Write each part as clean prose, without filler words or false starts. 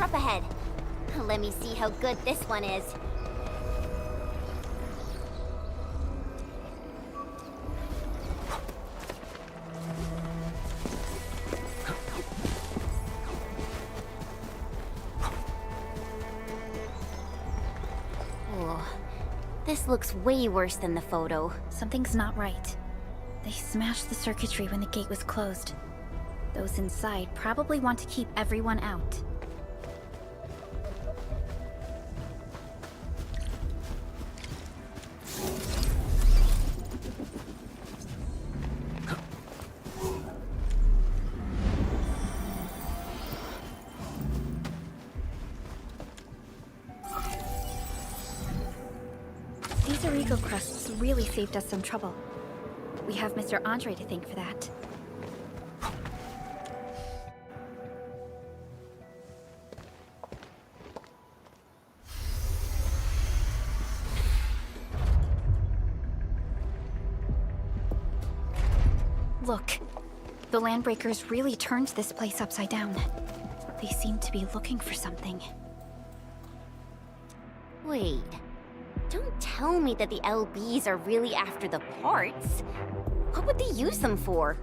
are up ahead. Let me see how good this one is. Oh, this looks way worse than the photo. Something's not right. They smashed the circuitry when the gate was closed. Those inside probably want to keep everyone out. These Origo crusts really saved us some trouble. We have Mr. Andre to thank for that. Look, the Landbreakers really turned this place upside down. They seem to be looking for something. Wait, don't tell me that the LBs are really after the parts. What would they use them for?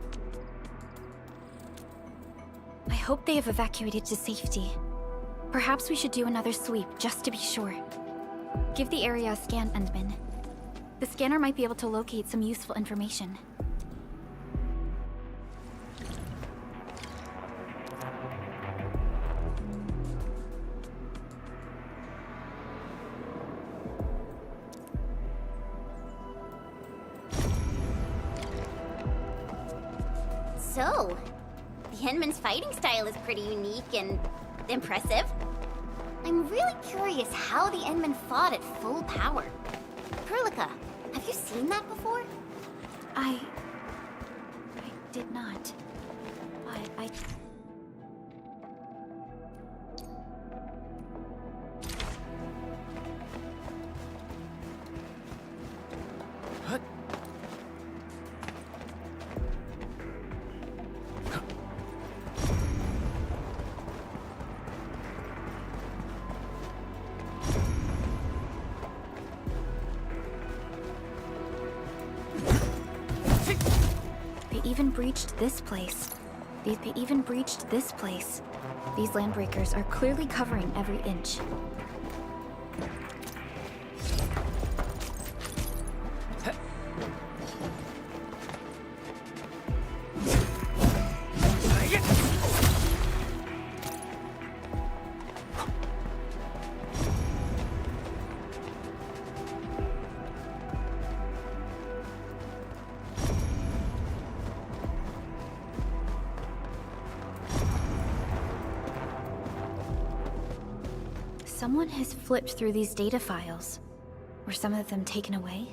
I hope they have evacuated to safety. Perhaps we should do another sweep, just to be sure. Give the area a scan, Endman. The scanner might be able to locate some useful information. So, the Endman's fighting style is pretty unique and impressive. I'm really curious how the Endman fought at full power. Perlica, have you seen that before? I did not. But I... They even breached this place. They even breached this place. These Landbreakers are clearly covering every inch. Someone has flipped through these data files. Were some of them taken away?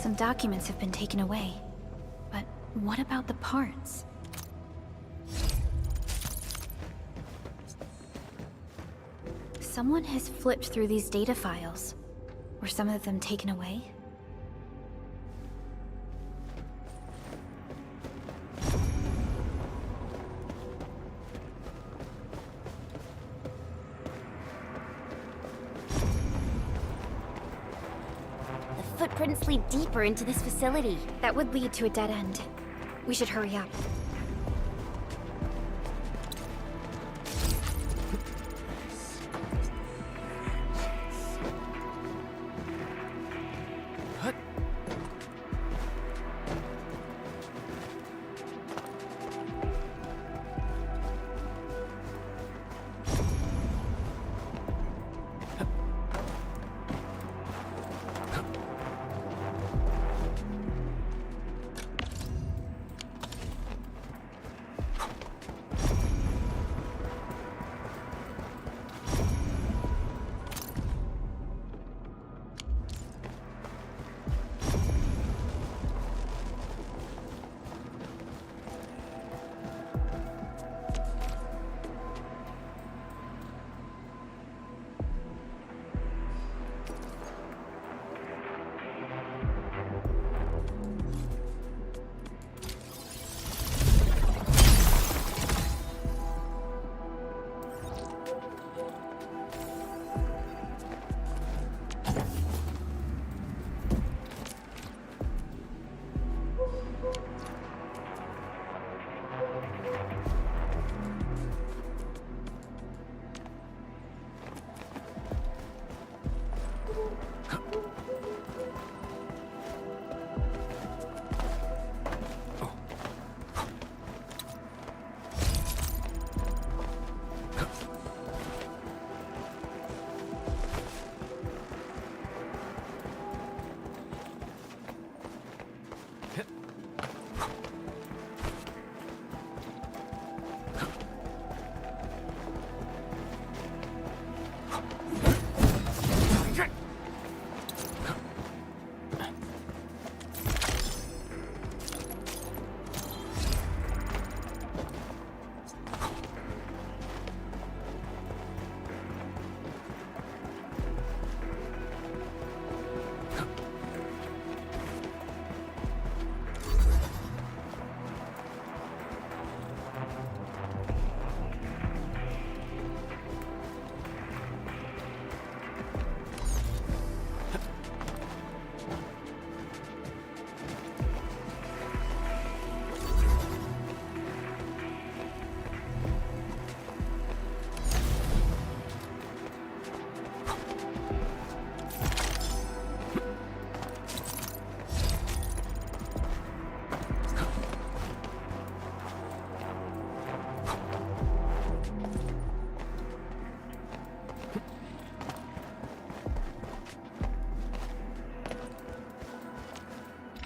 Some documents have been taken away. But what about the parts? Someone has flipped through these data files. Were some of them taken away? footprints lead deeper into this facility. That would lead to a dead end. We should hurry up.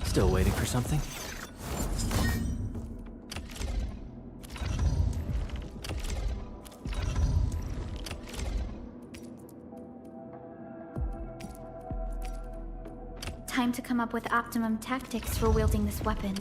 Still waiting for something? Time to come up with optimum tactics for wielding this weapon.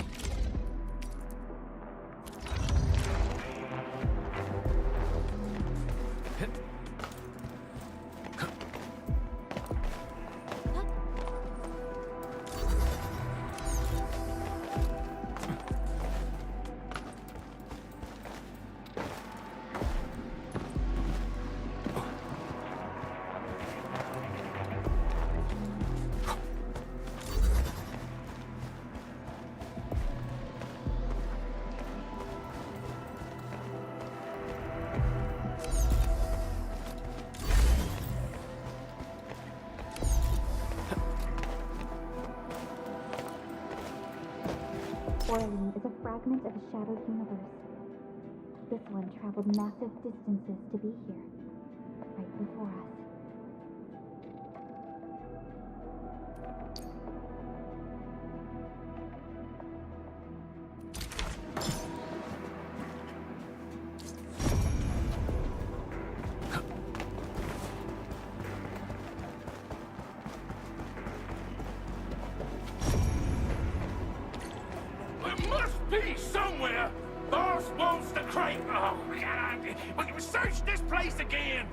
Orlin is a fragment of a shadowed universe. This one traveled massive distances to be here, right before us. Be somewhere! Boss wants the crate! Oh, God! We can search this place again!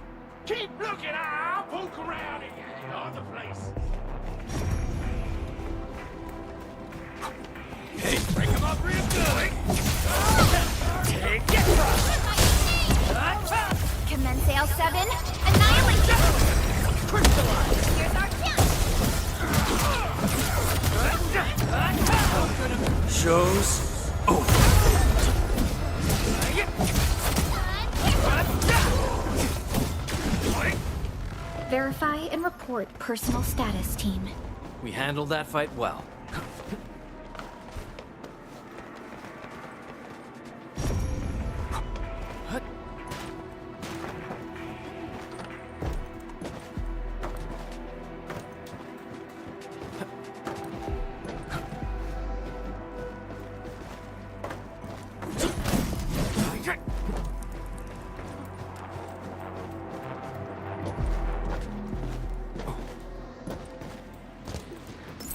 Keep looking! I'll poke around in other places. Hey, break him up real good! Take it! Commence L7, annihilate! Crystallize! Here's our chance! show's over. Verify and report personal status, team. We handled that fight well.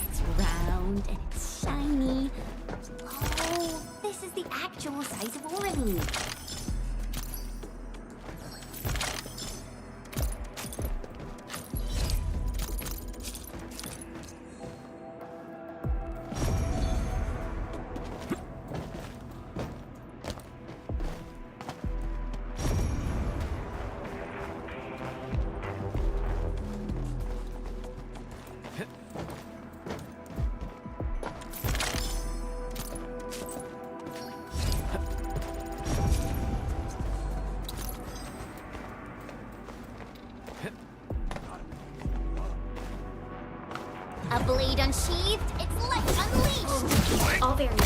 It's round and it's shiny. Oh, this is the actual size of Orly. A blade unsheathed, its light unleashed. All variants.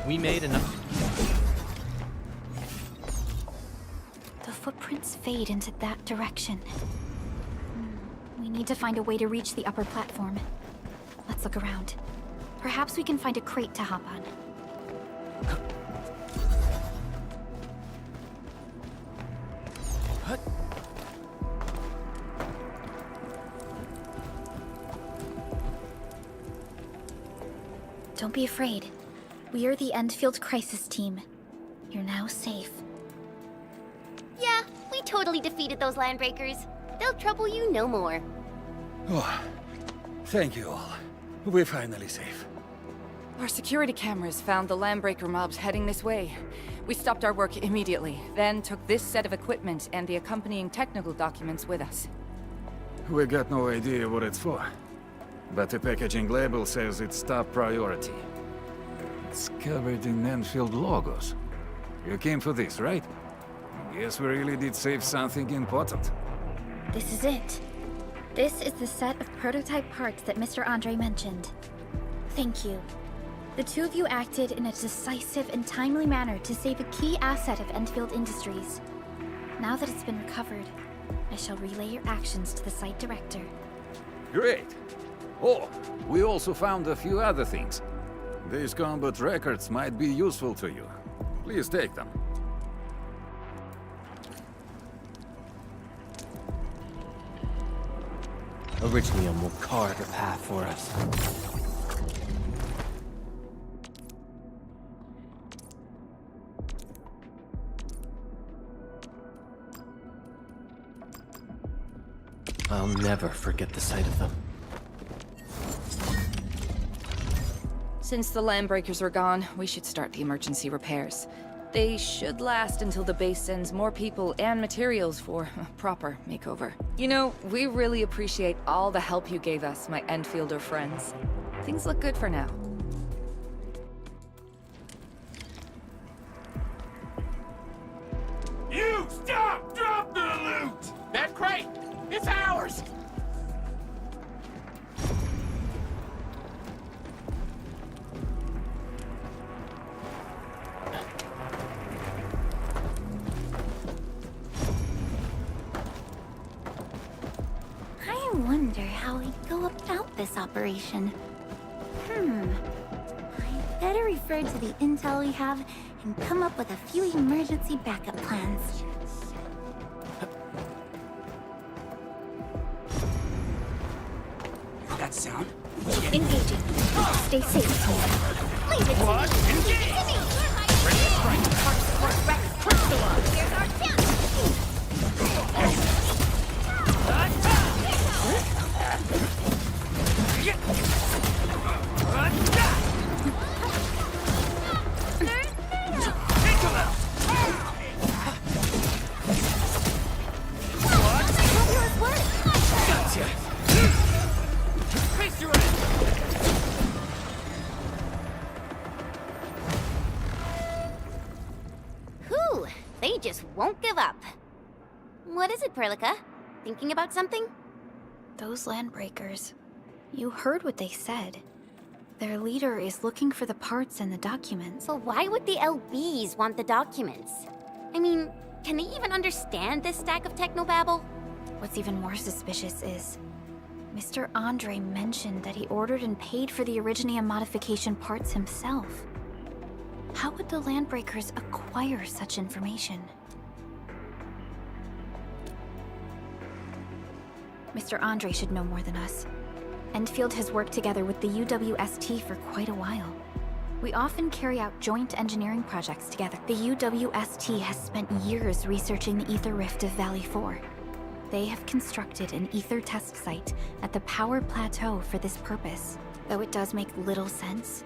We made enough. The footprints fade into that direction. We need to find a way to reach the upper platform. Let's look around. Perhaps we can find a crate to hop on. Don't be afraid. We are the Endfield Crisis Team. You're now safe. Yeah, we totally defeated those landbreakers. They'll trouble you no more. Oh, thank you all. We're finally safe. Our security cameras found the landbreaker mobs heading this way. We stopped our work immediately, then took this set of equipment and the accompanying technical documents with us. We got no idea what it's for. But the packaging label says it's top priority. It's covered in Enfield logos. You came for this, right? Guess we really did save something important. This is it. This is the set of prototype parts that Mr. Andre mentioned. Thank you. The two of you acted in a decisive and timely manner to save a key asset of Endfield Industries. Now that it's been recovered, I shall relay your actions to the site director. Great! Oh, we also found a few other things. These combat records might be useful to you. Please take them. Iridium will carve a path for us. I'll never forget the sight of them. Since the landbreakers are gone, we should start the emergency repairs. They should last until the base sends more people and materials for a proper makeover. You know, we really appreciate all the help you gave us, my Enfielder friends. Things look good for now. You stop! Drop the loot! That crate! It's ours! I wonder how we go about this operation. I better refer to the intel we have and come up with a few emergency backup plans. That sound? Engaging. Stay safe, team. Leave it to What? me! Leave it to me! Ready to strike! Crystallize! Here's our chance! just won't give up. What is it, Perlica? Thinking about something? Those landbreakers. You heard what they said. Their leader is looking for the parts and the documents. So why would the LBs want the documents? I mean, can they even understand this stack of technobabble? What's even more suspicious is... Mr. Andre mentioned that he ordered and paid for the Originium modification parts himself. How would the landbreakers acquire such information? Mr. Andre should know more than us. Endfield has worked together with the UWST for quite a while. We often carry out joint engineering projects together. The UWST has spent years researching the ether rift of Valley 4. They have constructed an ether test site at the Power Plateau for this purpose. Though it does make little sense,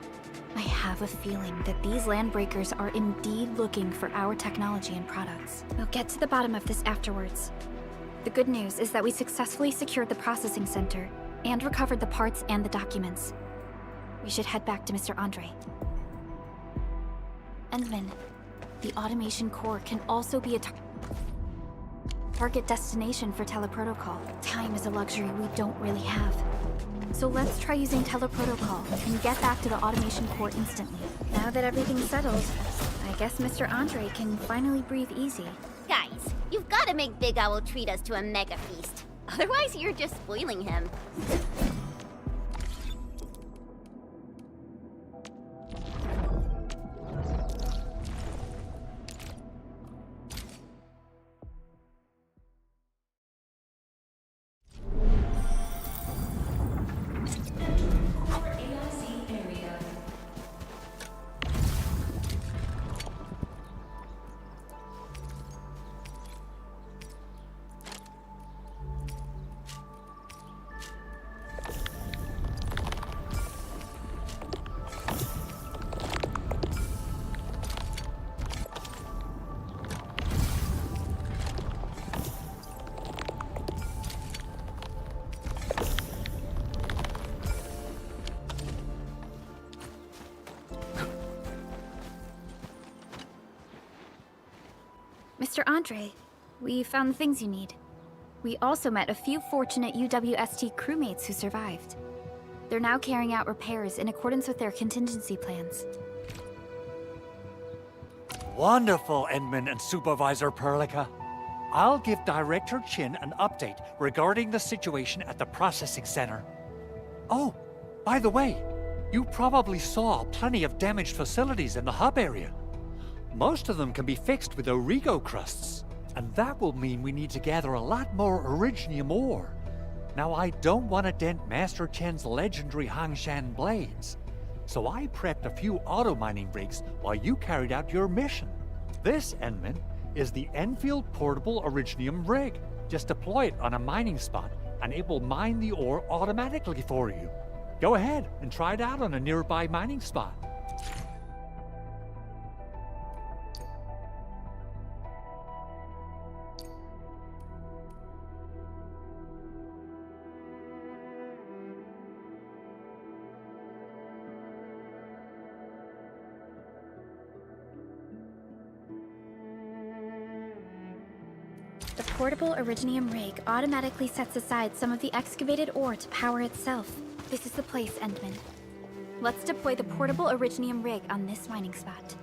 I have a feeling that these landbreakers are indeed looking for our technology and products. We'll get to the bottom of this afterwards. The good news is that we successfully secured the processing center and recovered the parts and the documents. We should head back to Mr. Andre. Endman, the automation core can also be a target destination for teleprotocol. Time is a luxury we don't really have. So let's try using teleprotocol and get back to the automation core instantly. Now that everything's settled, I guess Mr. Andre can finally breathe easy. Guys, you've got to make Big Owl treat us to a mega feast. Otherwise, you're just spoiling him. Mr. Andre, we found the things you need. We also met a few fortunate UWST crewmates who survived. They're now carrying out repairs in accordance with their contingency plans. Wonderful, Endman and Supervisor Perlica. I'll give Director Chin an update regarding the situation at the processing center. Oh, by the way, you probably saw plenty of damaged facilities in the hub area. Most of them can be fixed with Origo crusts, and that will mean we need to gather a lot more Originium ore. Now, I don't want to dent Master Chen's legendary Hangshan blades, so I prepped a few auto-mining rigs while you carried out your mission. This, Endman, is the Enfield Portable Originium rig. Just deploy it on a mining spot, and it will mine the ore automatically for you. Go ahead and try it out on a nearby mining spot. The portable Originium rig automatically sets aside some of the excavated ore to power itself. This is the place, Endman. Let's deploy the portable Originium rig on this mining spot.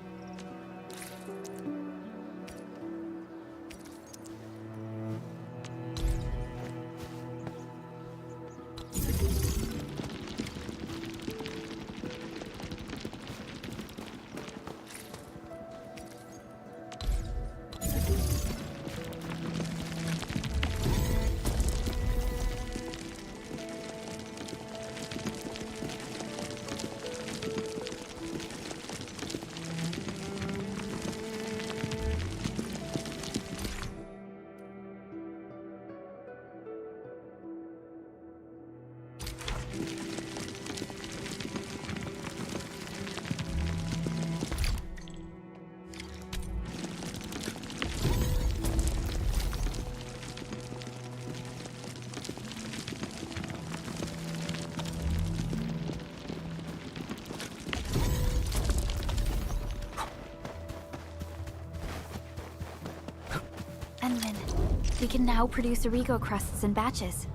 We can now produce Origo crusts in batches.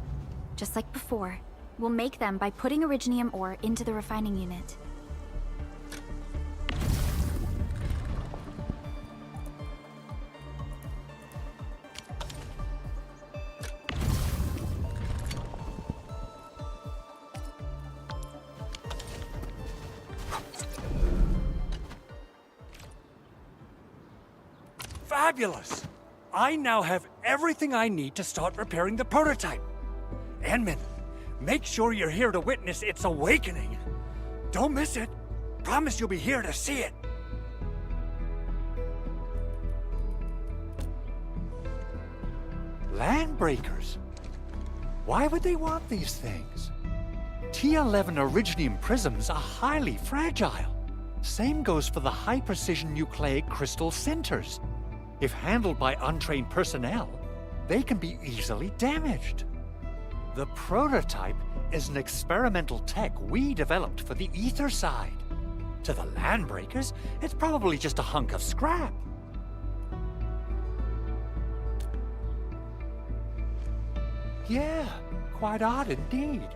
Just like before, we'll make them by putting Originium ore into the refining unit. Fabulous! I now have everything I need to start repairing the prototype. Enman, make sure you're here to witness its awakening. Don't miss it. Promise you'll be here to see it. Landbreakers? Why would they want these things? T11 Originium prisms are highly fragile. Same goes for the high-precision nucleic crystal centers. If handled by untrained personnel, they can be easily damaged. The prototype is an experimental tech we developed for the ether side. To the Landbreakers, it's probably just a hunk of scrap. Yeah, quite odd indeed.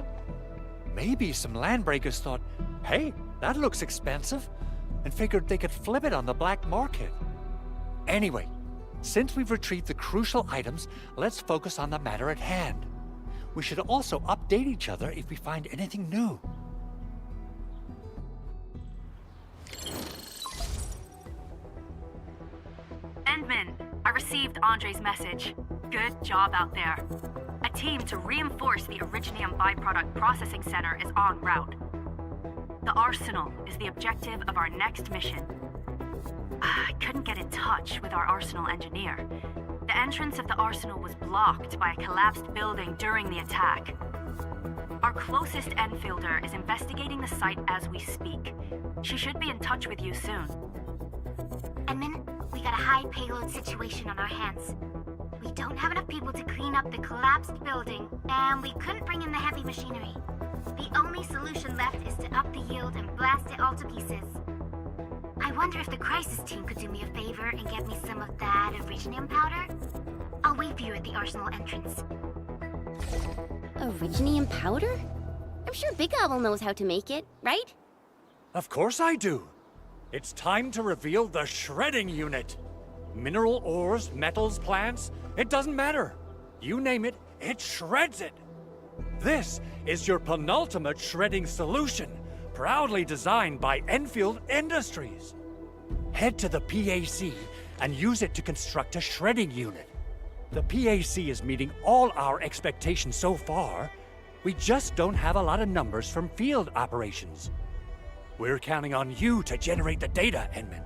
Maybe some Landbreakers thought, hey, that looks expensive, and figured they could flip it on the black market. Anyway, since we've retrieved the crucial items, let's focus on the matter at hand. We should also update each other if we find anything new. Endman, I received Andre's message. Good job out there. A team to reinforce the Originium byproduct processing center is en route. The Arsenal is the objective of our next mission. I couldn't get in touch with our Arsenal engineer. The entrance of the Arsenal was blocked by a collapsed building during the attack. Our closest Enfielder is investigating the site as we speak. She should be in touch with you soon. Edmund, we got a high payload situation on our hands. We don't have enough people to clean up the collapsed building, and we couldn't bring in the heavy machinery. The only solution left is to up the yield and blast it all to pieces. I wonder if the crisis team could do me a favor and get me some of that Originium powder? I'll wait for you at the Arsenal entrance. Originium powder? I'm sure Big Owl knows how to make it, right? Of course I do. It's time to reveal the shredding unit. Mineral ores, metals, plants, it doesn't matter. You name it, it shreds it. This is your penultimate shredding solution, proudly designed by Enfield Industries. Head to the PAC and use it to construct a shredding unit. The PAC is meeting all our expectations so far. We just don't have a lot of numbers from field operations. We're counting on you to generate the data, Enman.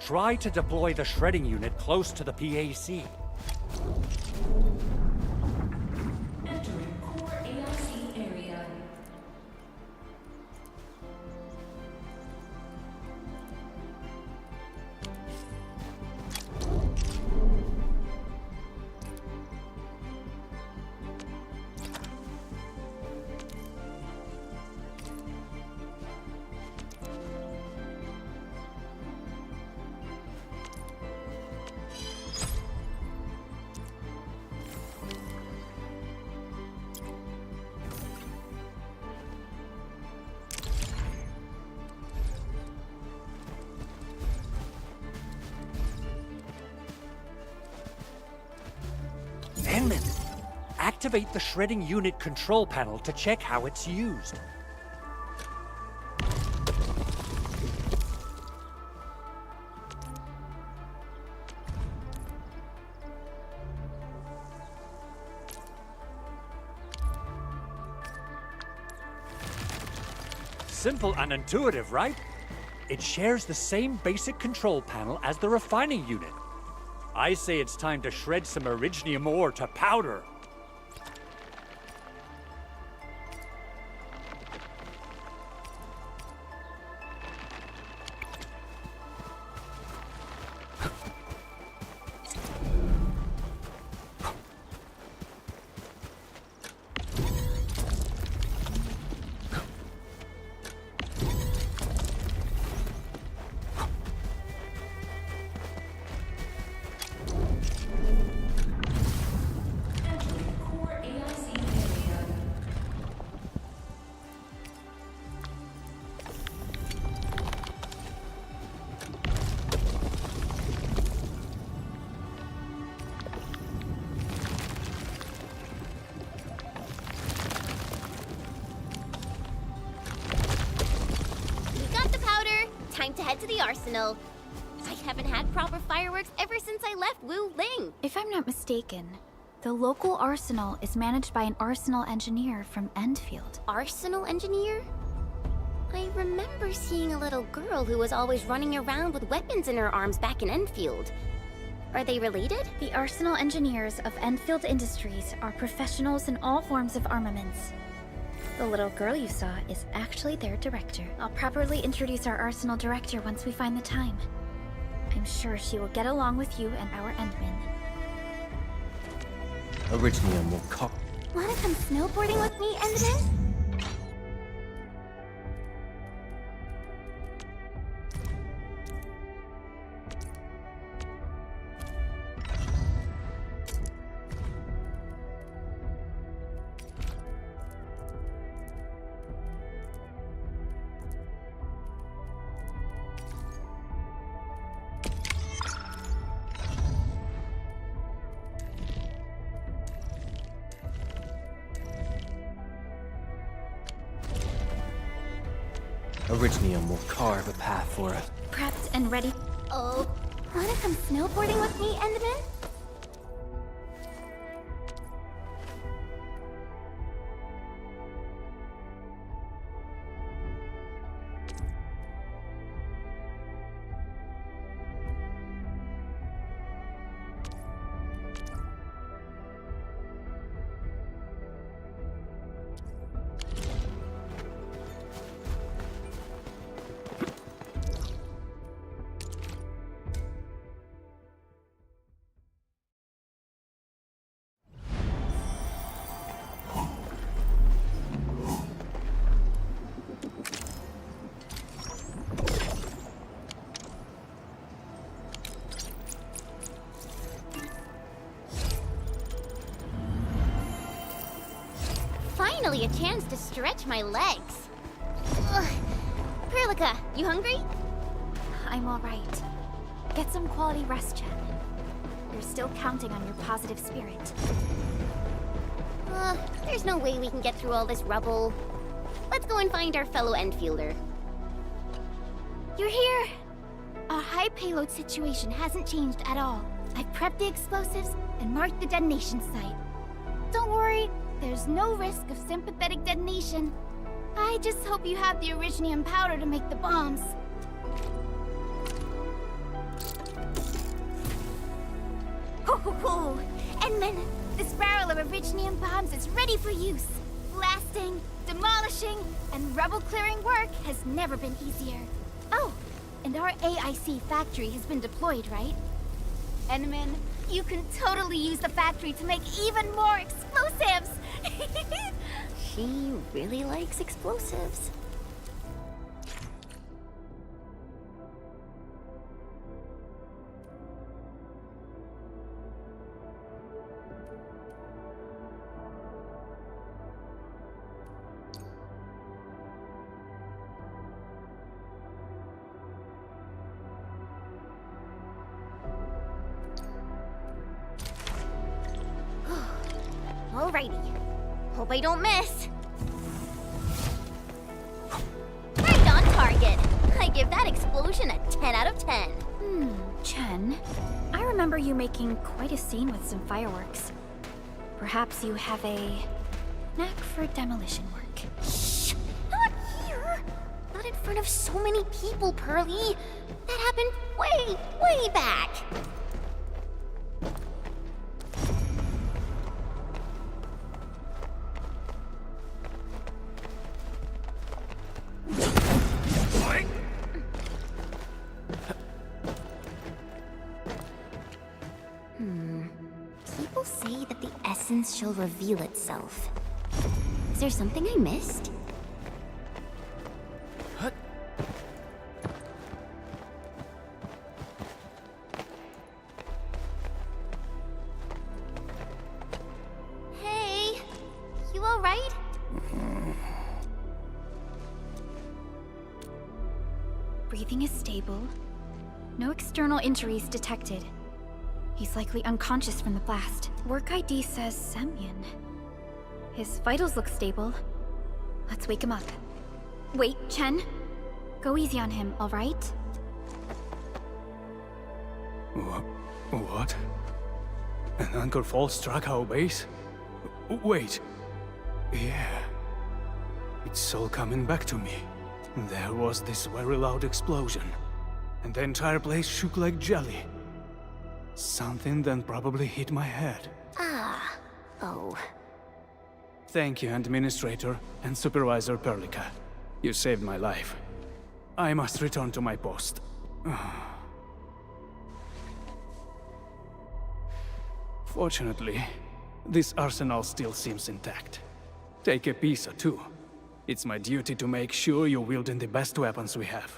Try to deploy the shredding unit close to the PAC. Entering core AIC area. Enman, activate the shredding unit control panel to check how it's used. Simple and intuitive, right? It shares the same basic control panel as the refining unit. I say it's time to shred some Originium ore to powder. time to head to the arsenal. I haven't had proper fireworks ever since I left Wu Ling. If I'm not mistaken, the local arsenal is managed by an arsenal engineer from Endfield. Arsenal engineer? I remember seeing a little girl who was always running around with weapons in her arms back in Enfield. Are they related? The arsenal engineers of Enfield Industries are professionals in all forms of armaments. The little girl you saw is actually their director. I'll properly introduce our arsenal director once we find the time. I'm sure she will get along with you and our Endmen. Originium will call. Wanna come snowboarding with me, Endman? Originium will carve a path for us. Prepped and ready. Oh, wanna come snowboarding with me, Endman? Finally a chance to stretch my legs. Ugh. Perlica, you hungry? I'm alright. Get some quality rest, Chen. You're still counting on your positive spirit. There's no way we can get through all this rubble. Let's go and find our fellow Enfielder. You're here! Our high payload situation hasn't changed at all. I've prepped the explosives and marked the detonation site. Don't worry, there's no risk of sympathetic detonation. I just hope you have the originium powder to make the bombs. Ho ho ho! Endman, this barrel of originium bombs is ready for use. Blasting, demolishing, and rubble-clearing work has never been easier. Oh, and our AIC factory has been deployed, right? Endman, you can totally use the factory to make even more explosives! She really likes explosives. Alrighty. Hope I don't miss. Right on target. I give that explosion a 10 out of 10. Chen, I remember you making quite a scene with some fireworks. Perhaps you have a knack for demolition work. Shh! Not here! Not in front of so many people, Pearly. That happened way, way back. People say that the essence shall reveal itself. Is there something I missed? Hey, you all right? Breathing is stable. No external injuries detected. He's likely unconscious from the blast. Work ID says Semyon. His vitals look stable. Let's wake him up. Wait, Chen. Go easy on him, alright? What? An anchor fall struck our base? Wait. Yeah. It's all coming back to me. There was this very loud explosion, and the entire place shook like jelly. Something then probably hit my head. Ah. Oh. Thank you, Administrator and Supervisor Perlica. You saved my life. I must return to my post. Fortunately, this arsenal still seems intact. Take a piece or two. It's my duty to make sure you're wielding the best weapons we have.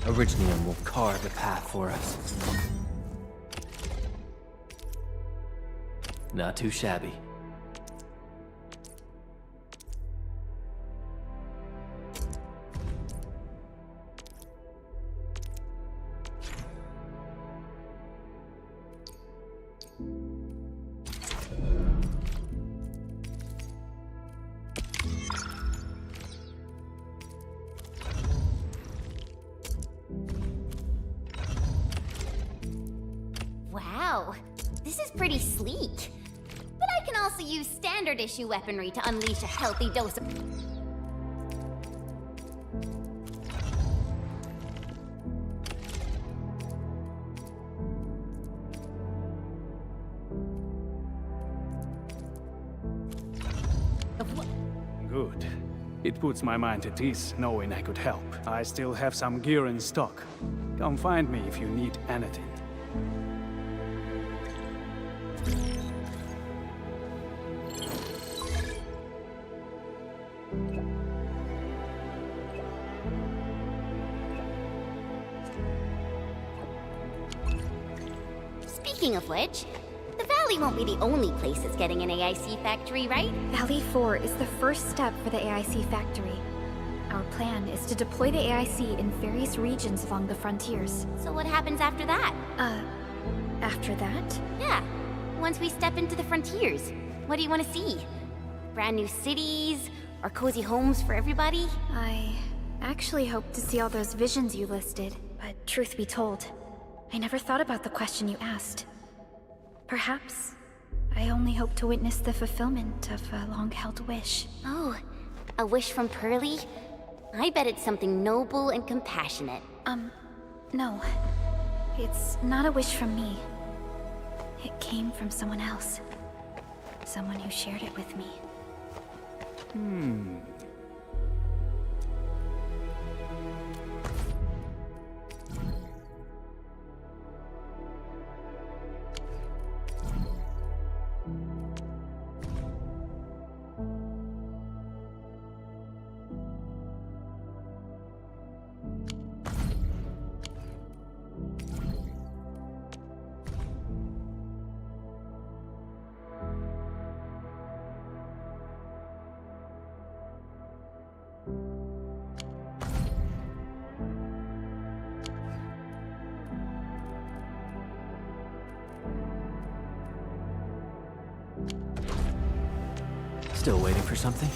Originium will carve a path for us. Not too shabby. Wow, this is pretty sleek. But I can also use standard issue weaponry to unleash a healthy dose of... Good. It puts my mind at ease knowing I could help. I still have some gear in stock. Come find me if you need anything. Speaking of which, the Valley won't be the only place that's getting an AIC factory, right? Valley 4 is the first step for the AIC factory. Our plan is to deploy the AIC in various regions along the frontiers. So what happens after that? After that? Yeah, once we step into the frontiers, what do you want to see? Brand new cities? Or cozy homes for everybody? I actually hoped to see all those visions you listed, but truth be told, I never thought about the question you asked. Perhaps I only hope to witness the fulfillment of a long-held wish. Oh, a wish from Pearly? I bet it's something noble and compassionate. No. It's not a wish from me. It came from someone else. Someone who shared it with me. Still waiting for something?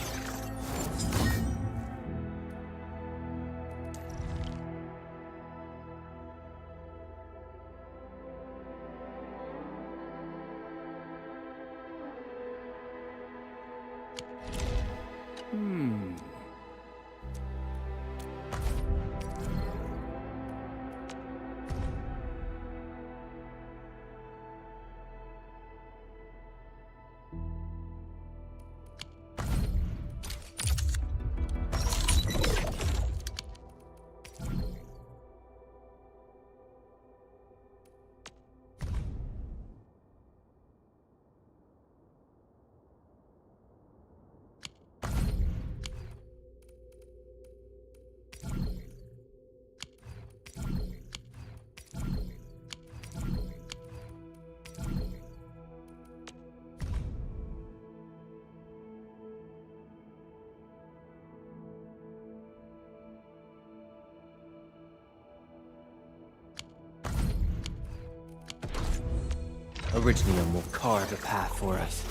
Originium will carve a path for us.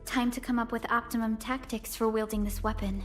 Time to come up with optimum tactics for wielding this weapon.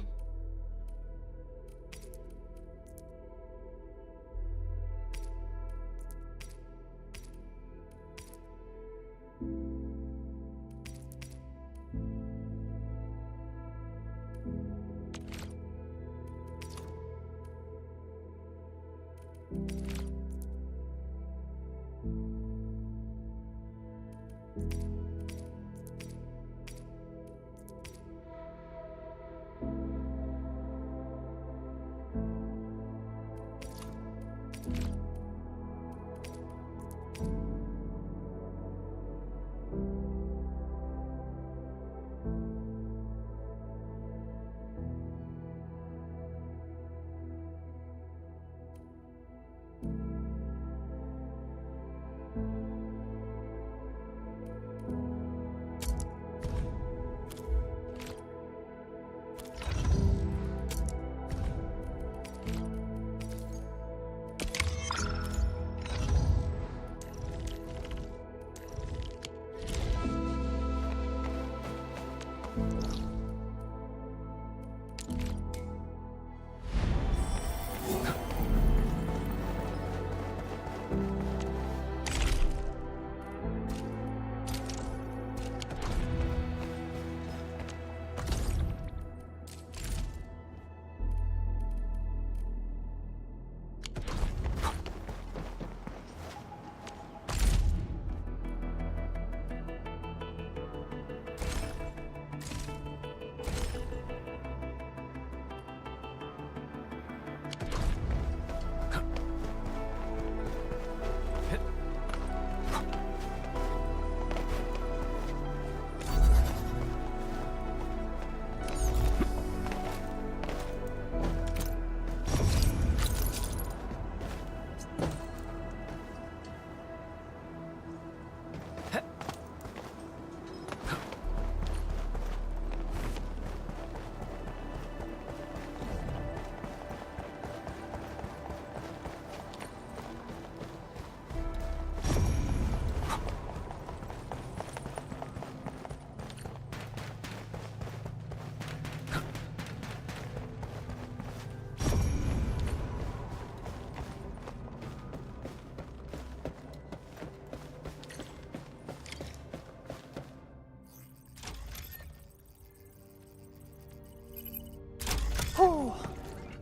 Oh,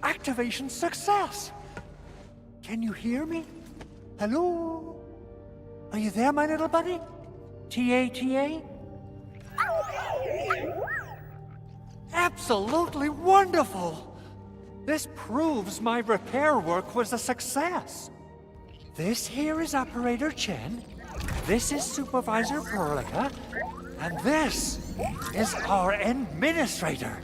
activation success! Can you hear me? Hello? Are you there, my little buddy? T-A-T-A? Absolutely wonderful! This proves my repair work was a success. This here is Operator Chen, this is Supervisor Perlica, and this is our Administrator.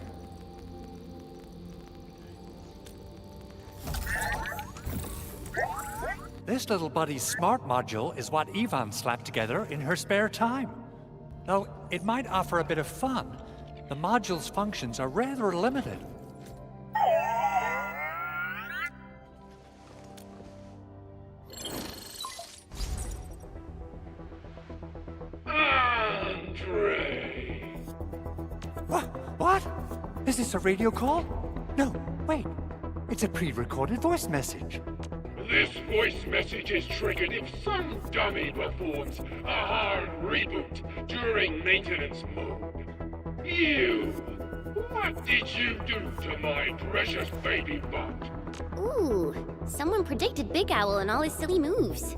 This little buddy's smart module is what Ivan slapped together in her spare time. Though it might offer a bit of fun, the module's functions are rather limited. Andre! What? Is this a radio call? No, wait. It's a pre-recorded voice message. This voice message is triggered if some dummy performs a hard reboot during maintenance mode. You! What did you do to my precious baby bot? Ooh, someone predicted Big Owl and all his silly moves.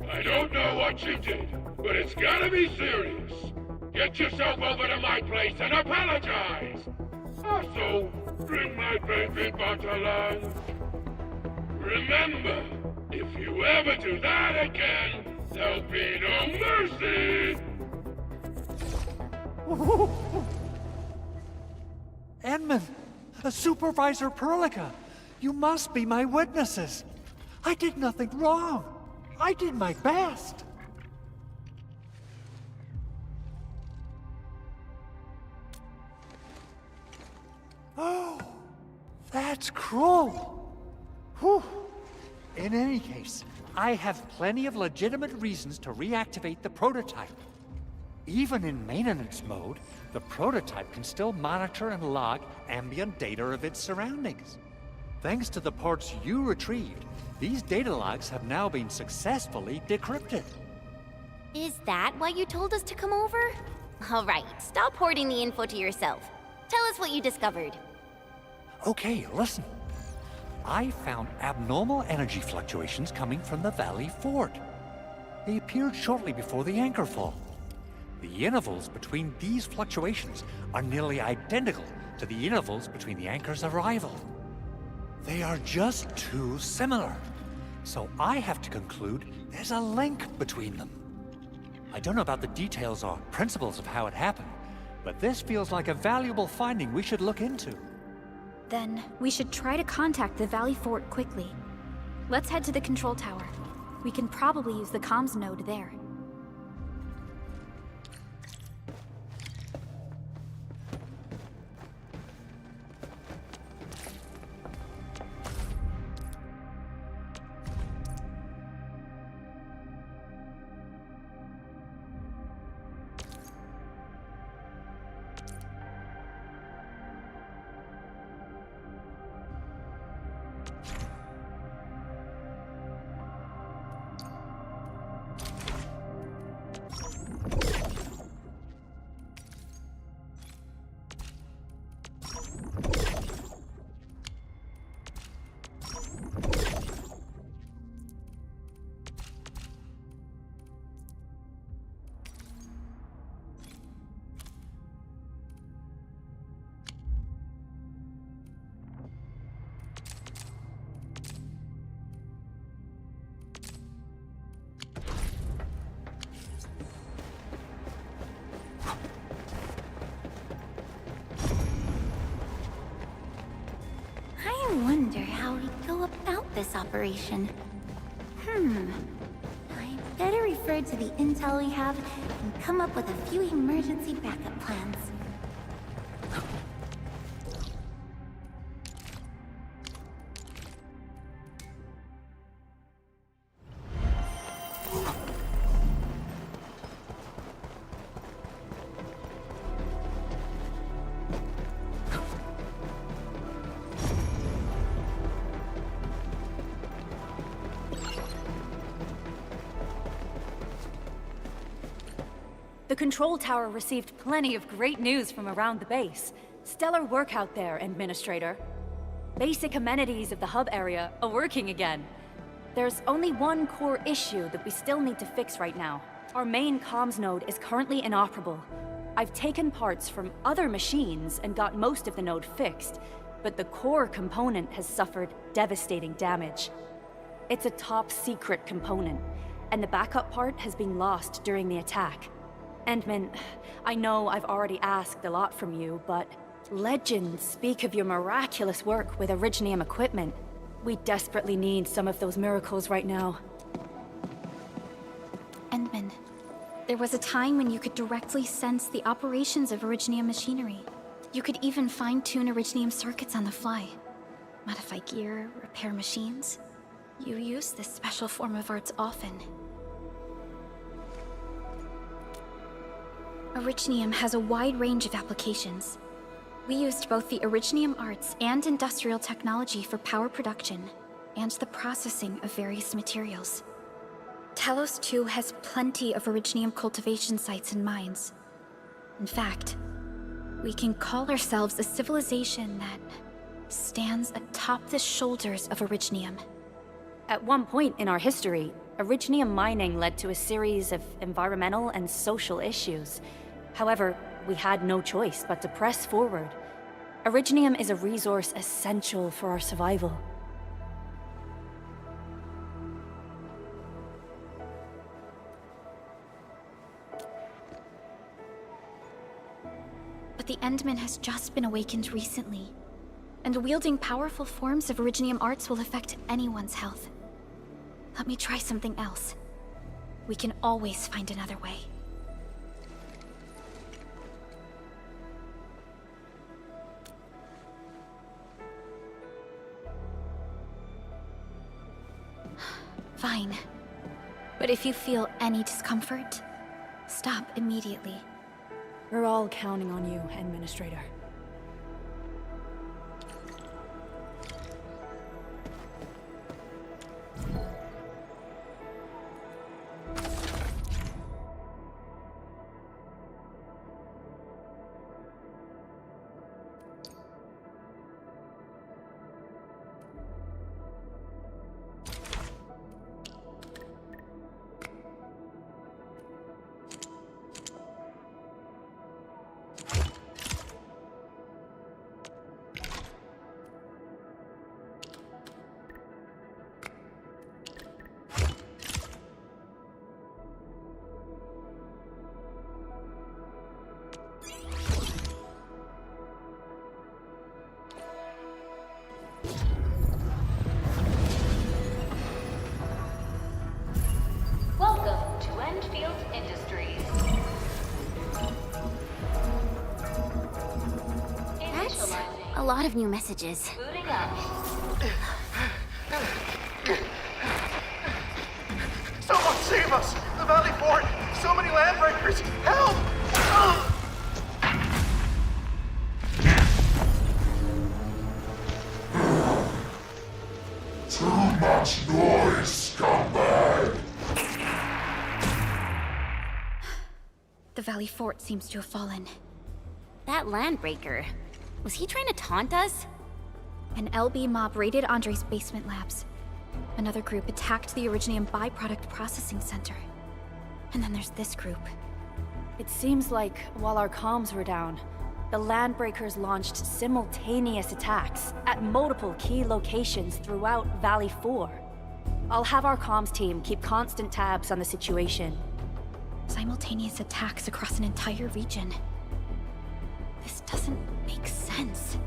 I don't know what you did, but it's gotta be serious. Get yourself over to my place and apologize! Also, bring my baby bot along. Remember, if you ever do that again, there'll be no mercy! Edmund, Supervisor Perlica, you must be my witnesses. I did nothing wrong. I did my best. Oh, that's cruel. Whew. In any case, I have plenty of legitimate reasons to reactivate the prototype. Even in maintenance mode, the prototype can still monitor and log ambient data of its surroundings. Thanks to the parts you retrieved, these data logs have now been successfully decrypted. Is that why you told us to come over? All right, stop hoarding the info to yourself. Tell us what you discovered. Okay, listen. I found abnormal energy fluctuations coming from the Valley Fort. They appeared shortly before the anchor fall. The intervals between these fluctuations are nearly identical to the intervals between the anchor's arrival. They are just too similar. So I have to conclude there's a link between them. I don't know about the details or principles of how it happened, but this feels like a valuable finding we should look into. Then, we should try to contact the Valley Fort quickly. Let's head to the control tower. We can probably use the comms node there. I wonder how we go about this operation. I better refer to the intel we have and come up with a few emergency backup plans. The control tower received plenty of great news from around the base. Stellar work out there, Administrator. Basic amenities of the hub area are working again. There's only one core issue that we still need to fix right now. Our main comms node is currently inoperable. I've taken parts from other machines and got most of the node fixed, but the core component has suffered devastating damage. It's a top-secret component, and the backup part has been lost during the attack. Endman, I know I've already asked a lot from you, but legends speak of your miraculous work with Originium equipment. We desperately need some of those miracles right now. Endman, there was a time when you could directly sense the operations of Originium machinery. You could even fine-tune Originium circuits on the fly. Modify gear, repair machines. You use this special form of arts often. Originium has a wide range of applications. We used both the Originium arts and industrial technology for power production, and the processing of various materials. Talos 2 has plenty of Originium cultivation sites and mines. In fact, we can call ourselves a civilization that stands atop the shoulders of Originium. At one point in our history, Originium mining led to a series of environmental and social issues. However, we had no choice but to press forward. Originium is a resource essential for our survival. But the Endman has just been awakened recently, and wielding powerful forms of Originium arts will affect anyone's health. Let me try something else. We can always find another way. Fine. But if you feel any discomfort, stop immediately. We're all counting on you, Administrator. Welcome to Endfield Industries. That's a lot of new messages. Booting up. Someone save us! The Valley Fort! So many landbreakers! Help! Too much noise, scumbag! The Valley Fort seems to have fallen. That landbreaker, was he trying to taunt us? An LB mob raided Andre's basement labs. Another group attacked the Originium byproduct processing center. And then there's this group. It seems like, while our comms were down, the Landbreakers launched simultaneous attacks at multiple key locations throughout Valley 4. I'll have our comms team keep constant tabs on the situation. Simultaneous attacks across an entire region. This doesn't make sense.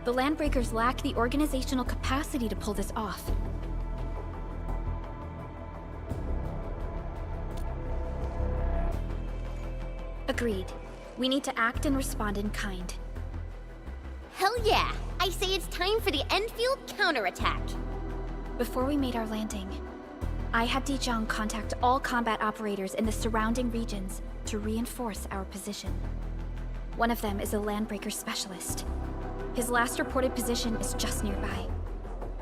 The Landbreakers lack the organizational capacity to pull this off. Agreed. We need to act and respond in kind. Hell yeah! I say it's time for the Enfield counterattack. Before we made our landing, I had Dijong contact all combat operators in the surrounding regions to reinforce our position. One of them is a Landbreaker specialist. His last reported position is just nearby.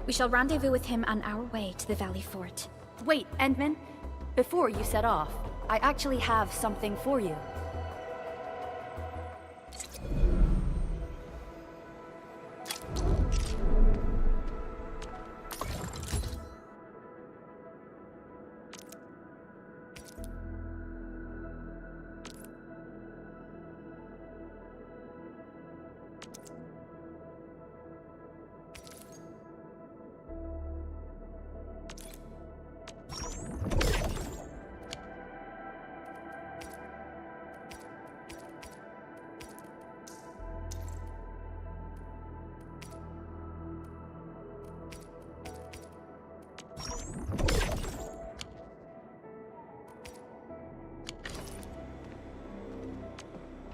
We shall rendezvous with him on our way to the Valley Fort. Wait, Endman. Before you set off, I actually have something for you.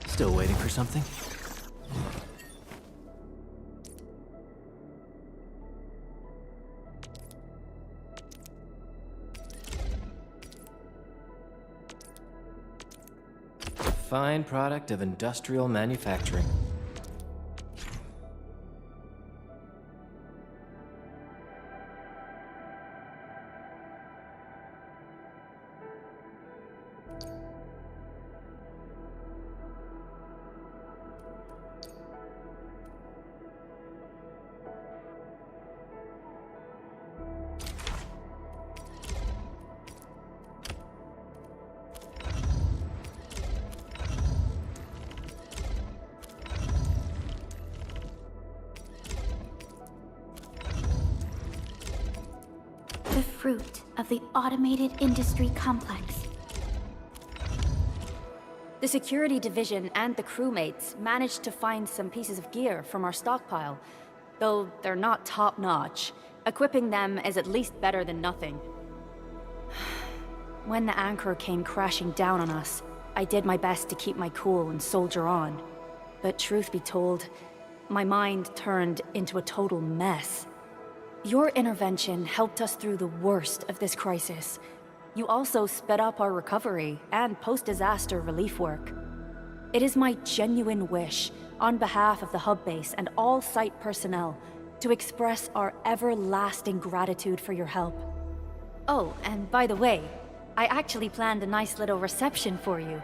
Still waiting for something? Fine product of industrial manufacturing. The fruit of the automated industry complex. The security division and the crewmates managed to find some pieces of gear from our stockpile, though they're not top-notch. Equipping them is at least better than nothing. When the anchor came crashing down on us, I did my best to keep my cool and soldier on. But truth be told, my mind turned into a total mess. Your intervention helped us through the worst of this crisis. You also sped up our recovery and post-disaster relief work. It is my genuine wish, on behalf of the hub base and all site personnel, to express our everlasting gratitude for your help. Oh, and by the way, I actually planned a nice little reception for you.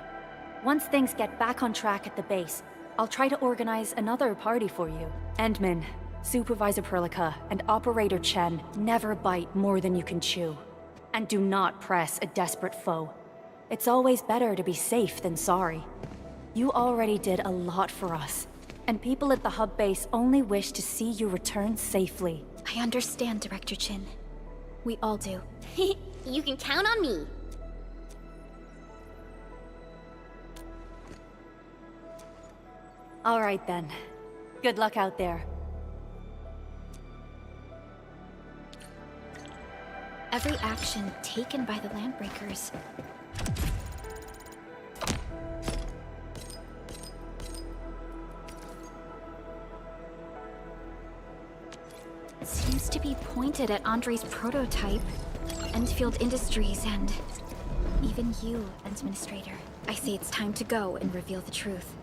Once things get back on track at the base, I'll try to organize another party for you. Endman, Supervisor Perlica, and Operator Chen never bite more than you can chew. And do not press a desperate foe. It's always better to be safe than sorry. You already did a lot for us, and people at the hub base only wish to see you return safely. I understand, Director Chin. We all do. You can count on me. All right then. Good luck out there. Every action taken by the Landbreakers seems to be pointed at Andre's prototype, Endfield Industries, and even you, Administrator. I say it's time to go and reveal the truth.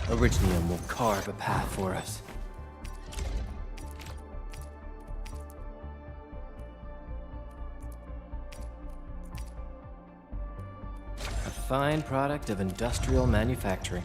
Originium will carve a path for us. A fine product of industrial manufacturing.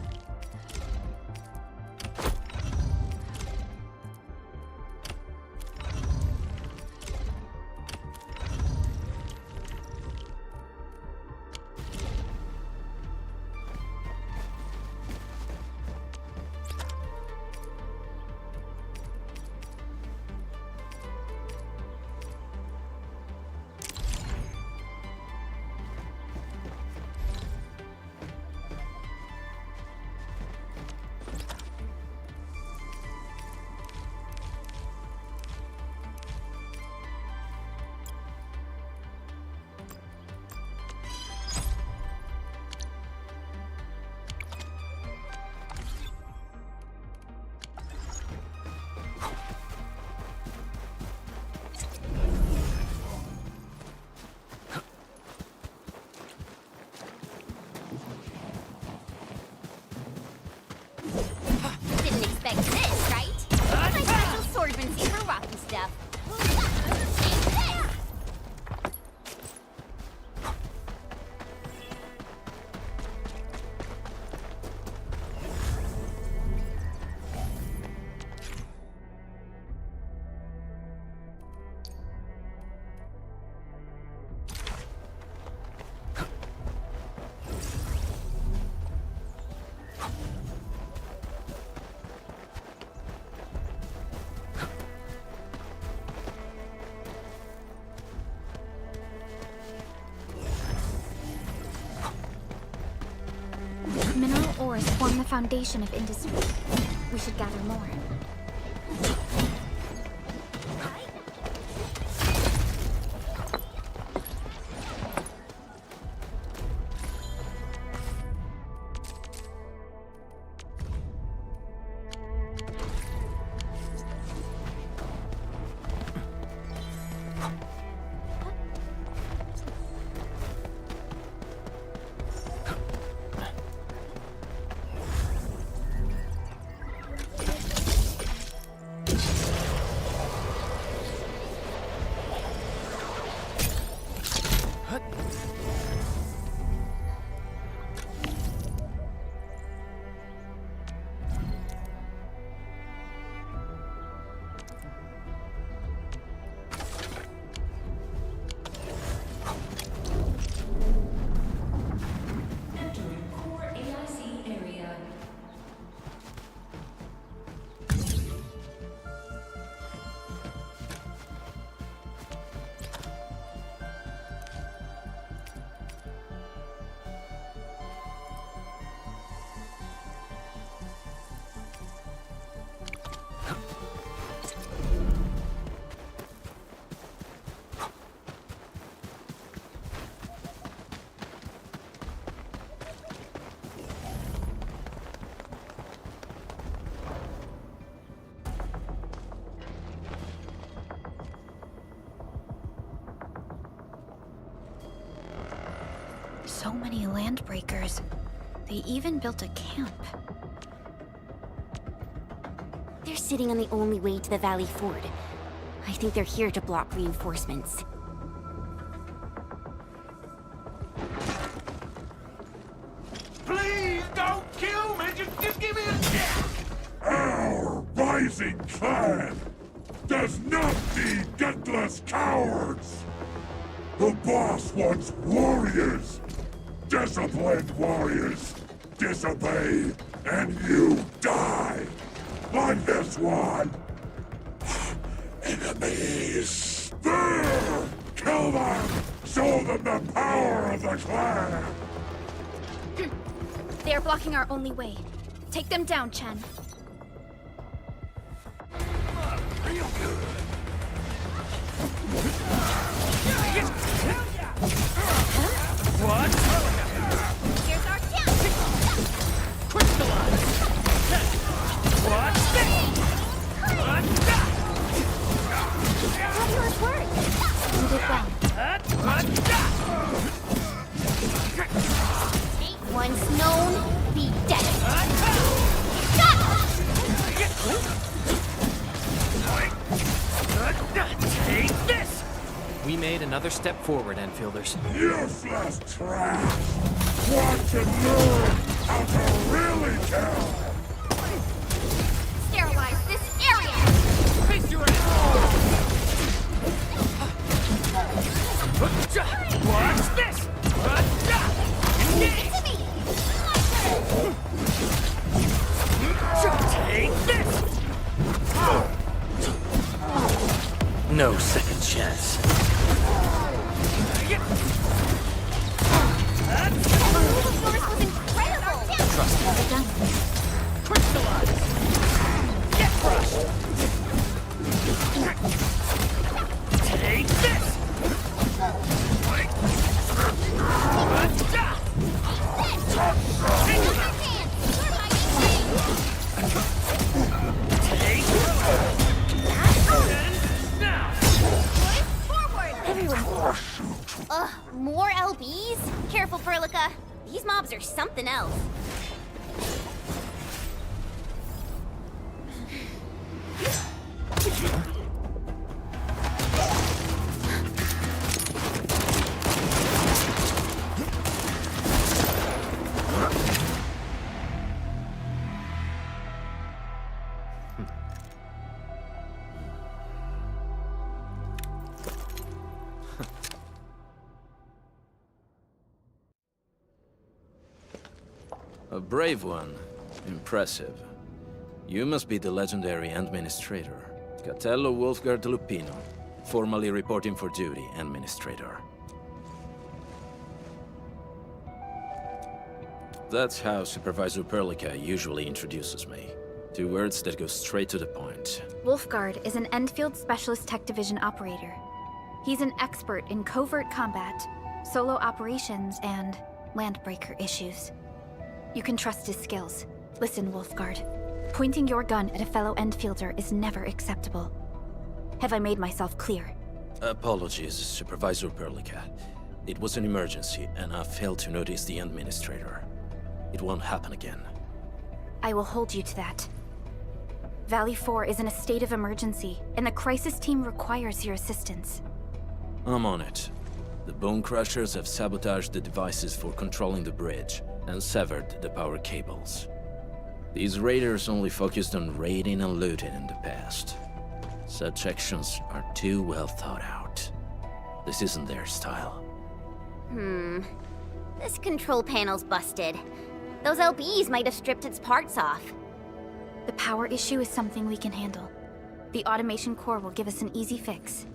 forests form the foundation of industry. We should gather more. So many landbreakers. They even built a camp. They're sitting on the only way to the Valley Ford. I think they're here to block reinforcements. Please don't kill me! Just give me a chance! Our rising clan does not need gutless cowards! The boss wants warriors! Disciplined warriors! Disobey, and you die! Like this one! Enemies! There! Kill them! Show them the power of the clan! They are blocking our only way. Take them down, Chen. Real good! What? Here's our chance! Crystallize! What? Fabulous work! You did well. Once known, be dead. Take this! We made another step forward, Enfielders. Useless trash! Want to learn how to really kill! Sterilize this area! Face your ass! Watch this! Give it to me! Take this! No second chance. The force was incredible! Trust me. Done. Crystallize! Get crushed! Take this! Ugh, more LBs? Careful, Perlica. These mobs are something else. A brave one. Impressive. You must be the legendary Administrator, Catello Wolfgard Lupino, formally reporting for duty, Administrator. That's how Supervisor Perlica usually introduces me. 2 words that go straight to the point. Wolfguard is an Endfield Specialist Tech Division operator. He's an expert in covert combat, solo operations, and landbreaker issues. You can trust his skills. Listen, Wolfguard. Pointing your gun at a fellow Endfielder is never acceptable. Have I made myself clear? Apologies, Supervisor Perlica. It was an emergency, and I failed to notice the Administrator. It won't happen again. I will hold you to that. Valley 4 is in a state of emergency, and the crisis team requires your assistance. I'm on it. The Bone Crushers have sabotaged the devices for controlling the bridge, and severed the power cables. These raiders only focused on raiding and looting in the past. Such actions are too well thought out. This isn't their style. This control panel's busted. Those LBs might have stripped its parts off. The power issue is something we can handle. The automation core will give us an easy fix.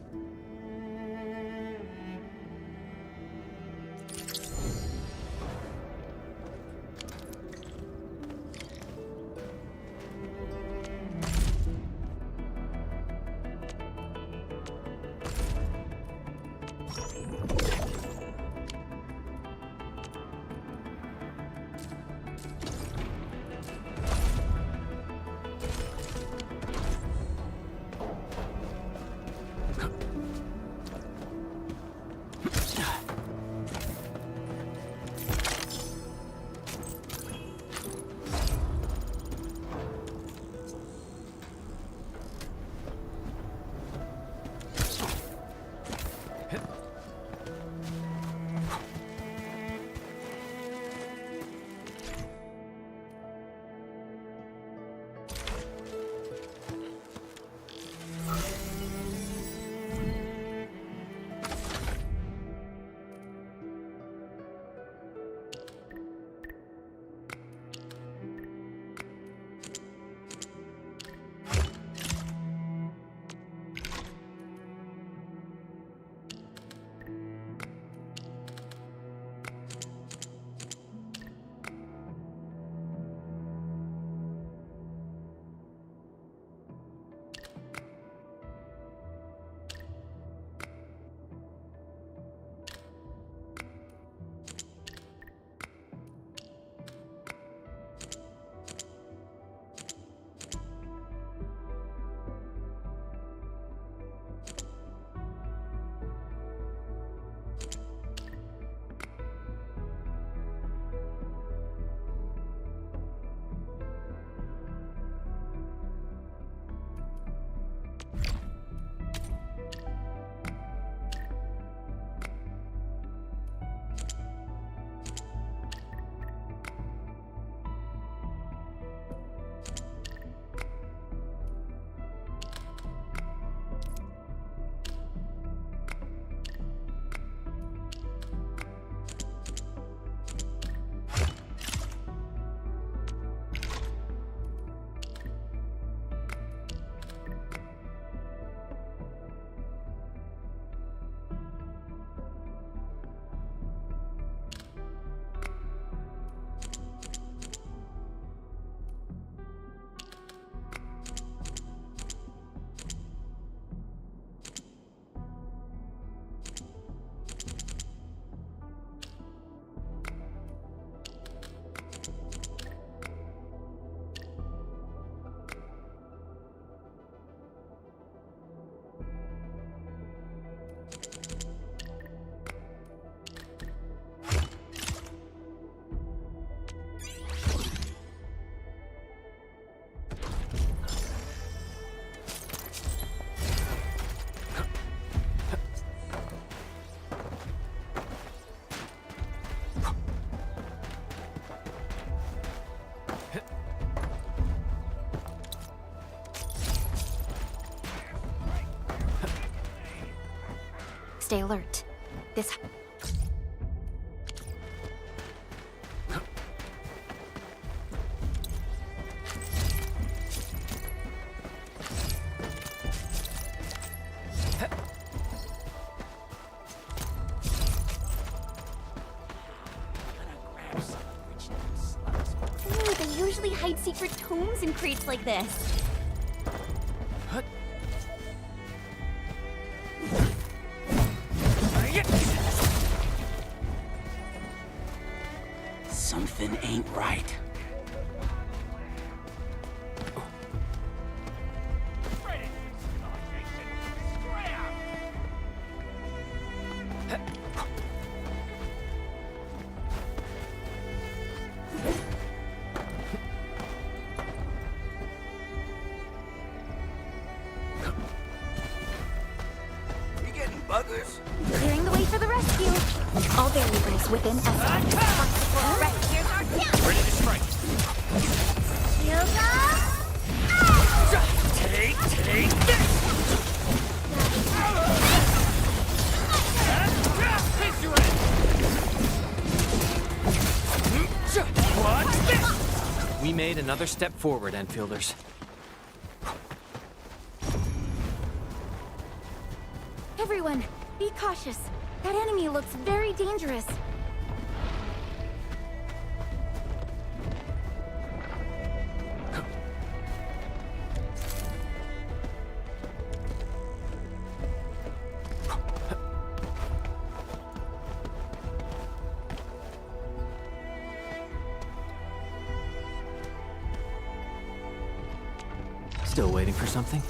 Stay alert. This... hide secret tomes in crates like this. Something ain't right. You getting buggers? Clearing the way for the rescue. All variables within estimate. Right, here's our camp. Ready to strike. Shields up. Take this! What's this? We made another step forward, Enfielders. Everyone, be cautious. That enemy looks very dangerous. Still waiting for something?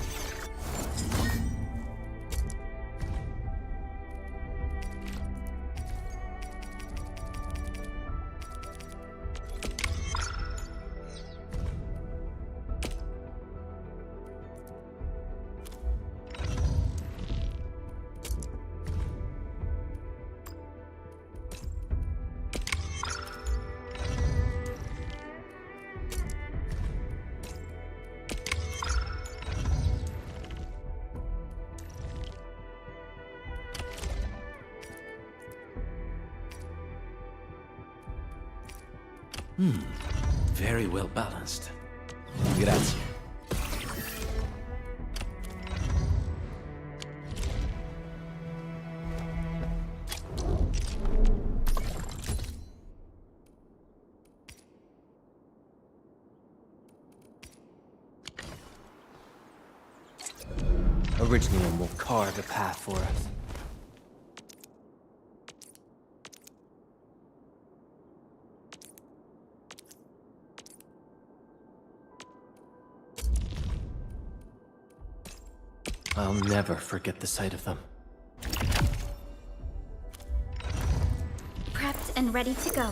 Very well balanced. Grazie. Originium will carve a path for us. I'll never forget the sight of them. Prepped and ready to go.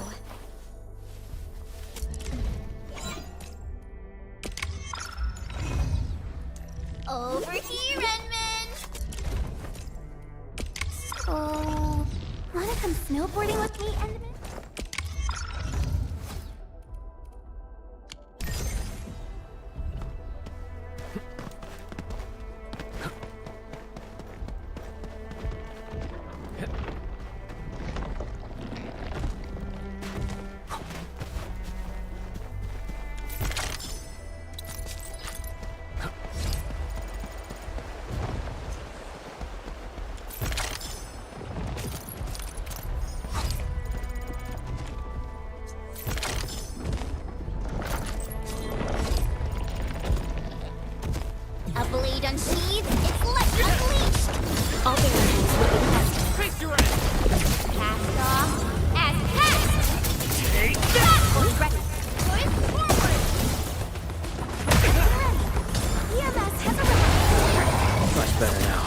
Over here, Edmund. Oh, wanna come snowboarding with me, Edmund? A blade unsheathed, it's left unleashed. All variables within estimate. Face your ass! Cast off as cast. Take this! Platform ready. Push forward. EMS has arrived. Much better now.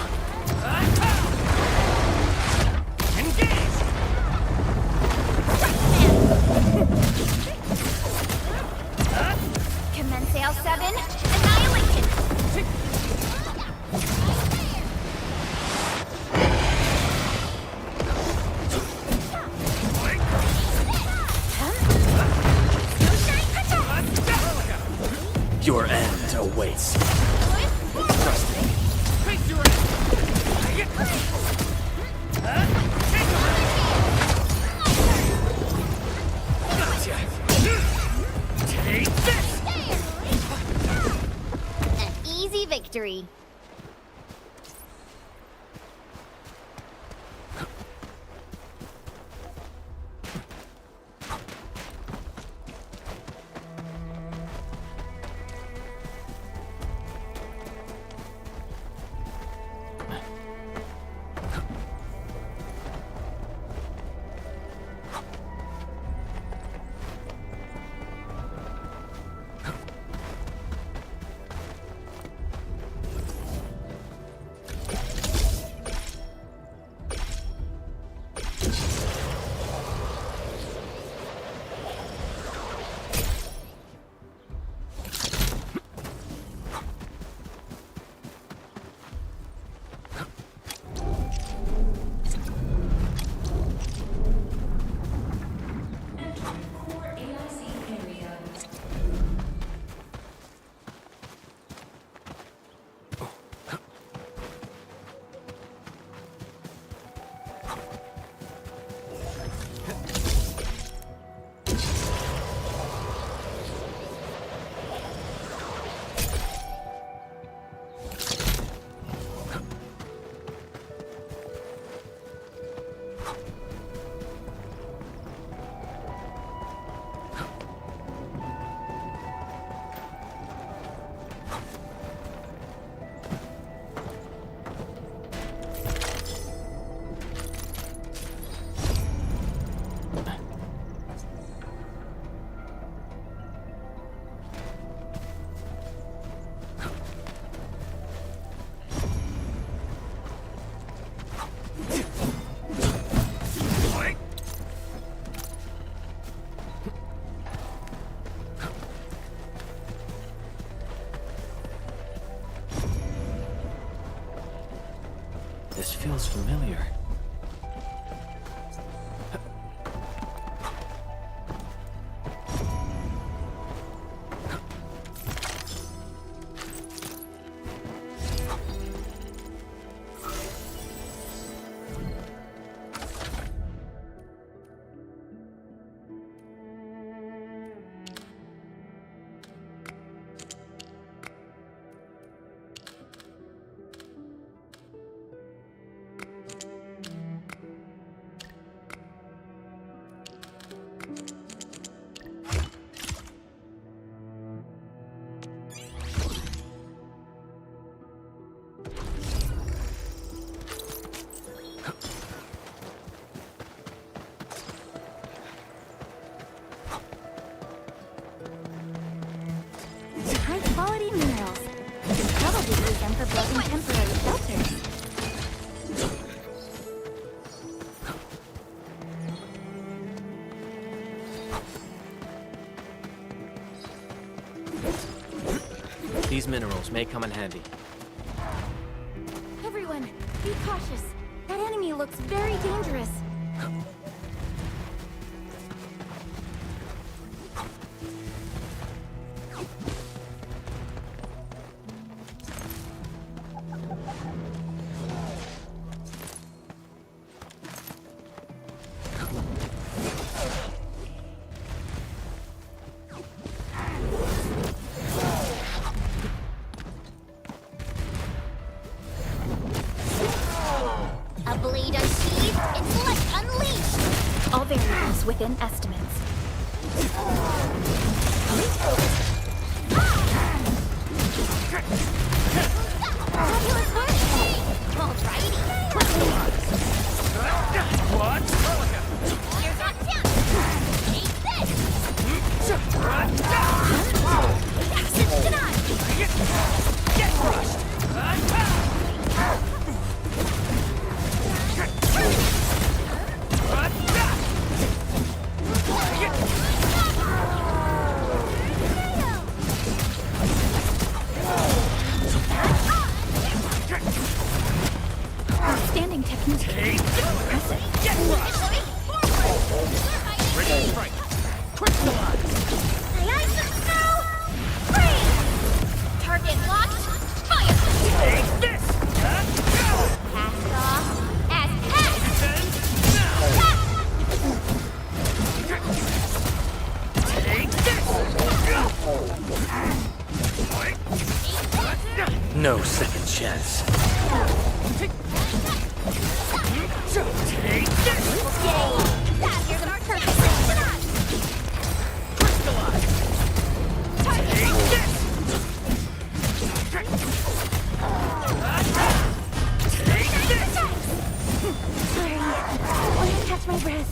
Engage! Commence L7. Annihilation. Your end awaits. Face your ass! Take this! An easy victory. smells familiar. High-quality minerals. You could probably use them for building temporary shelters. These minerals may come in handy. Everyone, be cautious. That enemy looks very dangerous. A blade unsheathed, intellect unleashed! All variables within estimates. Fabulous work! Alrighty! What? Here's our chance! Take this! Passage denied! Get crushed! Outstanding technique. Impressive. Get crushed! Ready to strike! Crystallize! Aye, aye, sir. Freeze! Target locked. Fire! Take this! Cast off. As cast! Take this! No second chance. Take this! Here's an archer. Tonight. Crystallize! Take this! Take this! Sorry. Let me catch my breath.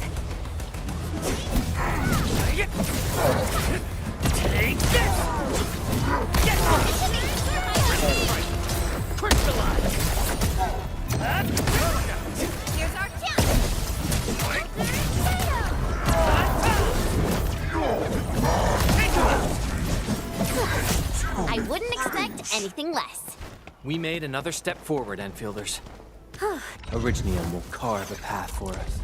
Take this! Get crystallize! Here's our chance. I wouldn't expect anything less. We made another step forward, Enfielders. Originium will carve a path for us.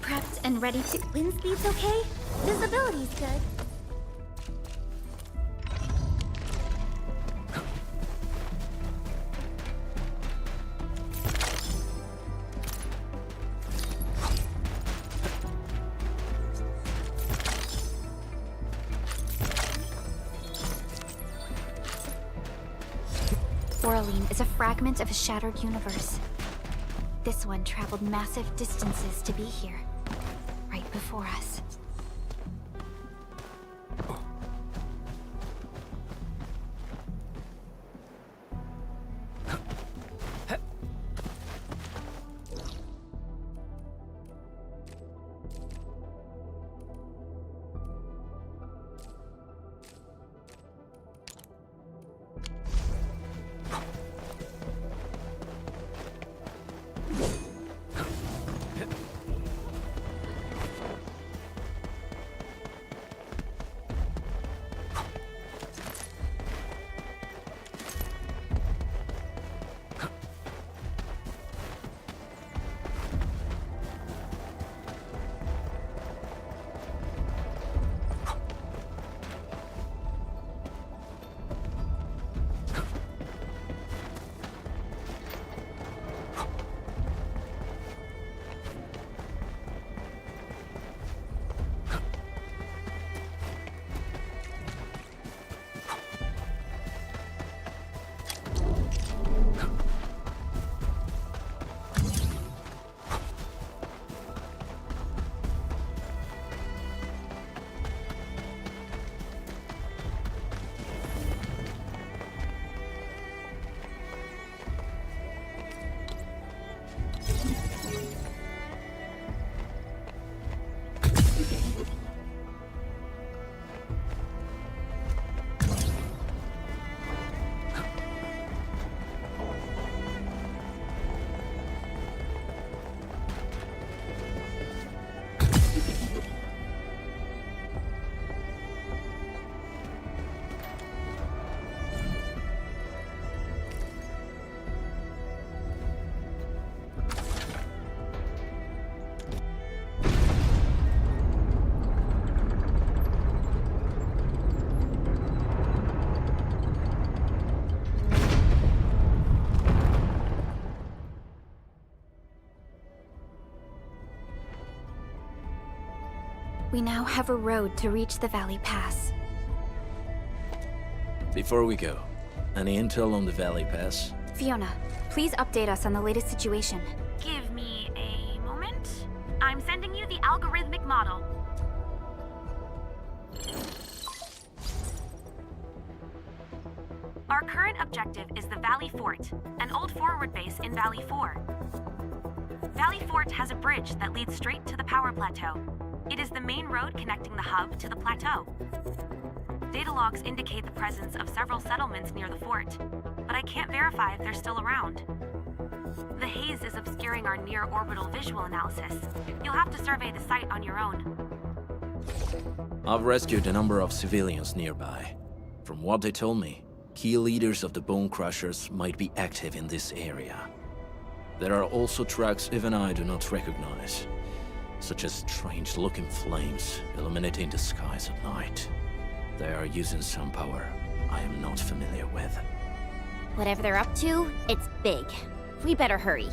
Prepped and ready to... Wind speed's okay? Visibility's good. Oraline is a fragment of a shattered universe. This one traveled massive distances to be here, right before us. We now have a road to reach the Valley Pass. Before we go, any intel on the Valley Pass? Fiona, please update us on the latest situation. Give me a moment. I'm sending you the algorithmic model. Our current objective is the Valley Fort, an old forward base in Valley 4. Valley Fort has a bridge that leads straight to the power plateau. It is the main road connecting the hub to the plateau. Data logs indicate the presence of several settlements near the fort, but I can't verify if they're still around. The haze is obscuring our near-orbital visual analysis. You'll have to survey the site on your own. I've rescued a number of civilians nearby. From what they told me, key leaders of the Bone Crushers might be active in this area. There are also tracks even I do not recognize, such as strange-looking flames illuminating the skies at night. They are using some power I am not familiar with. Whatever they're up to, it's big. We better hurry.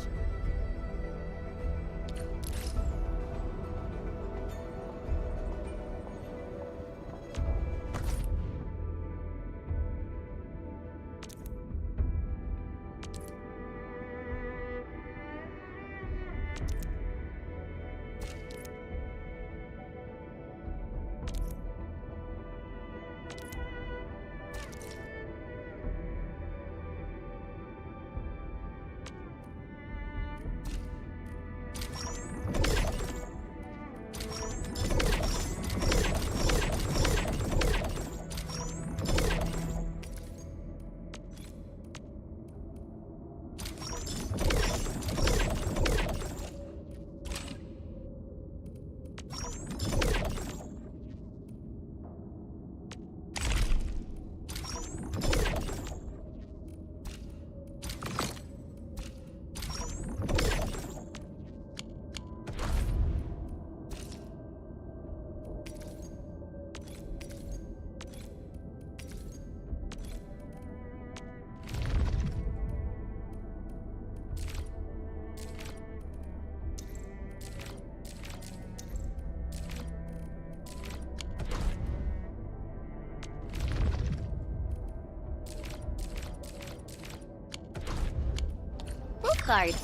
Card.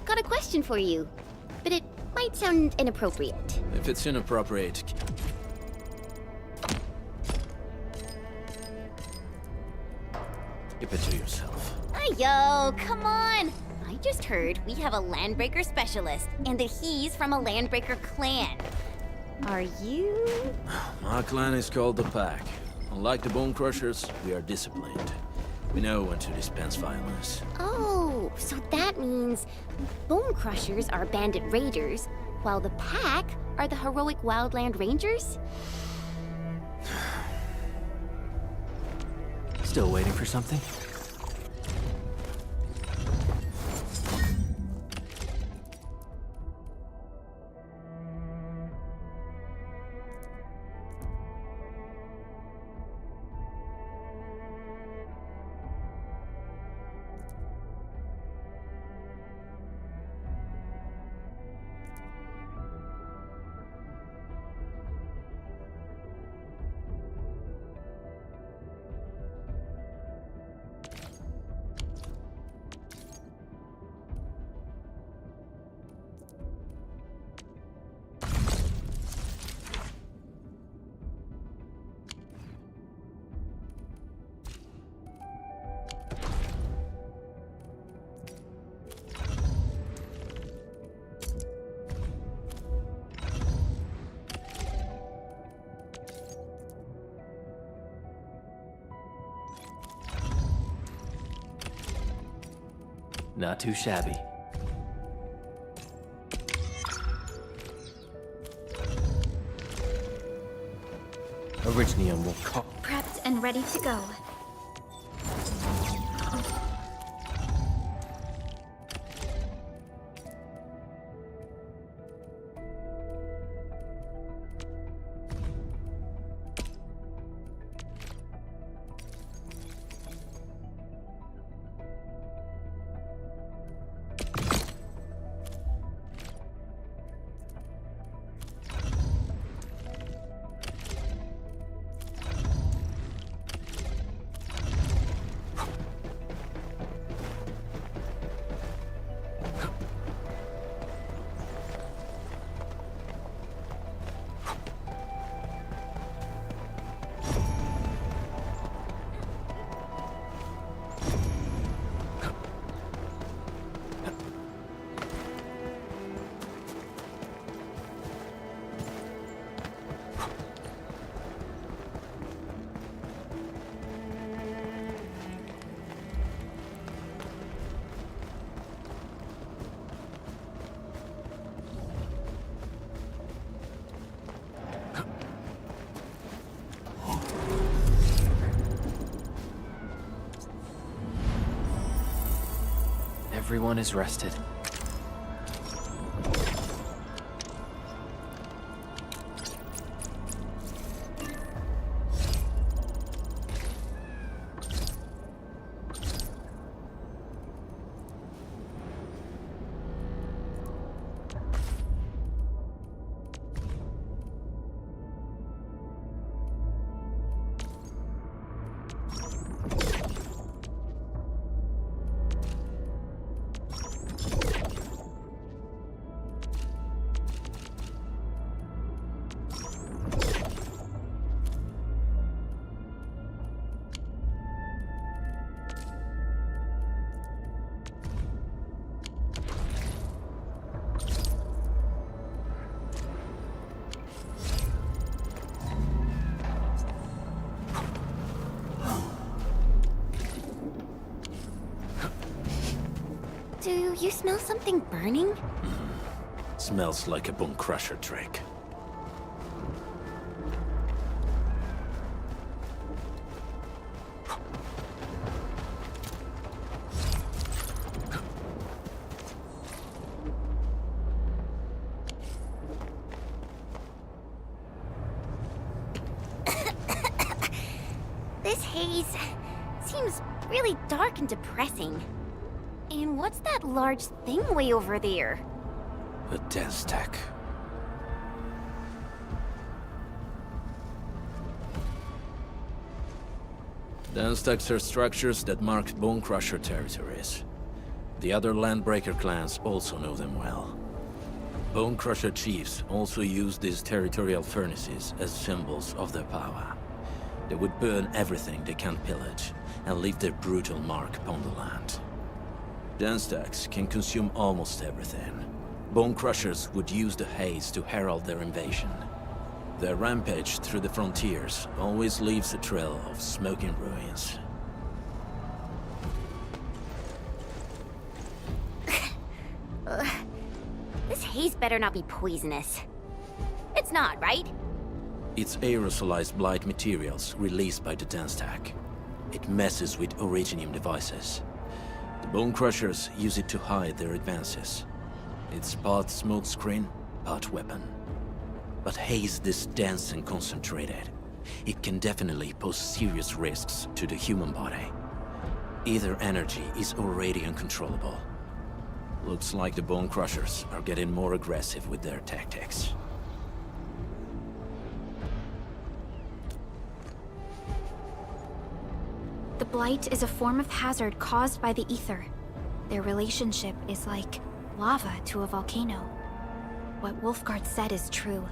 Got a question for you, but it might sound inappropriate. If it's inappropriate, keep it to yourself. Yo, come on! I just heard we have a Landbreaker specialist, and that he's from a Landbreaker clan. Are you? My clan is called the Pack. Unlike the Bone Crushers, we are disciplined. We know when to dispense violence. Oh, so that means Bone Crushers are bandit raiders, while the Pack are the heroic Wildland Rangers? Still waiting for something? Not too shabby. Orignium will call. Prepped and ready to go. Everyone is rested. Do you smell something burning? Smells like a bone crusher trick. This haze seems really dark and depressing. And what's that large thing way over there? A dense tech. Dense techs are structures that mark Bone Crusher territories. The other Landbreaker clans also know them well. Bone Crusher chiefs also use these territorial furnaces as symbols of their power. They would burn everything they can pillage, and leave their brutal mark upon the land. Dense techs can consume almost everything. Bone Crushers would use the haze to herald their invasion. Their rampage through the frontiers always leaves a trail of smoking ruins. This haze better not be poisonous. It's not, right? It's aerosolized blight materials released by the dense tech. It messes with Originium devices. The Bone Crushers use it to hide their advances. It's part smokescreen, part weapon. But haze this dense and concentrated. It can definitely pose serious risks to the human body. Either energy is already uncontrollable. Looks like the Bone Crushers are getting more aggressive with their tactics. The blight is a form of hazard caused by the ether. Their relationship is like lava to a volcano. What Wolfguard said is true.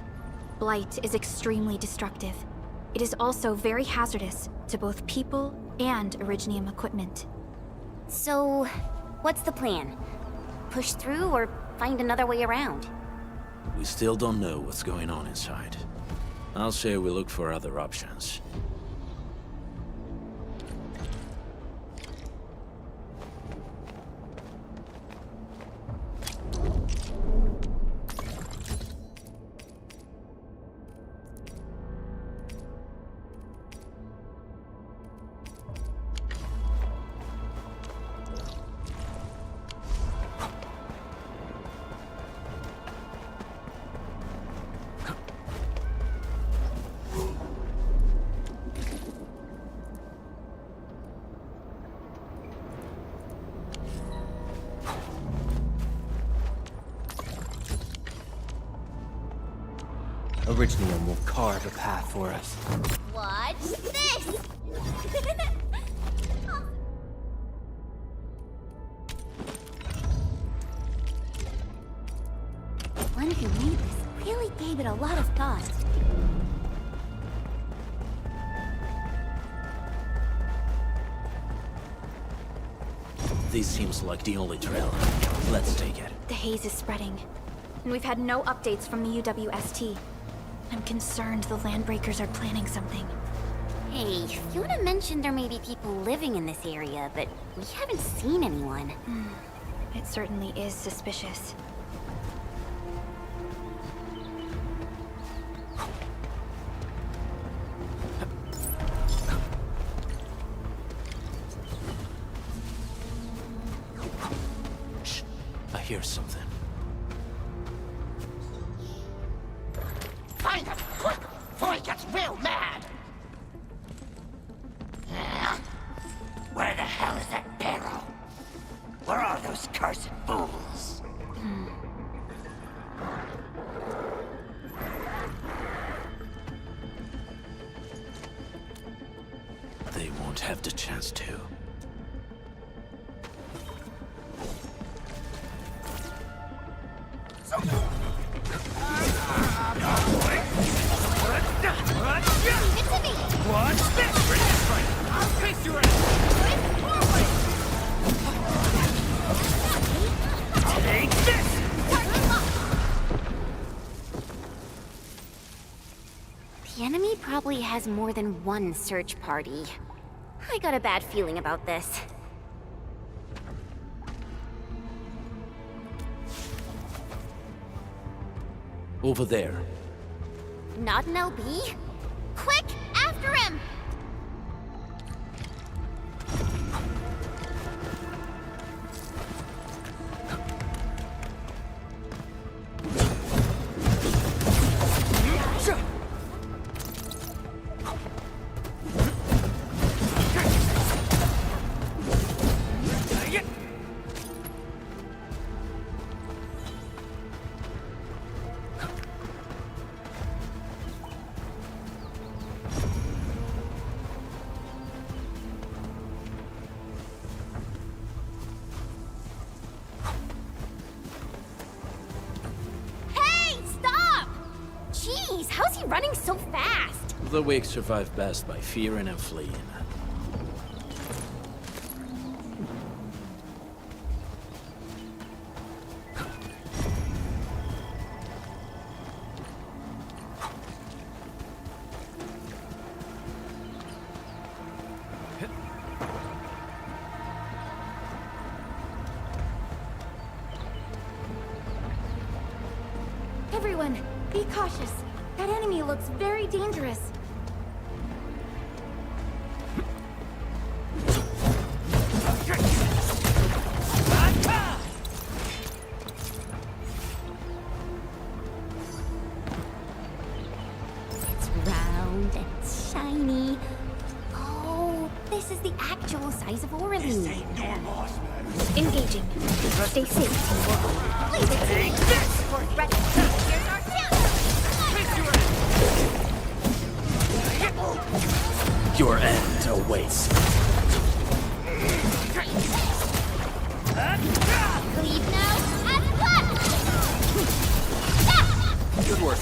Blight is extremely destructive. It is also very hazardous to both people and Originium equipment. So, what's the plan? Push through or find another way around? We still don't know what's going on inside. I'll say we look for other options. Originium will carve a path for us. Watch this! One who made this really gave it a lot of thought. This seems like the only trail. Let's take it. The haze is spreading, and we've had no updates from the UWST. I'm concerned the Landbreakers are planning something. Hey, Fiona mentioned there may be people living in this area, but we haven't seen anyone. It certainly is suspicious. hear something. Find him, quick, before he gets real mad! Where the hell is that barrel? Where are those cursed fools? They won't have the chance to. Watch this! Bring this way! I'll face your ass! Take this! The enemy probably has more than one search party. I got a bad feeling about this. Over there. Not an LB? Quick, after him! How's he running so fast? The weak survive best by fearing and fleeing. Everyone, be cautious. That enemy looks very dangerous. It's round and shiny. Oh, this is the actual size of Orly. This ain't normal. Engaging. Stay safe. Leave it to me. We're ready. Here's our Your end awaits. Leave now as planned. Good work.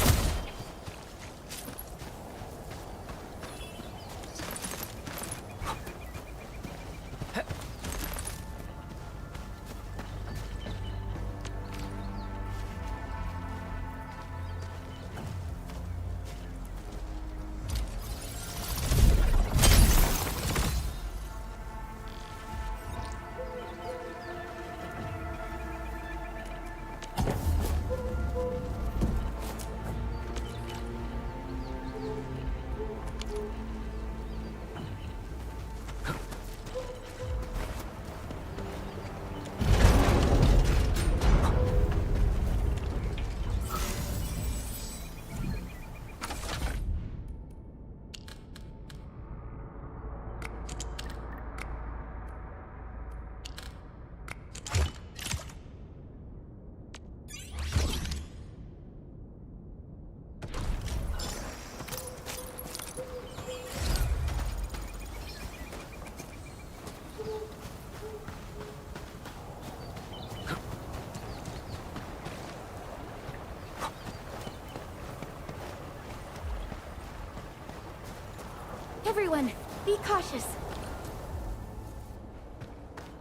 Everyone, be cautious.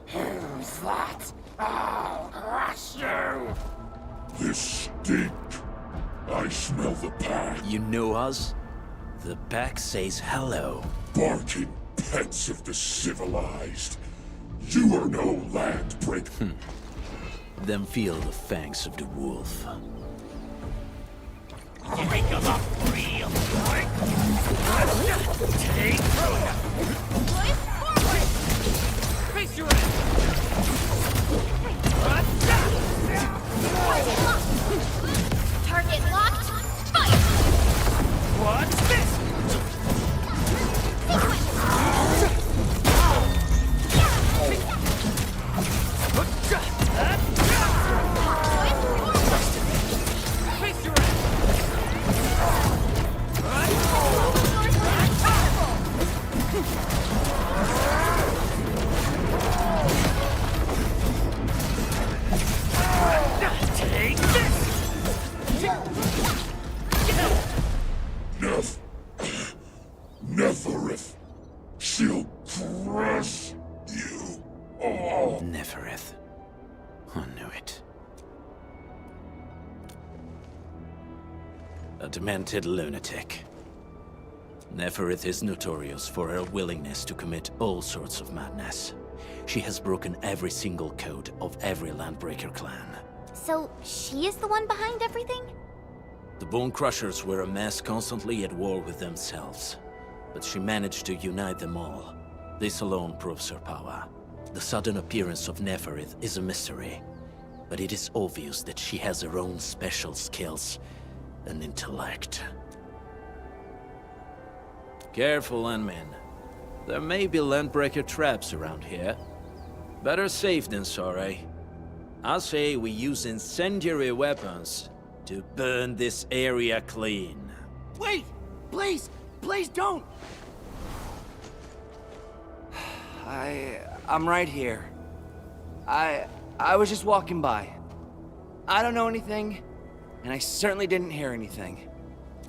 Who's that? I'll crush you! This stink. I smell the pack. You know us? The pack says hello. Barking pets of the civilized. You are no land break. Then feel the fangs of the wolf. Pick him up real quick! Take Boys, forward! Face your ass! Target locked. Fire! What's this? Take this! Neferith, she'll crush you all. Neferith. I knew it. A demented lunatic. Neferith is notorious for her willingness to commit all sorts of madness. She has broken every single code of every Landbreaker clan. So, she is the one behind everything? The Bone Crushers were a mess constantly at war with themselves. But she managed to unite them all. This alone proves her power. The sudden appearance of Neferith is a mystery. But it is obvious that she has her own special skills and intellect. Careful, Landmen. There may be Landbreaker traps around here. Better safe than sorry. I say we use incendiary weapons to burn this area clean. Wait! Please! Please don't! I'm right here. I was just walking by. I don't know anything, and I certainly didn't hear anything.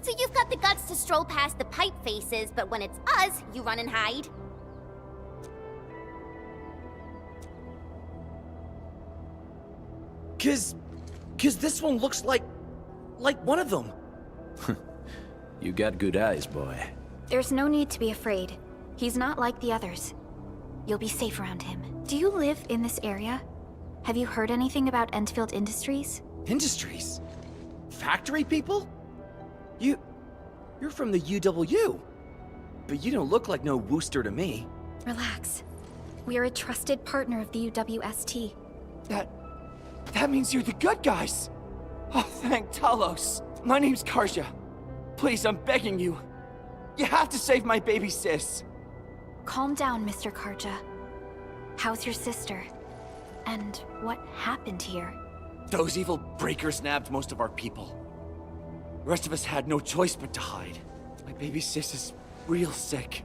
So you've got the guts to stroll past the pipe faces, but when it's us, you run and hide? Cause this one looks like one of them. You got good eyes, boy. There's no need to be afraid. He's not like the others. You'll be safe around him. Do you live in this area? Have you heard anything about Endfield Industries? Industries? Factory people? You're from the UW. But you don't look like no Wooster to me. Relax. We are a trusted partner of the UWST. That means you're the good guys. Oh, thank Talos. My name's Karja. Please, I'm begging you. You have to save my baby sis. Calm down, Mr. Karja. How's your sister? And what happened here? Those evil breakers nabbed most of our people. The rest of us had no choice but to hide. My baby sis is real sick.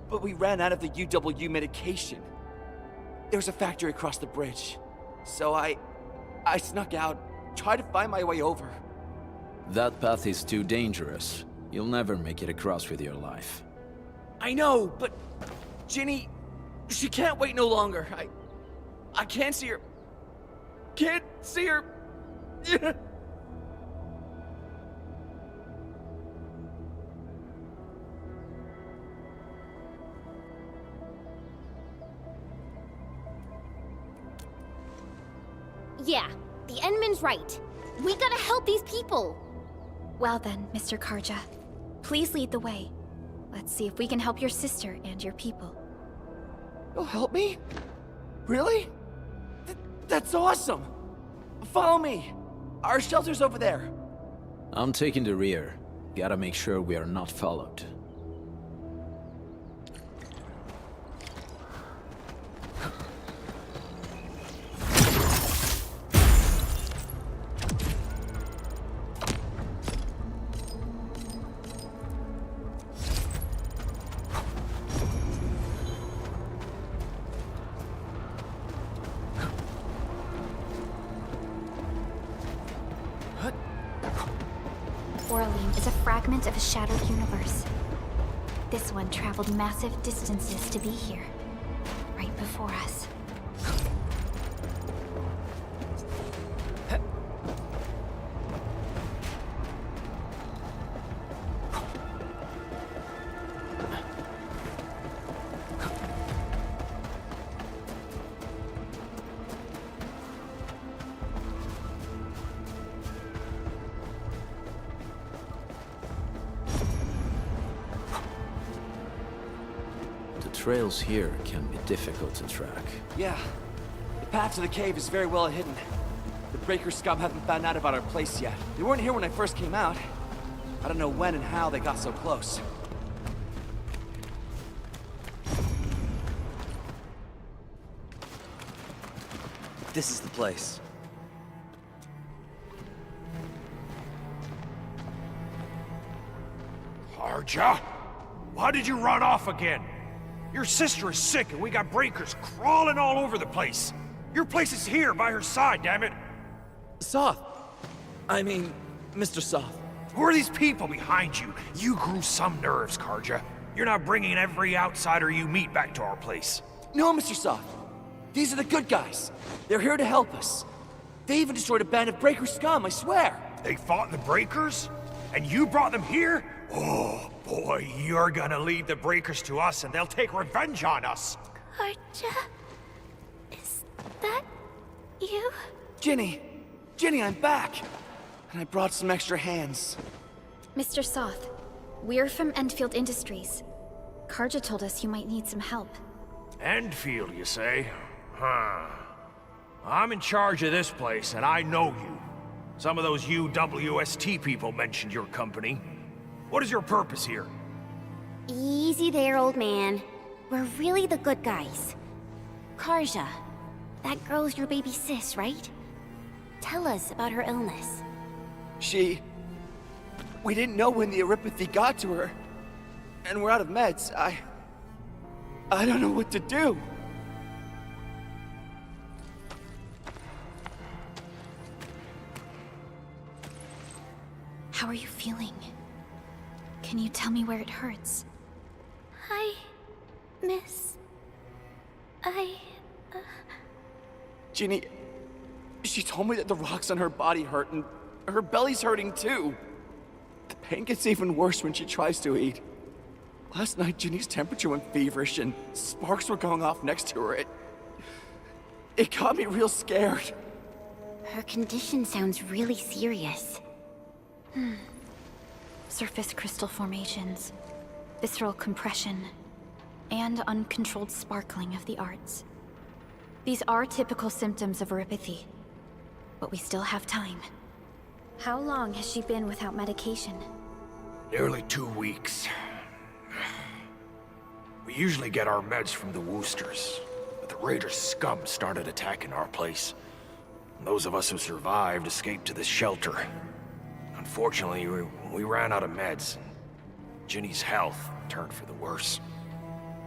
But we ran out of the UW medication. There was a factory across the bridge. So I snuck out, tried to find my way over. That path is too dangerous. You'll never make it across with your life. I know, but Ginny, she can't wait no longer. I can't see her. Can't see her. Yeah, the Endman's right. We gotta help these people. Well then, Mr. Karja. Please lead the way. Let's see if we can help your sister and your people. You'll help me? Really? That's awesome! Follow me! Our shelter's over there. I'm taking the rear. Gotta make sure we are not followed. Orlean is a fragment of a shattered universe. This one traveled massive distances to be here, right before us. Trails here can be difficult to track. Yeah. The path to the cave is very well hidden. The Breaker scum haven't found out about our place yet. They weren't here when I first came out. I don't know when and how they got so close. This is the place. Karja? Why did you run off again? Your sister is sick and we got breakers crawling all over the place. Your place is here by her side, damn it. Soth. I mean, Mr. Soth. Who are these people behind you? You grew some nerves, Karja. You're not bringing every outsider you meet back to our place. No, Mr. Soth. These are the good guys. They're here to help us. They even destroyed a band of breaker scum, I swear. They fought the breakers? And you brought them here? Oh, boy, you're gonna lead the breakers to us and they'll take revenge on us. Karja? Is that you? Ginny! Ginny, I'm back! And I brought some extra hands. Mr. Soth, we're from Endfield Industries. Karja told us you might need some help. Endfield, you say? Huh. I'm in charge of this place, and I know you. Some of those UWST people mentioned your company. What is your purpose here? Easy there, old man. We're really the good guys. Karja, that girl's your baby sis, right? Tell us about her illness. We didn't know when the erypathy got to her. And we're out of meds. I don't know what to do. How are you feeling? Can you tell me where it hurts? Hi, miss. Ginny, she told me that the rocks on her body hurt and her belly's hurting too. The pain gets even worse when she tries to eat. Last night, Ginny's temperature went feverish and sparks were going off next to her. It got me real scared. Her condition sounds really serious. Surface crystal formations, visceral compression, and uncontrolled sparkling of the arts. These are typical symptoms of erypathy, but we still have time. How long has she been without medication? Nearly 2 weeks. We usually get our meds from the Woosters, but the Raiders' scum started attacking our place. And those of us who survived escaped to this shelter. Unfortunately, we ran out of meds, and Ginny's health turned for the worse.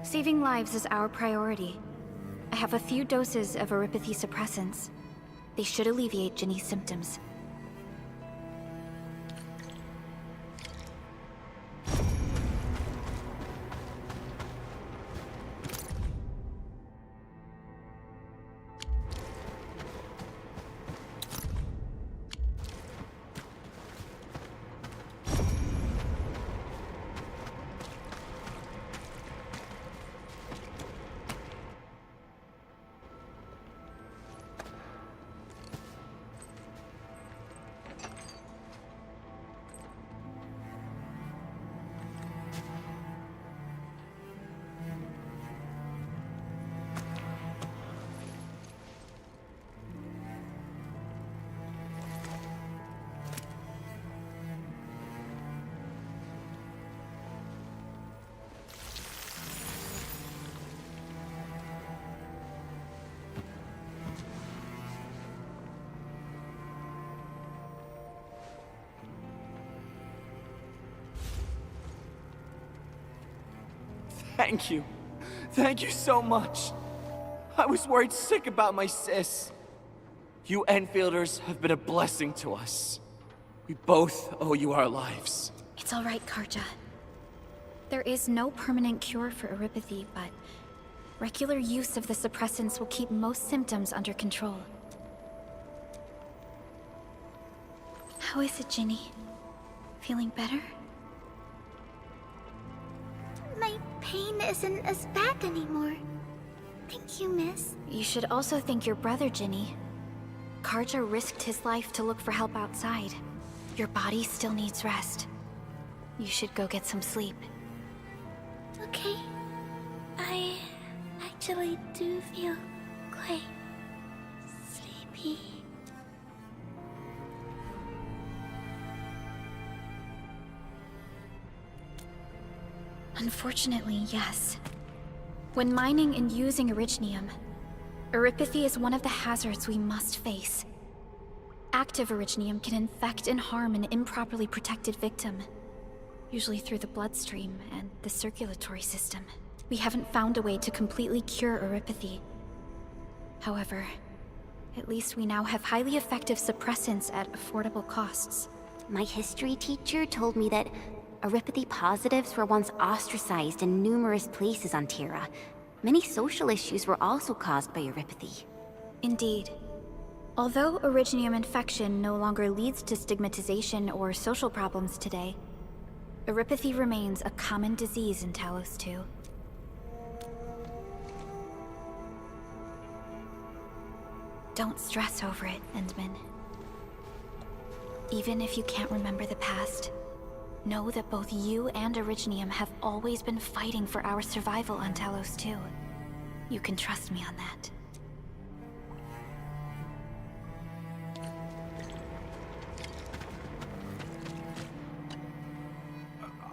Saving lives is our priority. I have a few doses of erypathy suppressants. They should alleviate Ginny's symptoms. Thank you. Thank you so much. I was worried sick about my sis. You Enfielders have been a blessing to us. We both owe you our lives. It's all right, Karja. There is no permanent cure for erypathy, but regular use of the suppressants will keep most symptoms under control. How is it, Ginny? Feeling better? My pain isn't as bad anymore. Thank you, miss. You should also thank your brother, Ginny. Karja risked his life to look for help outside. Your body still needs rest. You should go get some sleep. Okay. I actually do feel quite sleepy. Unfortunately, yes. When mining and using Originium, Oripathy is one of the hazards we must face. Active Originium can infect and harm an improperly protected victim, usually through the bloodstream and the circulatory system. We haven't found a way to completely cure Oripathy. However, at least we now have highly effective suppressants at affordable costs. My history teacher told me that Oripathy positives were once ostracized in numerous places on Terra. Many social issues were also caused by Oripathy. Indeed. Although Originium infection no longer leads to stigmatization or social problems today, Oripathy remains a common disease in Talos 2. Don't stress over it, Endman. Even if you can't remember the past, know that both you and Originium have always been fighting for our survival on Talos 2. You can trust me on that.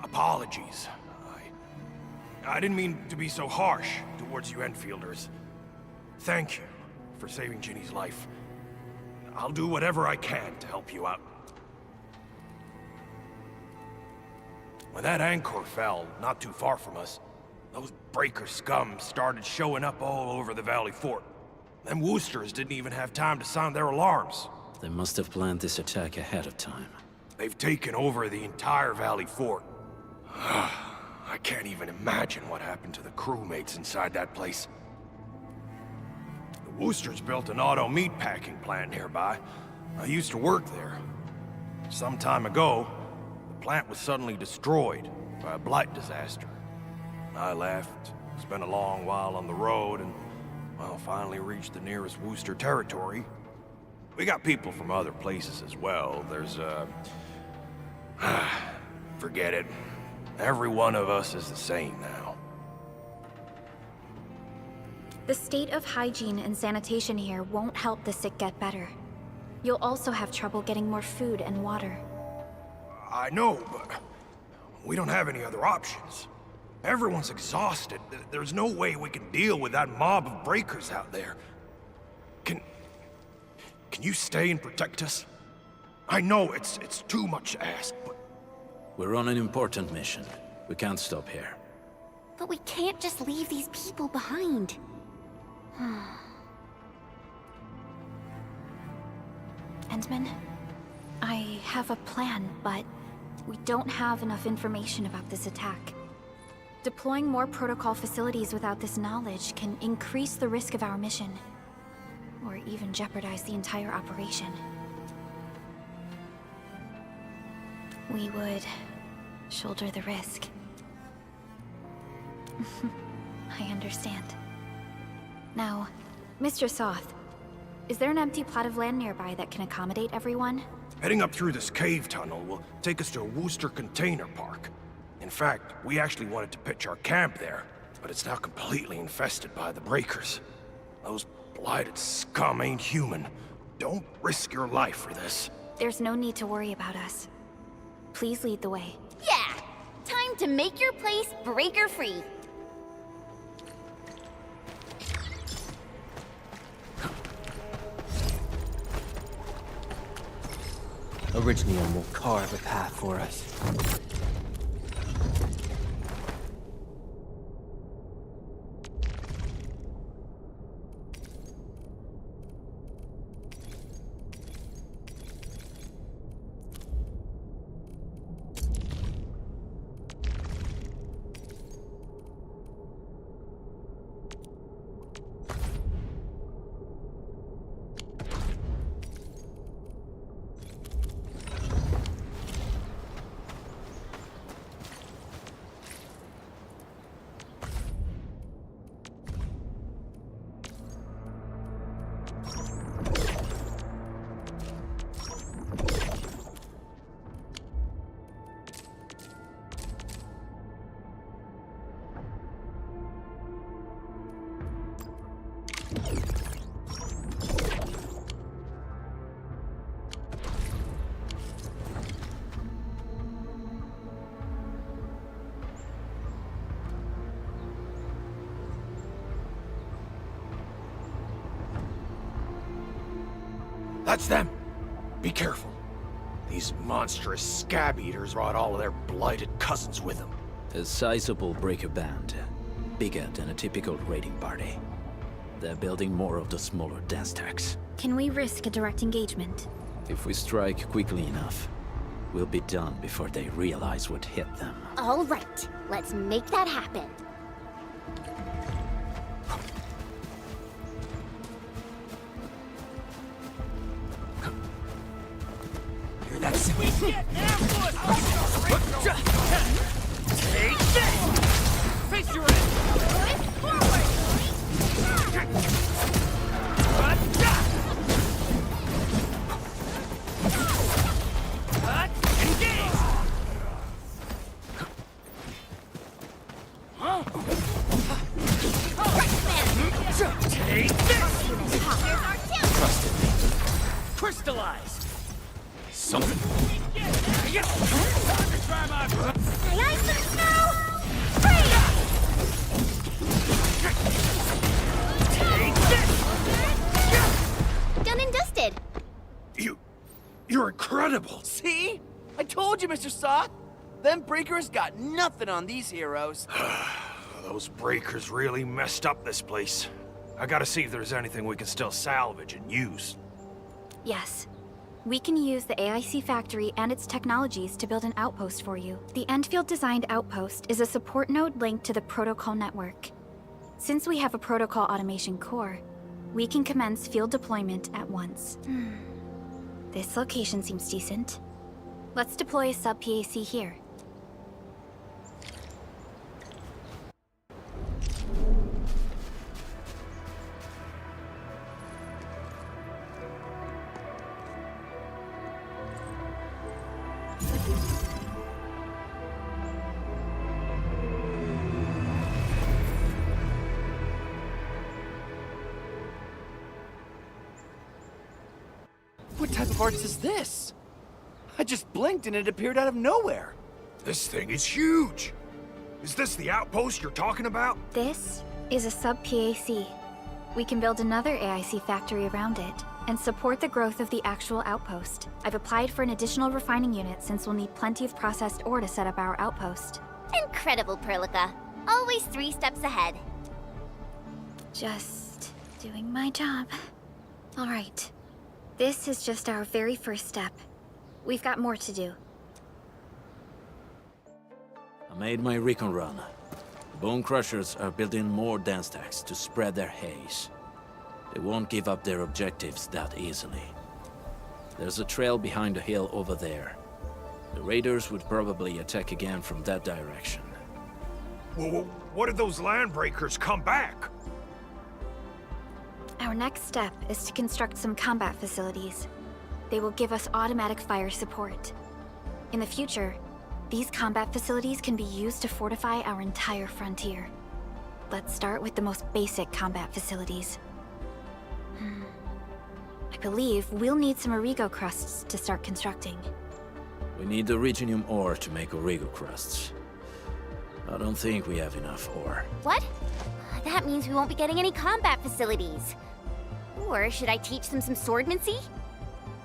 Apologies. I didn't mean to be so harsh towards you Enfielders. Thank you for saving Ginny's life. I'll do whatever I can to help you out. When that anchor fell, not too far from us, those breaker scum started showing up all over the Valley Fort. Them Woosters didn't even have time to sound their alarms. They must have planned this attack ahead of time. They've taken over the entire Valley Fort. I can't even imagine what happened to the crewmates inside that place. The Woosters built an auto meatpacking plant nearby. I used to work there. Some time ago, the plant was suddenly destroyed by a blight disaster. I left, spent a long while on the road, and, well, finally reached the nearest Wooster territory. We got people from other places as well. There's, forget it. Every one of us is the same now. The state of hygiene and sanitation here won't help the sick get better. You'll also have trouble getting more food and water. I know, but we don't have any other options. Everyone's exhausted. There's no way we can deal with that mob of breakers out there. Can you stay and protect us? I know it's too much to ask, but... We're on an important mission. We can't stop here. But we can't just leave these people behind. Endman, I have a plan, but we don't have enough information about this attack. Deploying more protocol facilities without this knowledge can increase the risk of our mission, or even jeopardize the entire operation. We would shoulder the risk. I understand. Now, Mr. Soth, is there an empty plot of land nearby that can accommodate everyone? Heading up through this cave tunnel will take us to a Wooster container park. In fact, we actually wanted to pitch our camp there, but it's now completely infested by the breakers. Those blighted scum ain't human. Don't risk your life for this. There's no need to worry about us. Please lead the way. Yeah! Time to make your place breaker-free. Originium will carve a path for us. touch them! Be careful. These monstrous scab eaters brought all of their blighted cousins with them. A sizable breaker band, bigger than a typical raiding party. They're building more of the smaller dance tags. Can we risk a direct engagement? If we strike quickly enough, we'll be done before they realize what hit them. All right, let's make that happen. Hear that sweet shit? Take this! Face your end! Forward! Engage! Take this! Trust in me. Crystallize! Something. Time to try my... Aye, aye, for the snow! Free! Take this! Done and dusted. You're incredible! See? I told you, Mr. Sock! Them breakers got nothing on these heroes. Those breakers really messed up this place. I gotta see if there's anything we can still salvage and use. Yes. We can use the AIC factory and its technologies to build an outpost for you. The Endfield-designed outpost is a support node linked to the protocol network. Since we have a protocol automation core, we can commence field deployment at once. This location seems decent. Let's deploy a sub-PAC here. What type of arts is this? I just blinked and it appeared out of nowhere. This thing is huge! Is this the outpost you're talking about? This is a sub-PAC. We can build another AIC factory around it and support the growth of the actual outpost. I've applied for an additional refining unit since we'll need plenty of processed ore to set up our outpost. Incredible, Perlica. Always 3 steps ahead. Just doing my job. All right. This is just our very first step. We've got more to do. I made my recon run. The Bone Crushers are building more dance tags to spread their haze. They won't give up their objectives that easily. There's a trail behind the hill over there. The raiders would probably attack again from that direction. Well, what if those landbreakers come back? Our next step is to construct some combat facilities. They will give us automatic fire support. In the future, these combat facilities can be used to fortify our entire frontier. Let's start with the most basic combat facilities. I believe we'll need some Origo crusts to start constructing. We need the Originium ore to make Origo crusts. I don't think we have enough ore. What? That means we won't be getting any combat facilities. Or should I teach them some swordmancy?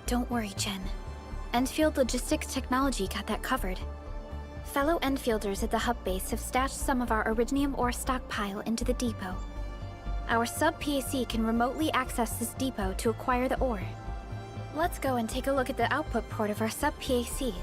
Don't worry, Chen. Endfield Logistics Technology got that covered. Fellow Enfielders at the hub base have stashed some of our Originium ore stockpile into the depot. Our sub-PAC can remotely access this depot to acquire the ore. Let's go and take a look at the output port of our sub-PAC.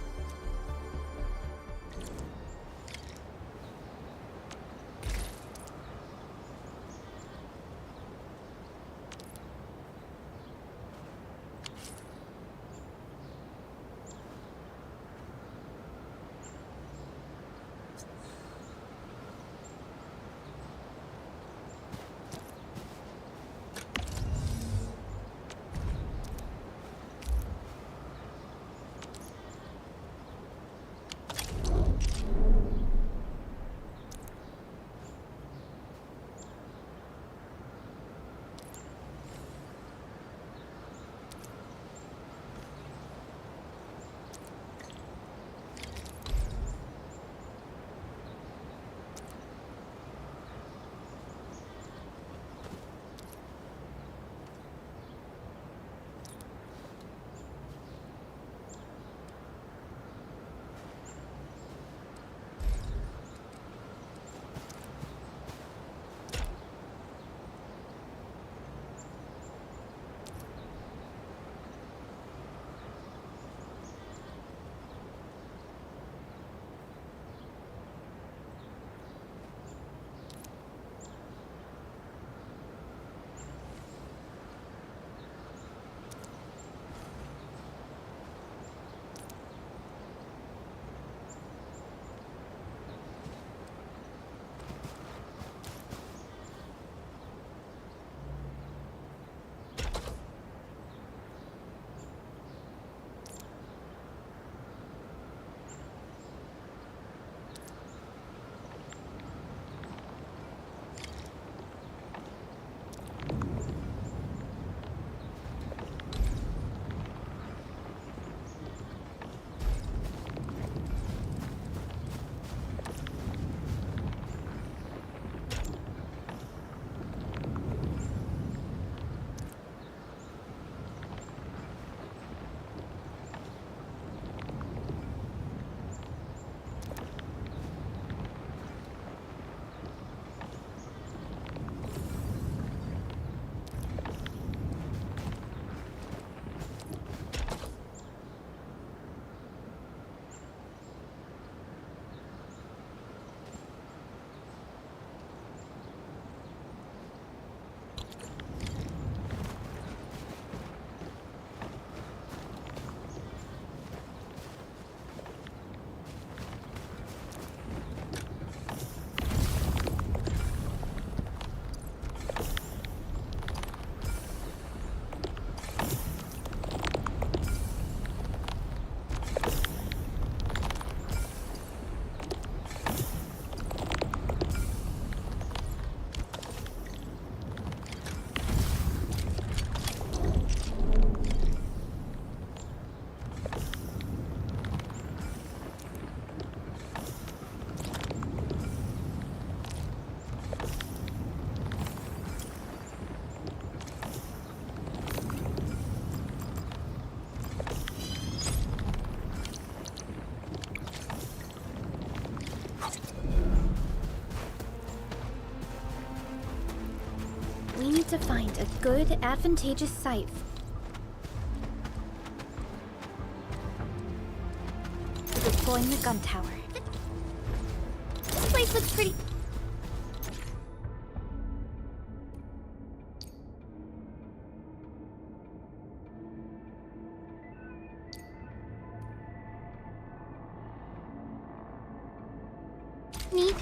need to find a good, advantageous site for deploying the gun tower. This place looks pretty... neat.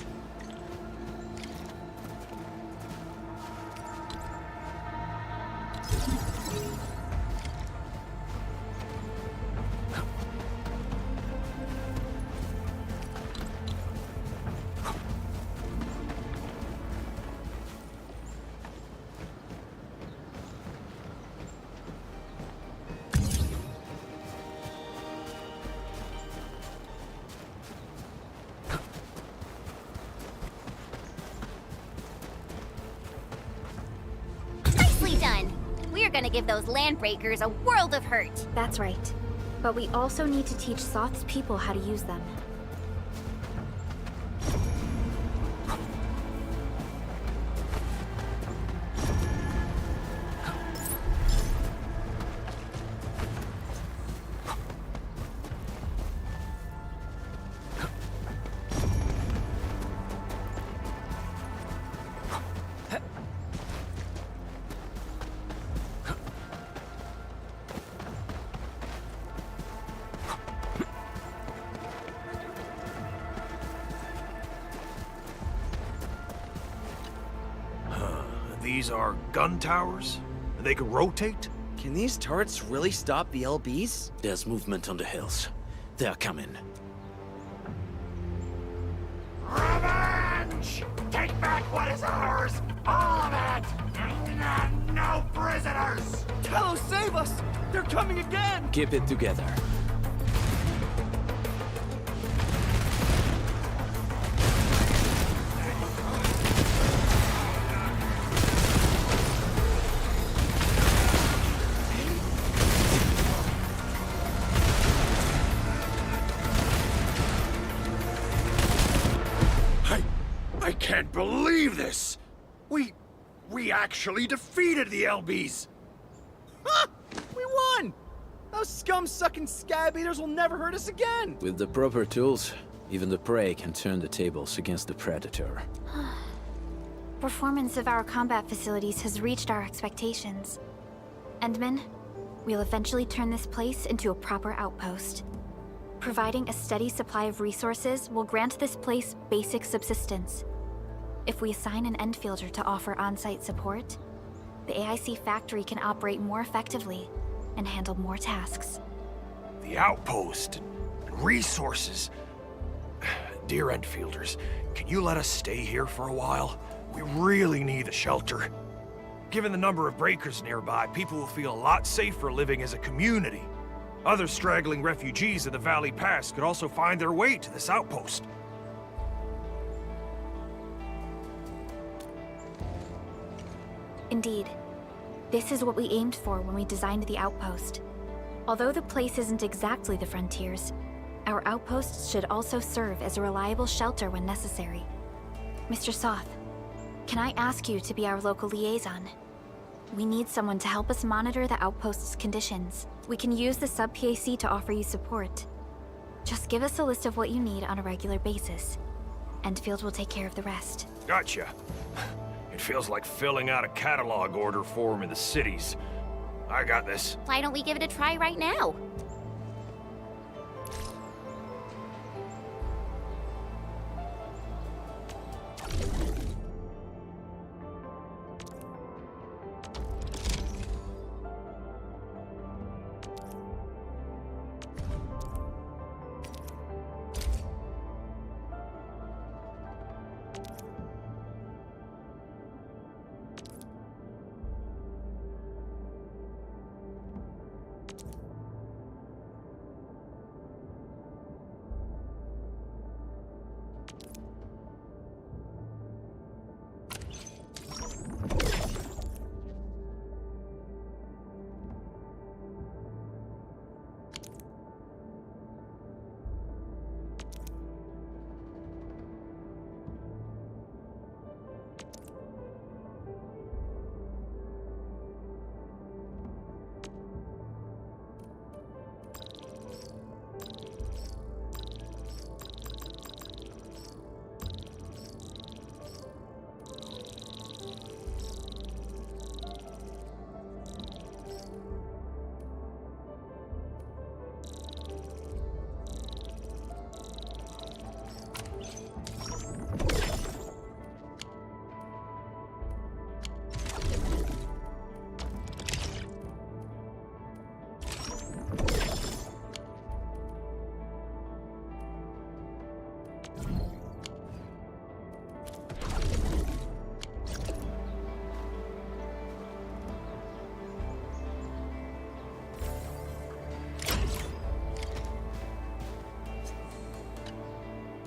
Nicely done. We're gonna give those landbreakers a world of hurt. That's right. But we also need to teach Soth's people how to use them. These are gun towers? They can rotate? Can these turrets really stop the LBs? There's movement on the hills. They are coming. Revenge! Take back what is ours! All of it! And no prisoners! Hello, save us! They're coming again! Keep it together. I can't believe this! We actually defeated the LBs! Ha! We won! Those scum-sucking scab eaters will never hurt us again! With the proper tools, even the prey can turn the tables against the predator. Performance of our combat facilities has reached our expectations. Endman, we'll eventually turn this place into a proper outpost. Providing a steady supply of resources will grant this place basic subsistence. If we assign an Endfielder to offer on-site support, the AIC factory can operate more effectively and handle more tasks. The outpost and resources. Dear Endfielders, can you let us stay here for a while? We really need the shelter. Given the number of breakers nearby, people will feel a lot safer living as a community. Other straggling refugees of the Valley Pass could also find their way to this outpost. Indeed. This is what we aimed for when we designed the outpost. Although the place isn't exactly the frontiers, our outposts should also serve as a reliable shelter when necessary. Mr. Soth, can I ask you to be our local liaison? We need someone to help us monitor the outpost's conditions. We can use the sub-PAC to offer you support. Just give us a list of what you need on a regular basis. Endfield will take care of the rest. Gotcha. It feels like filling out a catalog order form in the cities. I got this. Why don't we give it a try right now?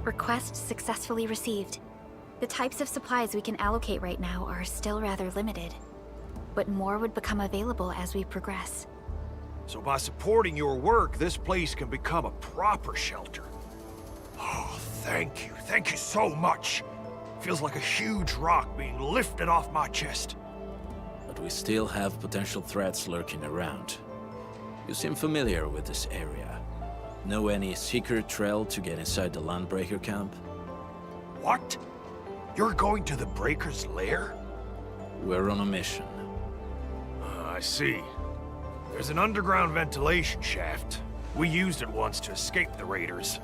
Request successfully received. The types of supplies we can allocate right now are still rather limited, but more would become available as we progress. So by supporting your work, this place can become a proper shelter. Oh, thank you. Thank you so much. Feels like a huge rock being lifted off my chest. But we still have potential threats lurking around. You seem familiar with this area. Know any secret trail to get inside the Landbreaker camp? What? You're going to the Breaker's lair? We're on a mission. I see. There's an underground ventilation shaft. We used it once to escape the raiders.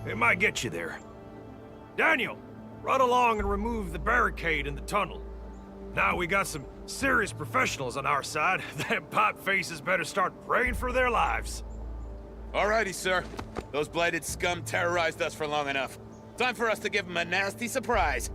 It might get you there. Daniel, run along and remove the barricade in the tunnel. Now we got some serious professionals on our side. Them pipe faces better start praying for their lives. Alrighty, sir. Those blighted scum terrorized us for long enough. Time for us to give them a nasty surprise.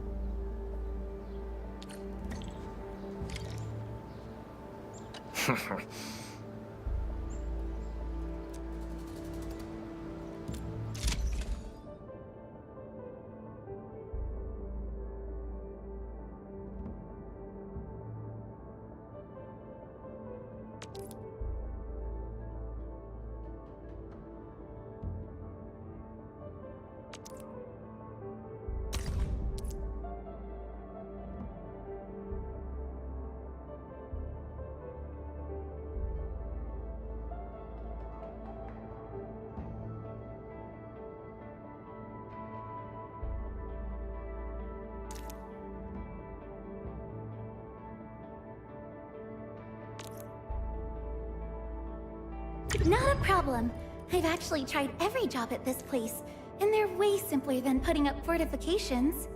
Not a problem. I've actually tried every job at this place, and they're way simpler than putting up fortifications.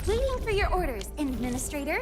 Waiting for your orders, Administrator.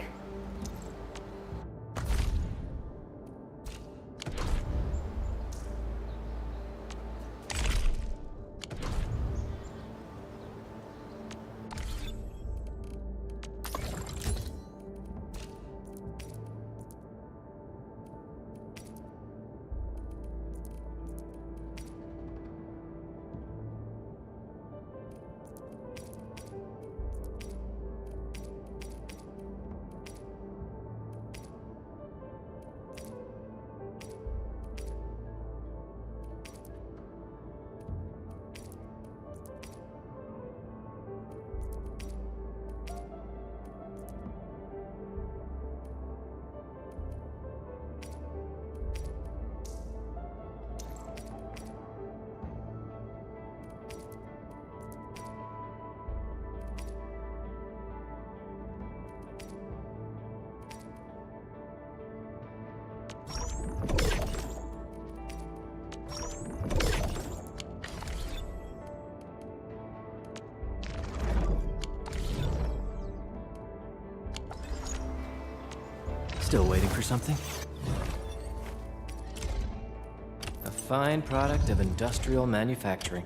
Still waiting for something? A fine product of industrial manufacturing.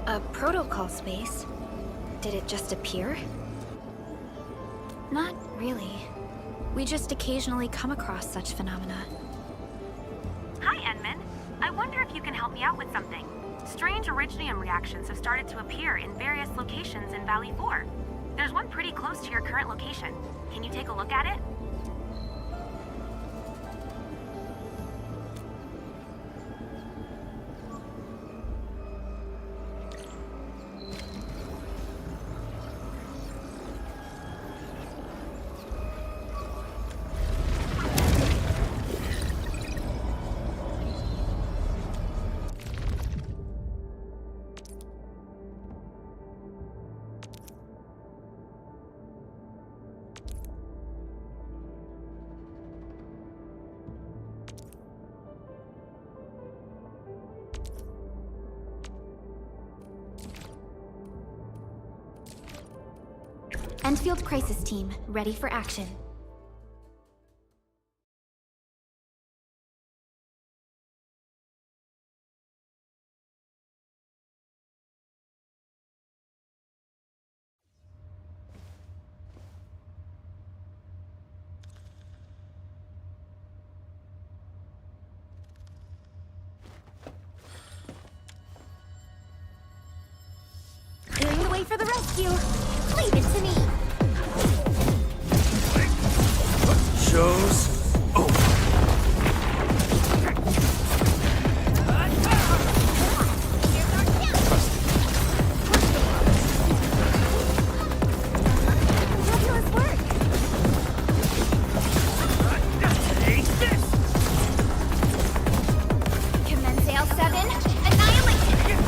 A protocol space? Did it just appear? Not really. We just occasionally come across such phenomena. Hi, Enman. I wonder if you can help me out with something. Strange originium reactions have started to appear in various locations in Valley 4. There's one pretty close to your current location. Can you take a look at it? Endfield Crisis Team, ready for action. Clearing the way for the rescue! Leave it to me! Shows over. Fabulous work! Commence AL7, annihilation!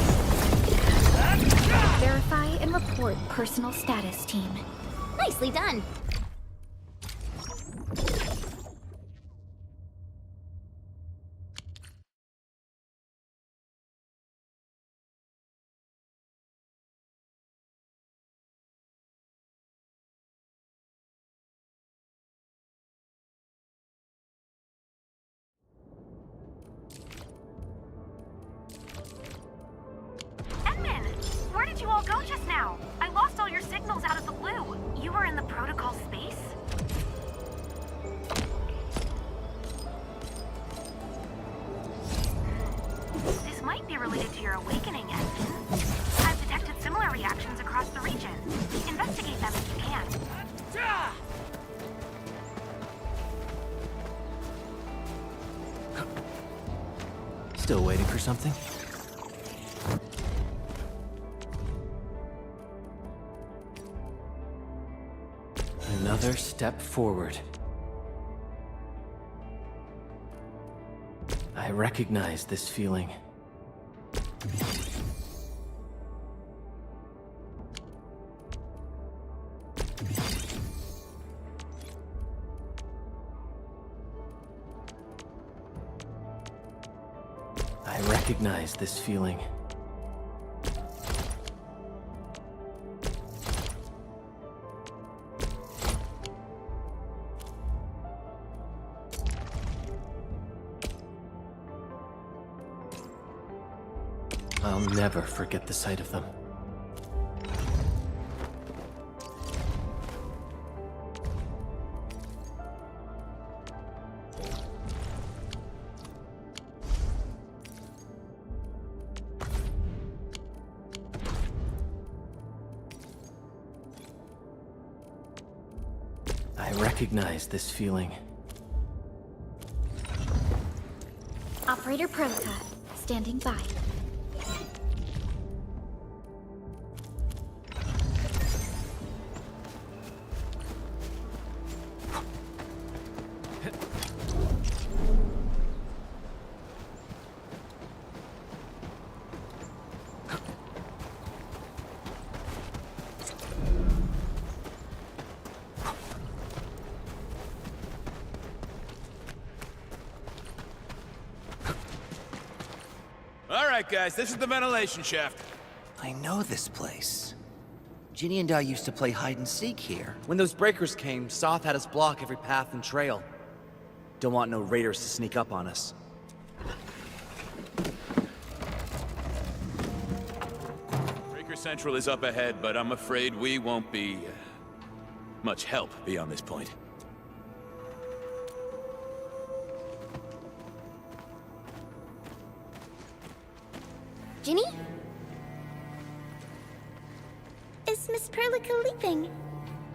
Verify and report personal status, team. Nicely done. Enman! Where did you all go just now? I lost all your signals out of the blue. You were in the protocol space? This might be related to your awakening, Enman. I've detected similar reactions across the region. Investigate them if you can. Still waiting for something? Another step forward. I recognize this feeling. I recognize this feeling. I'll never forget the sight of them. I recognize this feeling. Operator Prota, standing by. All right, guys, this is the ventilation shaft. I know this place. Ginny and I used to play hide and seek here. When those breakers came, Soth had us block every path and trail. Don't want no raiders to sneak up on us. Central is up ahead, but I'm afraid we won't be much help beyond this point. Ginny? Is Miss Perlica leaving?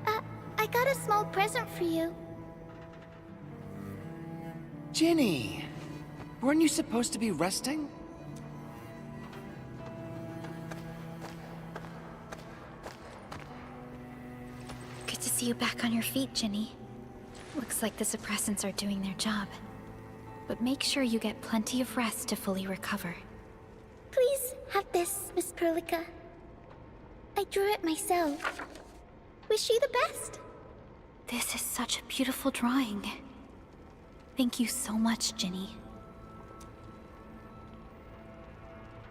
I got a small present for you. Ginny! Weren't you supposed to be resting? Good to see you back on your feet, Ginny. Looks like the suppressants are doing their job. But make sure you get plenty of rest to fully recover. Please have this, Miss Perlica. I drew it myself. Wish you the best. This is such a beautiful drawing. Thank you so much, Ginny.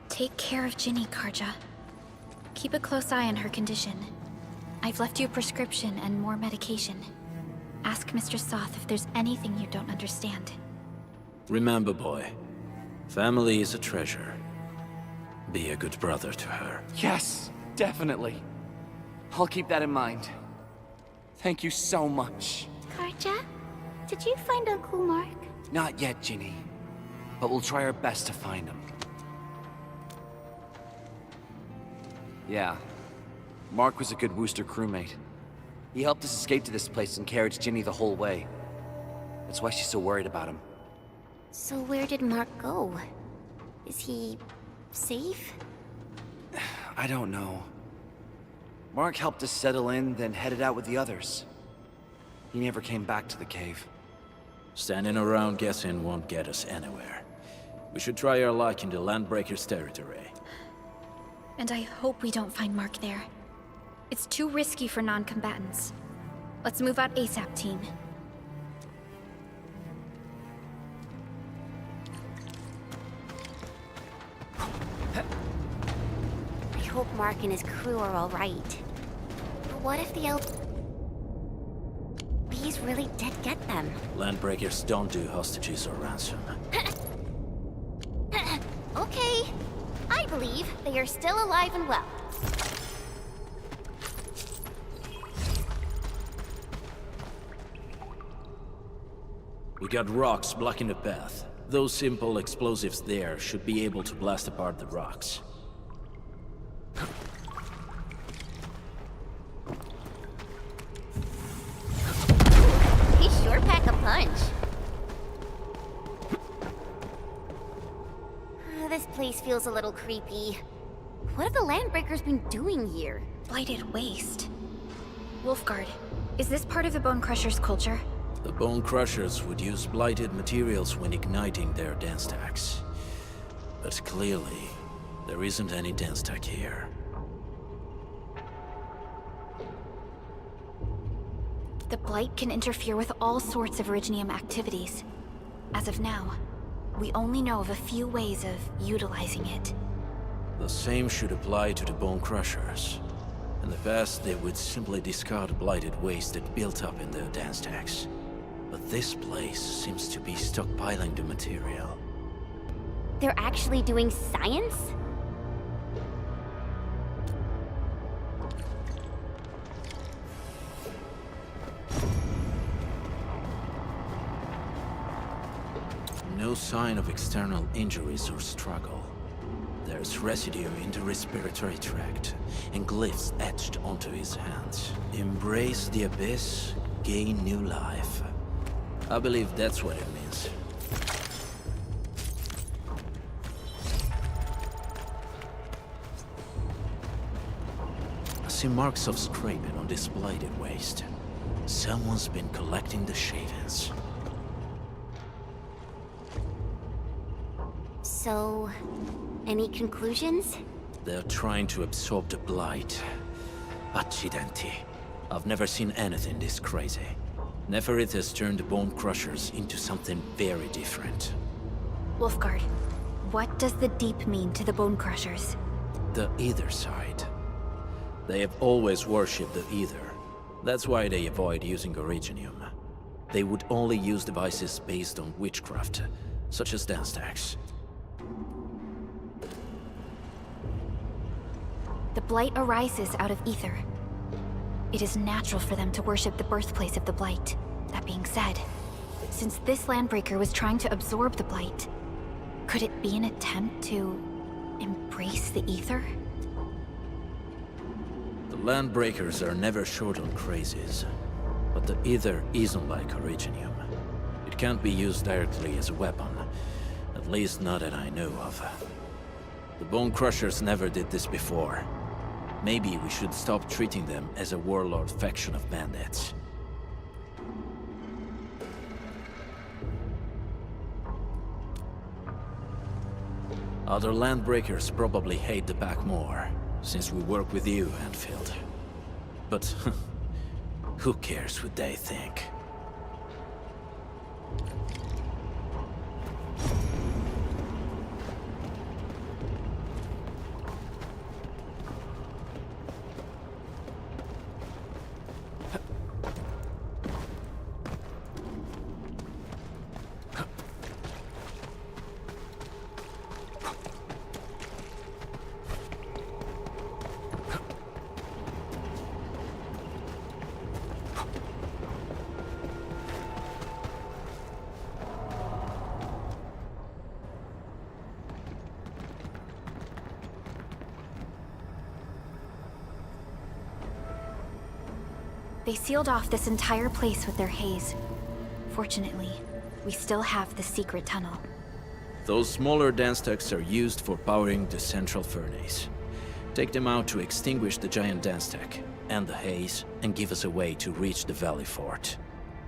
Take care of Ginny, Karja. Keep a close eye on her condition. I've left you a prescription and more medication. Ask Mr. Soth if there's anything you don't understand. Remember, boy, family is a treasure. Be a good brother to her. Yes, definitely. I'll keep that in mind. Thank you so much. Karja, did you find Uncle Mark? Not yet, Ginny. But we'll try our best to find him. Yeah. Mark was a good Wooster crewmate. He helped us escape to this place and carried Ginny the whole way. That's why she's so worried about him. So where did Mark go? Is he safe? I don't know. Mark helped us settle in, then headed out with the others. He never came back to the cave. Standing around guessing won't get us anywhere. We should try our luck in the Landbreakers' territory. And I hope we don't find Mark there. It's too risky for non-combatants. Let's move out ASAP, team. I hope Mark and his crew are all right. But what if the Bees really did get them? Landbreakers don't do hostages or ransom. Okay. I believe they are still alive and well. We got rocks blocking the path. Those simple explosives there should be able to blast apart the rocks. They sure pack a punch. This place feels a little creepy. What have the Landbreakers been doing here? Blighted waste. Wolfguard, is this part of the Bone Crusher's culture? The Bone Crushers would use blighted materials when igniting their dance stacks. But clearly, there isn't any dance stack here. The Blight can interfere with all sorts of Originium activities. As of now, we only know of a few ways of utilizing it. The same should apply to the Bone Crushers. In the past, they would simply discard blighted waste that built up in their dance stacks. But this place seems to be stockpiling the material. They're actually doing science? No sign of external injuries or struggle. There's residue in the respiratory tract, and glyphs etched onto his hands. Embrace the abyss, gain new life. I believe that's what it means. I see marks of scraping on this blighted waste. Someone's been collecting the shavings. So, any conclusions? They're trying to absorb the blight. Accidenti. I've never seen anything this crazy. Neferith has turned the Bone Crushers into something very different. Wolfguard, what does the Deep mean to the Bone Crushers? The Ether side. They have always worshipped the Ether. That's why they avoid using Originium. They would only use devices based on witchcraft, such as dance stacks. The Blight arises out of ether. It is natural for them to worship the birthplace of the Blight. That being said, since this Landbreaker was trying to absorb the Blight, could it be an attempt to embrace the ether? The Landbreakers are never short on crazes, but the ether isn't like Originium. It can't be used directly as a weapon, at least not that I know of. The Bone Crushers never did this before. Maybe we should stop treating them as a warlord faction of bandits. Other Landbreakers probably hate the pack more, since we work with you, Endfield. But who cares what they think? They sealed off this entire place with their haze. Fortunately, we still have the secret tunnel. Those smaller dance ducts are used for powering the central furnace. Take them out to extinguish the giant dance tech and the haze, and give us a way to reach the Valley Fort.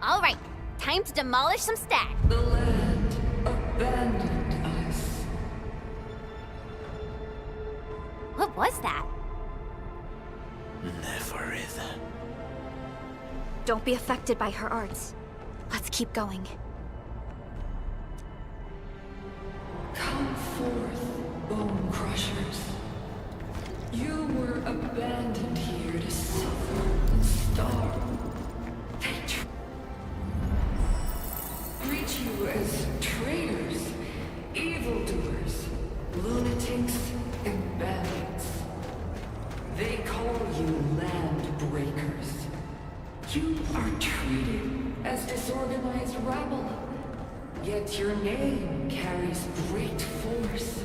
All right, time to demolish some stacks. The land abandoned us. What was that? Neverith. Don't be affected by her arts. Let's keep going. Come forth, Bone Crushers. You were abandoned here to suffer and starve. They treat you as traitors, evildoers, lunatics, and bandits. They call you land breakers. You are treated as disorganized rabble, yet your name carries great force.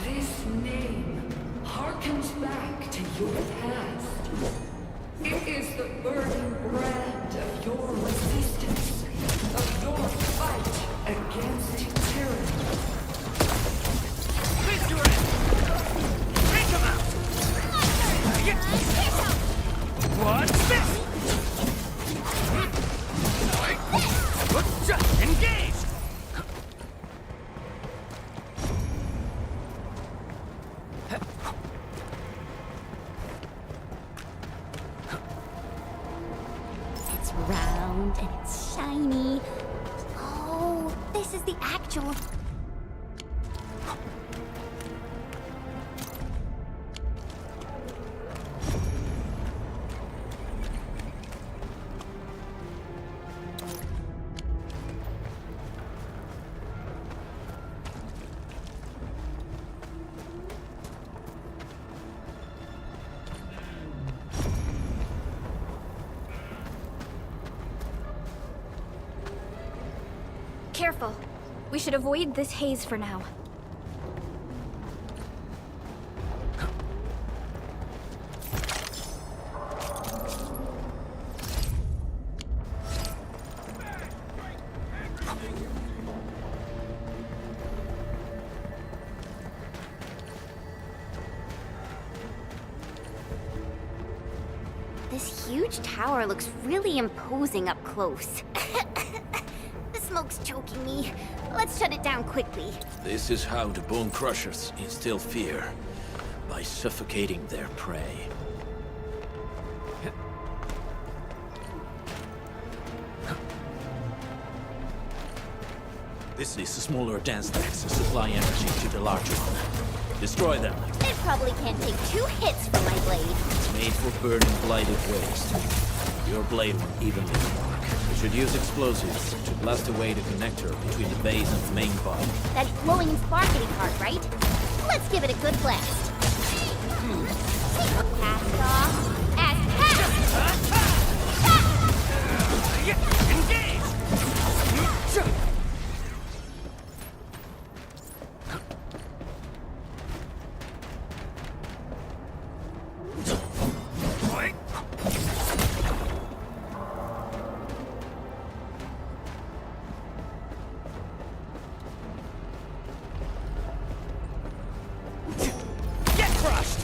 This name harkens back to your past. It is the burning brand of your resistance, of your fight against tyranny. Raise your hand! Take him out! What's this? Engage! It's round and it's shiny. Oh, this is the actual... Careful. We should avoid this haze for now. This huge tower looks really imposing up close. The smoke's choking me. Let's shut it down quickly. This is how the Bone Crushers instill fear, by suffocating their prey. This is the smaller dance stacks to supply energy to the larger one. Destroy them. It probably can't take 2 hits from my blade. It's made for burning blighted waste. Your blade won't evenly mark. You should use explosives to blast away the connector between the base and the main body. That glowing and sparkly part, right? Let's give it a good blast. Cast off as cast! Engage! Get crushed!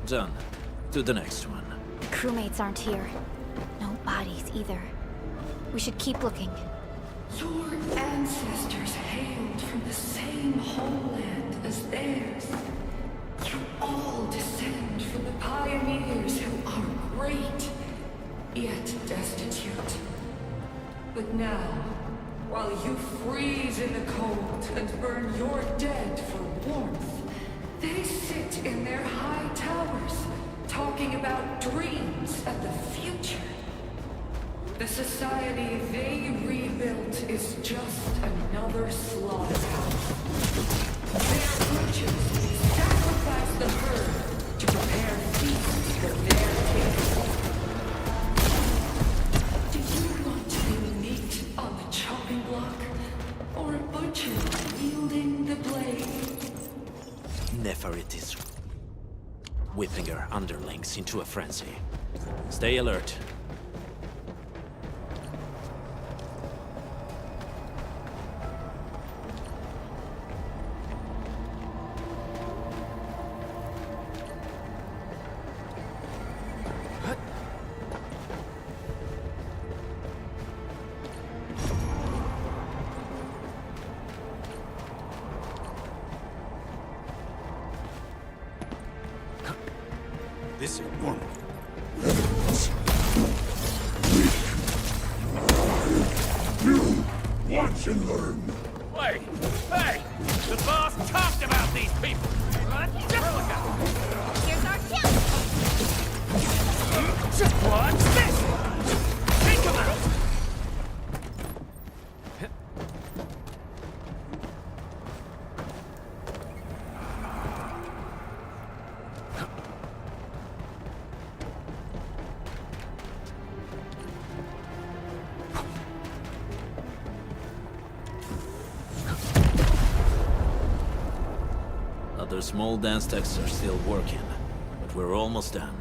Done. To the next one. The crewmates aren't here. No bodies either. We should keep looking. Your ancestors hailed from the same homeland as theirs. You all descend from the pioneers who are great, yet destitute. But now, while you freeze in the cold and burn your dead for warmth, they sit in their high towers, talking about dreams and the future. The society they rebuilt is just another slaughterhouse. Their butchers sacrifice the herd to prepare feasts for their kings. Do you want to be meat on the chopping block, or a butcher wielding the blade? Neferit is whipping her underlings into a frenzy. Stay alert. This ain't normal. You watch and learn. Wait! Hey! The boss talked about these people! Here's our kill! Watch this! Take him out! Other small dance techs are still working, but we're almost done.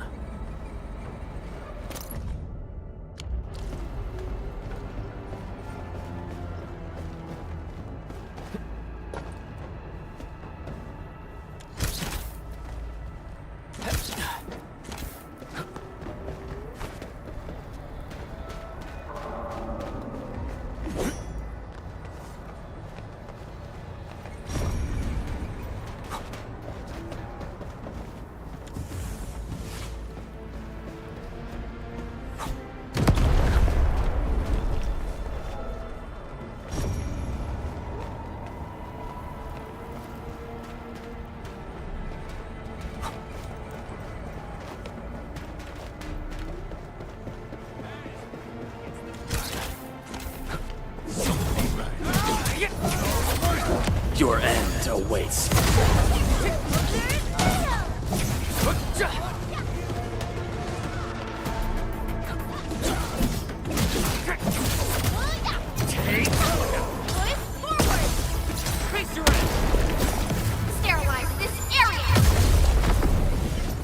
Your end awaits. Sterilize this area!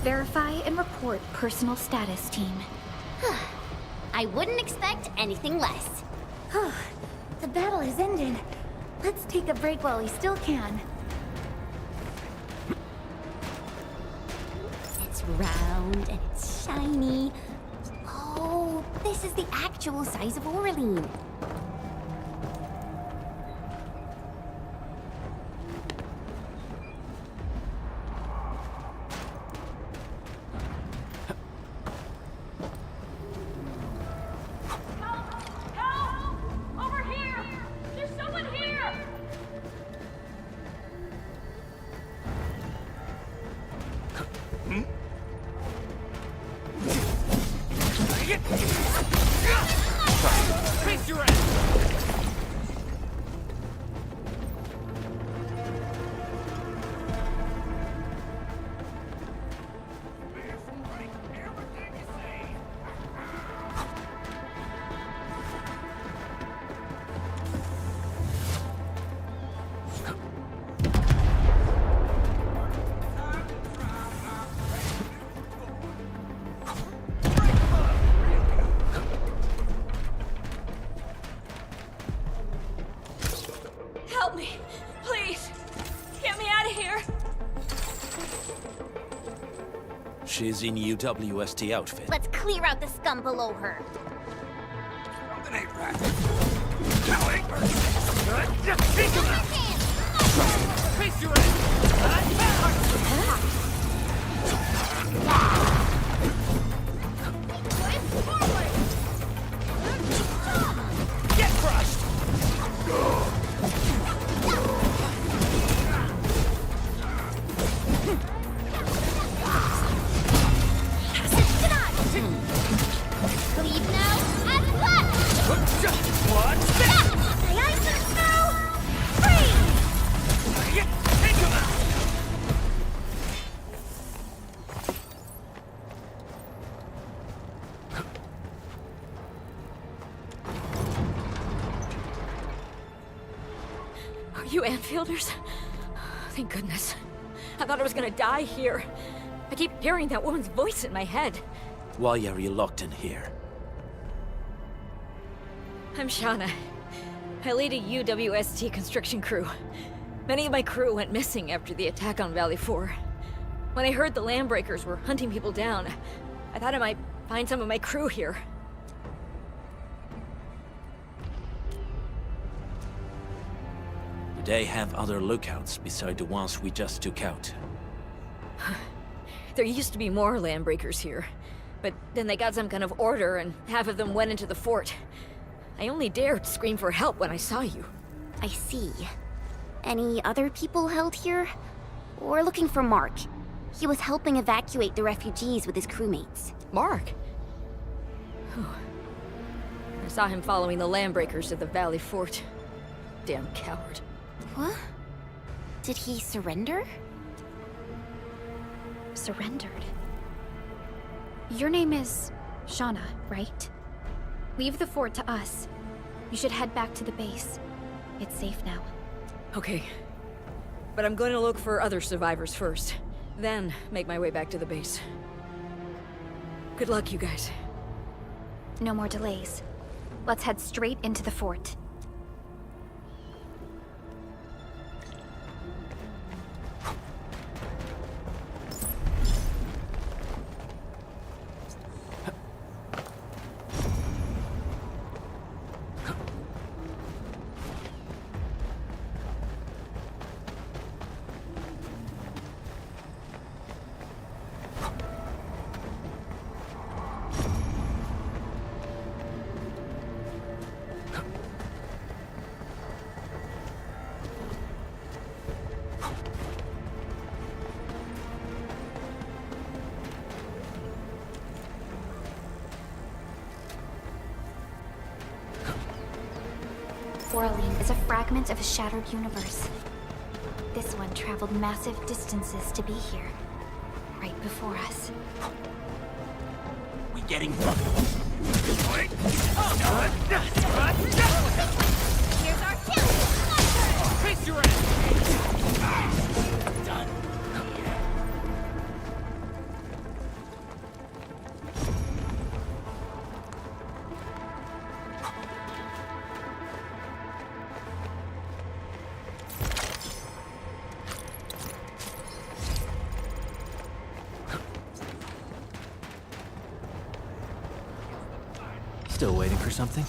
Verify and report personal status, team. I wouldn't expect anything less. The battle has ended. Let's take a break while we still can. It's round and it's shiny. Oh, this is the actual size of Orlean. Help! Over here! There's someone here! She's in UWST outfit. Let's clear out the scum below her. Face your Get crushed! Leave now and left! What? The ice and snow! Freeze! Take him out! Are you Enfielders? Thank goodness. I thought I was gonna die here. I keep hearing that woman's voice in my head. Why are you locked in here? I'm Shauna. I lead a UWST construction crew. Many of my crew went missing after the attack on Valley 4. When I heard the Landbreakers were hunting people down, I thought I might find some of my crew here. Do they have other lookouts beside the ones we just took out? There used to be more Landbreakers here, but then they got some kind of order and half of them went into the fort. I only dared scream for help when I saw you. I see. Any other people held here? We're looking for Mark. He was helping evacuate the refugees with his crewmates. Mark? I saw him following the Landbreakers to the Valley Fort. Damn coward. What? Did he surrender? Surrendered. Your name is Shauna, right? Leave the fort to us. You should head back to the base. It's safe now. Okay. But I'm going to look for other survivors first. Then make my way back to the base. Good luck, you guys. No more delays. Let's head straight into the fort. Oraline is a fragment of a shattered universe. This one traveled massive distances to be here, right before us. We getting... Here's our kill! Face your ass! Done. Still waiting for something?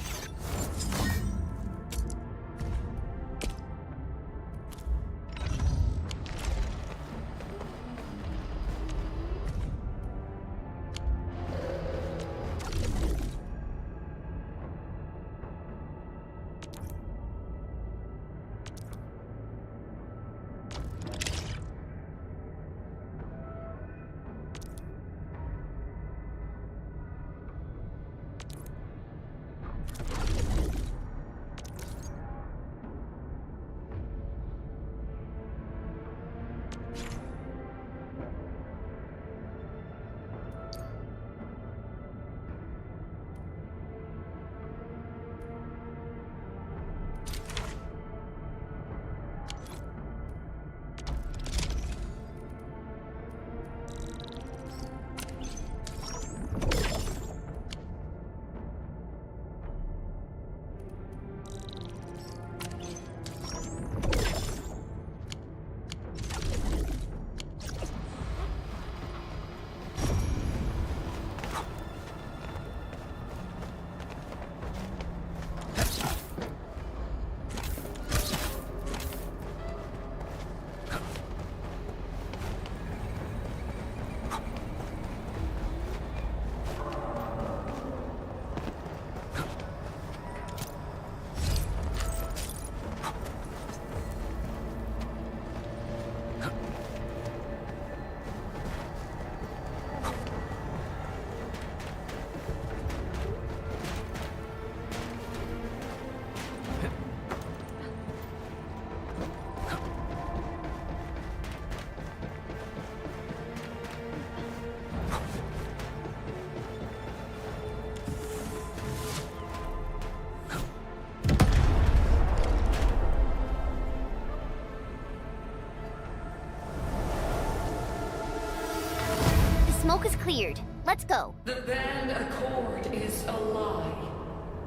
cleared. Let's go. The band accord is a lie.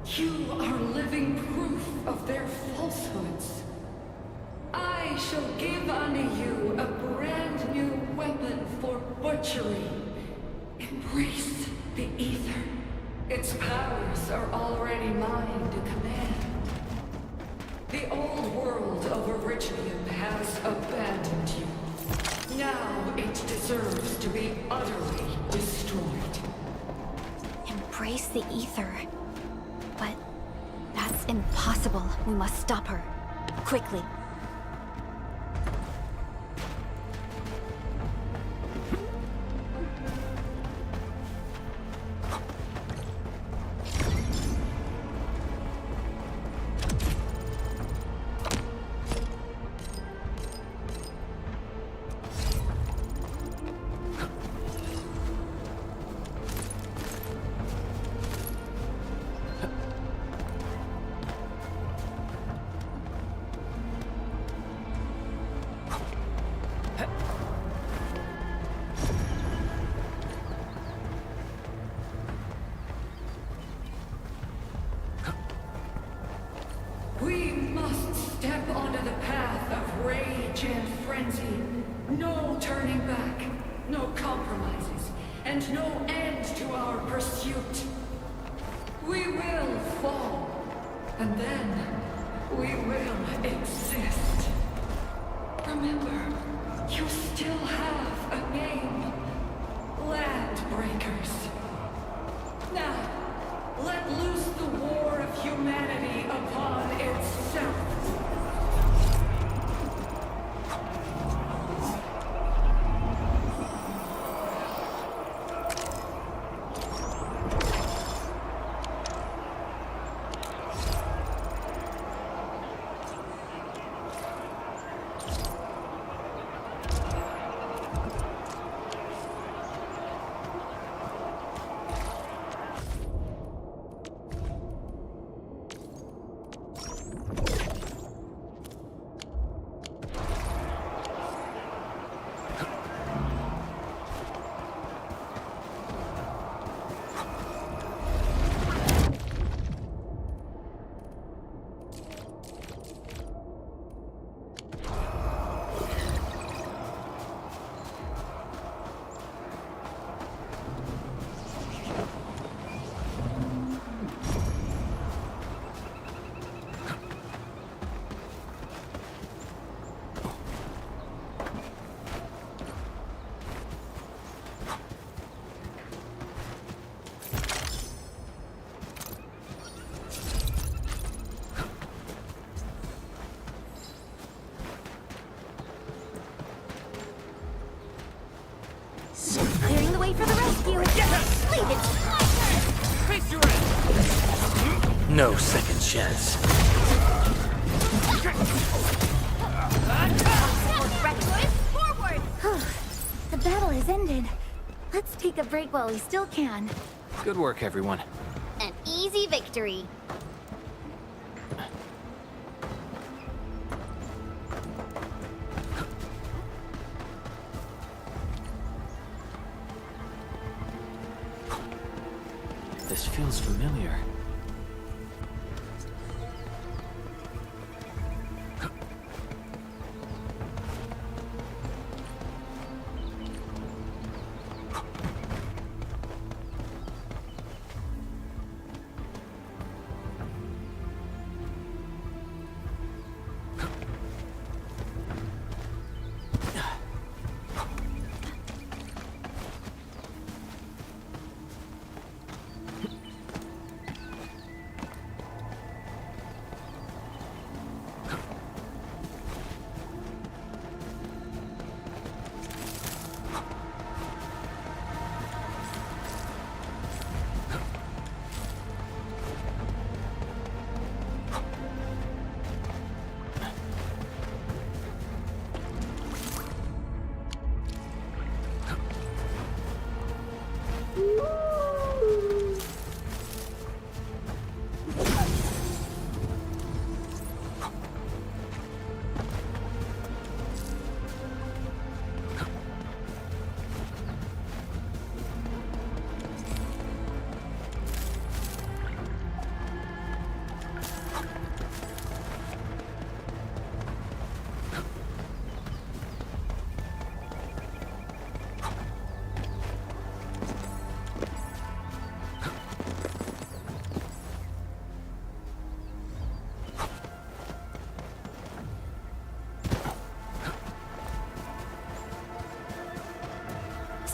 You are living proof of their falsehoods. I shall give unto you a brand new weapon for butchery. Embrace the ether. Its powers are already mine to command. The old world of Originium has abandoned you. Now it deserves to be utterly destroyed. Embrace the ether. But that's impossible. We must stop her. Quickly. We must step onto the path of rage and frenzy. No turning back, no compromises, and no end to our pursuit. We will fall, and then we will exist. Remember, you still have a name. Landbreakers. Now, let loose the war of humanity upon itself. Clearing the way for the rescue. Leave it to my turn. Face your ass! No second chance. Forward! The battle has ended. Let's take a break while we still can. Good work, everyone. An easy victory. This feels familiar.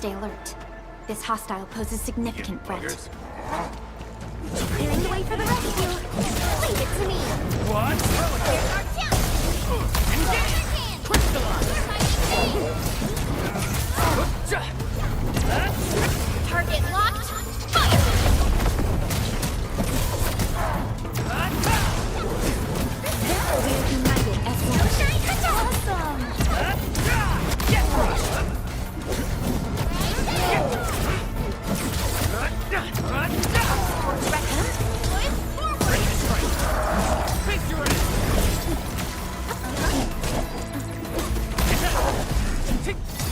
stay alert. This hostile poses significant threat. Clearing the way for the rescue. Leave it to me. What? Here's our chance. Target locked. Fire! We're united as one. Awesome! Get crushed!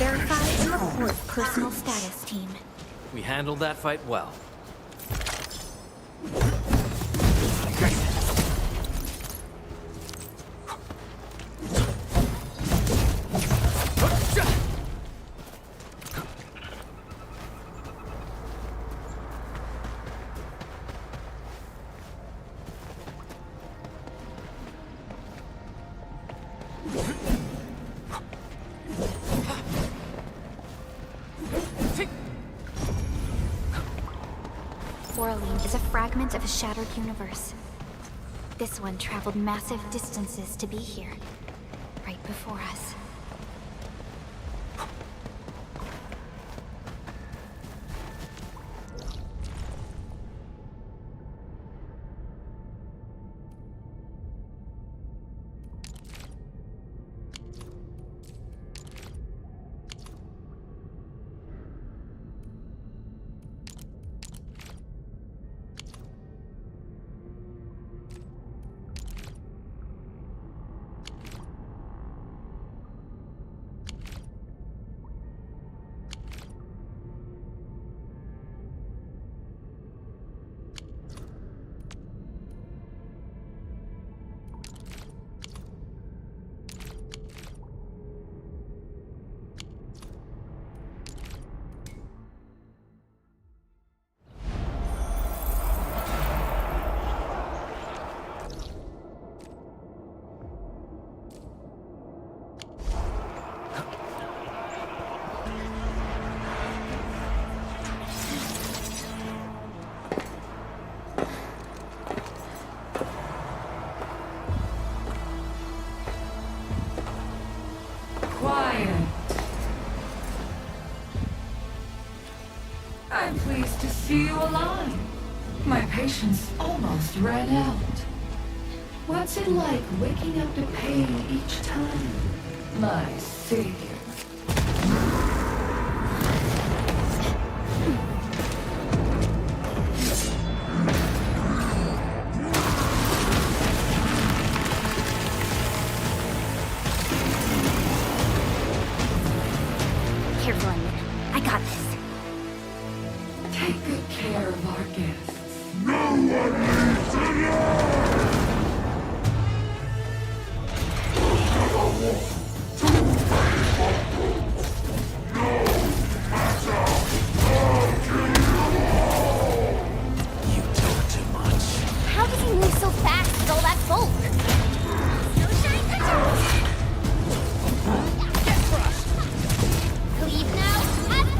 Verify and report personal status, team. We handled that fight well. Oraline is a fragment of a shattered universe. This one traveled massive distances to be here, right before us. Quiet. I'm pleased to see you alive. My patience almost ran out. What's it like waking up to pain each time, my savior? Careful, Onion. I got this. Take good care of our guests. No one leaves alone! You talk too much. How does he move so fast with all that bulk? Leave now and left!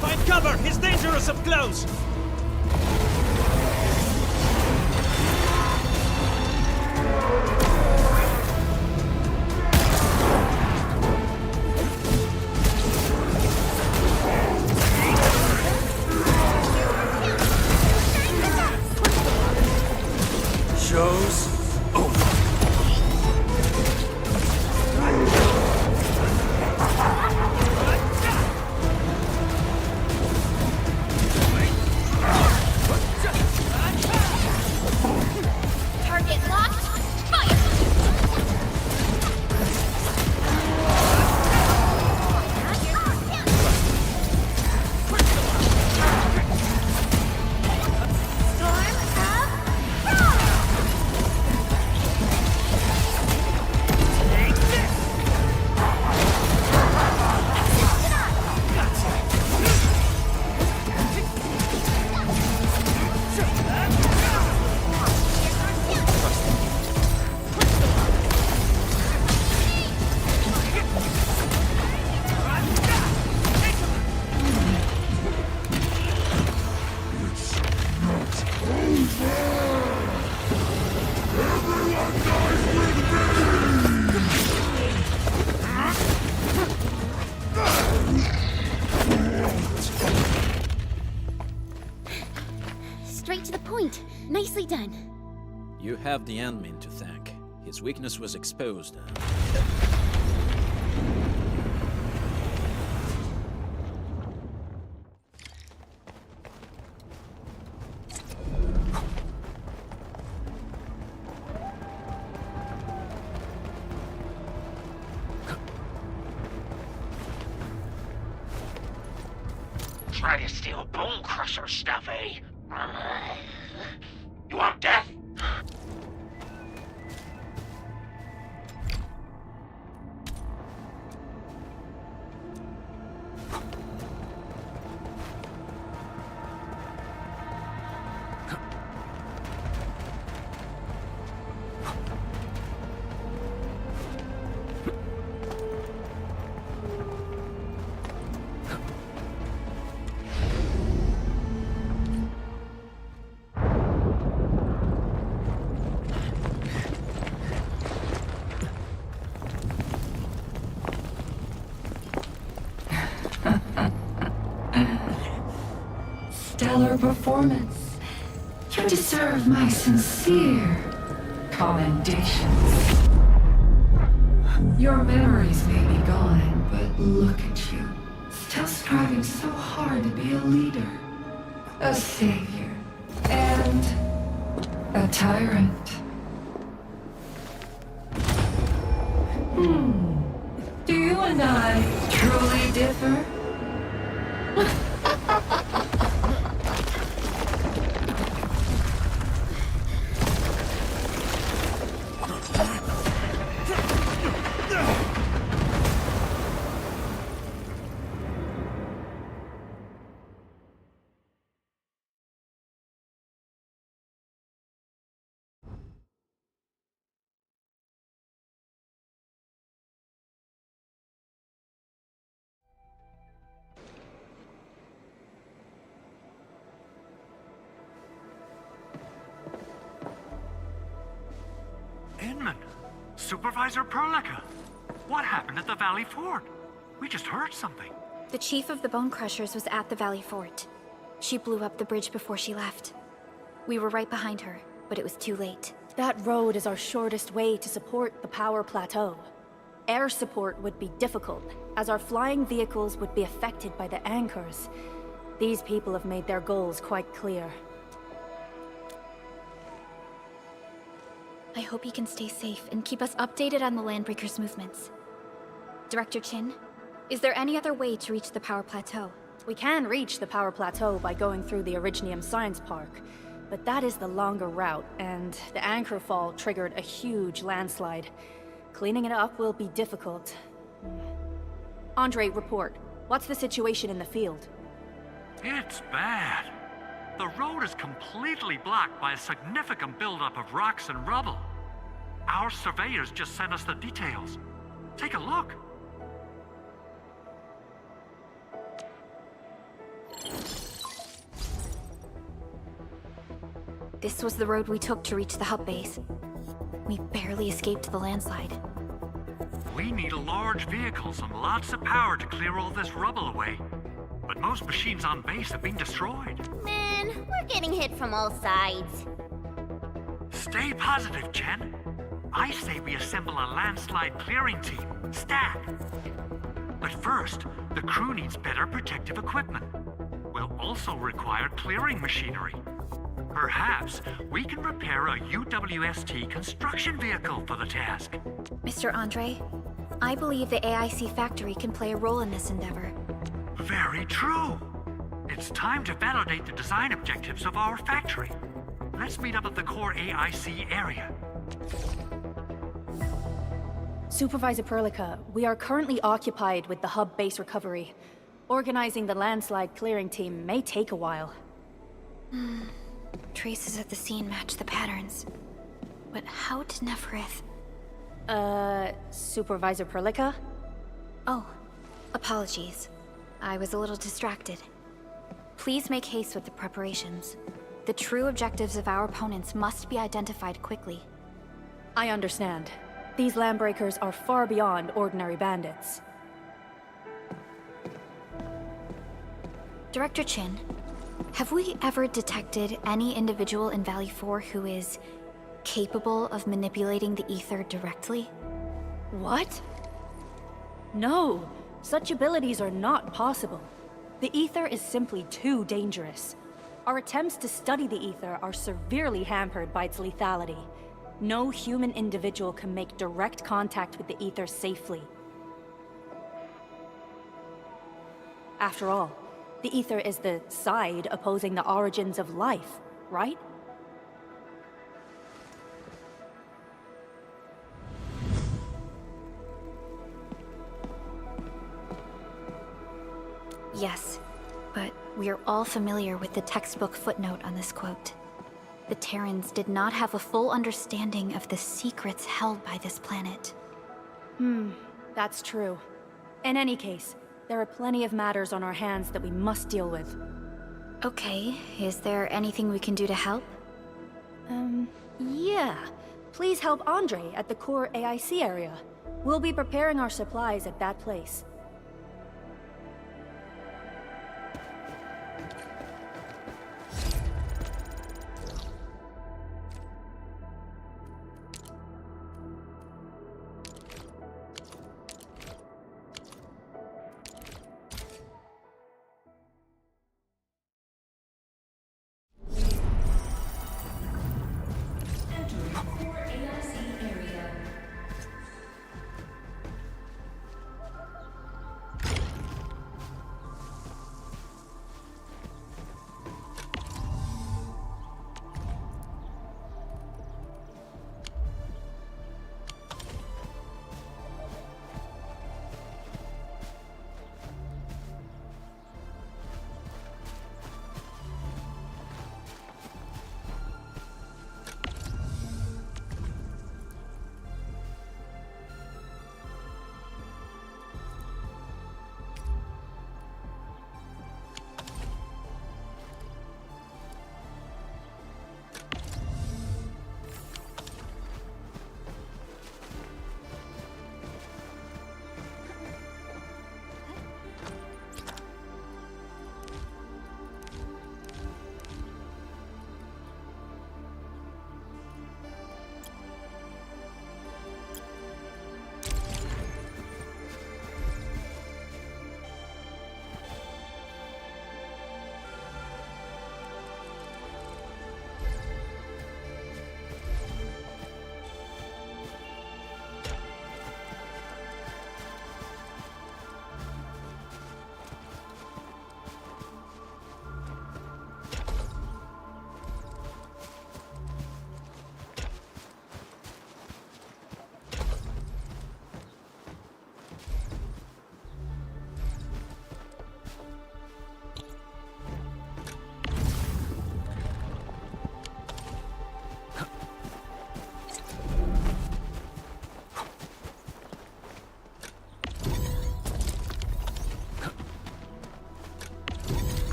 Find cover! He's dangerous up close! Show's over. Target locked. Fire! have the admin to thank. His weakness was exposed. Try to steal Bone Crusher stuff, eh? You want death? Stellar performance. You deserve my sincere commendations. Your memories may be gone, but look at you. Still striving so hard to be a leader, a savior, and a tyrant. Do you and I truly differ? Inman! Supervisor Perlica! What happened at the Valley Fort? We just heard something. The chief of the Bone Crushers was at the Valley Fort. She blew up the bridge before she left. We were right behind her, but it was too late. That road is our shortest way to support the power plateau. Air support would be difficult, as our flying vehicles would be affected by the anchors. These people have made their goals quite clear. I hope he can stay safe and keep us updated on the Landbreakers' movements. Director Chin, is there any other way to reach the power plateau? We can reach the power plateau by going through the Originium Science Park, but that is the longer route, and the anchor fall triggered a huge landslide. Cleaning it up will be difficult. Andre, report. What's the situation in the field? It's bad. The road is completely blocked by a significant buildup of rocks and rubble. Our surveyors just sent us the details. Take a look. This was the road we took to reach the hub base. We barely escaped the landslide. We need large vehicles and lots of power to clear all this rubble away. But most machines on base have been destroyed. Man, we're getting hit from all sides. Stay positive, Chen. I say we assemble a landslide clearing team. Stat! But first, the crew needs better protective equipment. We'll also require clearing machinery. Perhaps we can repair a UWST construction vehicle for the task. Mr. Andre, I believe the AIC factory can play a role in this endeavor. Very true. It's time to validate the design objectives of our factory. Let's meet up at the core AIC area. Supervisor Perlica, we are currently occupied with the hub base recovery. Organizing the landslide clearing team may take a while. Traces at the scene match the patterns. But how did Neferith... Supervisor Perlica? Oh, apologies. I was a little distracted. Please make haste with the preparations. The true objectives of our opponents must be identified quickly. I understand. These Landbreakers are far beyond ordinary bandits. Director Chin, have we ever detected any individual in Valley 4 who is capable of manipulating the ether directly? What? No, such abilities are not possible. The ether is simply too dangerous. Our attempts to study the ether are severely hampered by its lethality. No human individual can make direct contact with the ether safely. After all, the ether is the side opposing the origins of life, right? Yes, but we're all familiar with the textbook footnote on this quote. The Terrans did not have a full understanding of the secrets held by this planet. That's true. In any case, there are plenty of matters on our hands that we must deal with. Okay, is there anything we can do to help? Yeah. Please help Andre at the core AIC area. We'll be preparing our supplies at that place.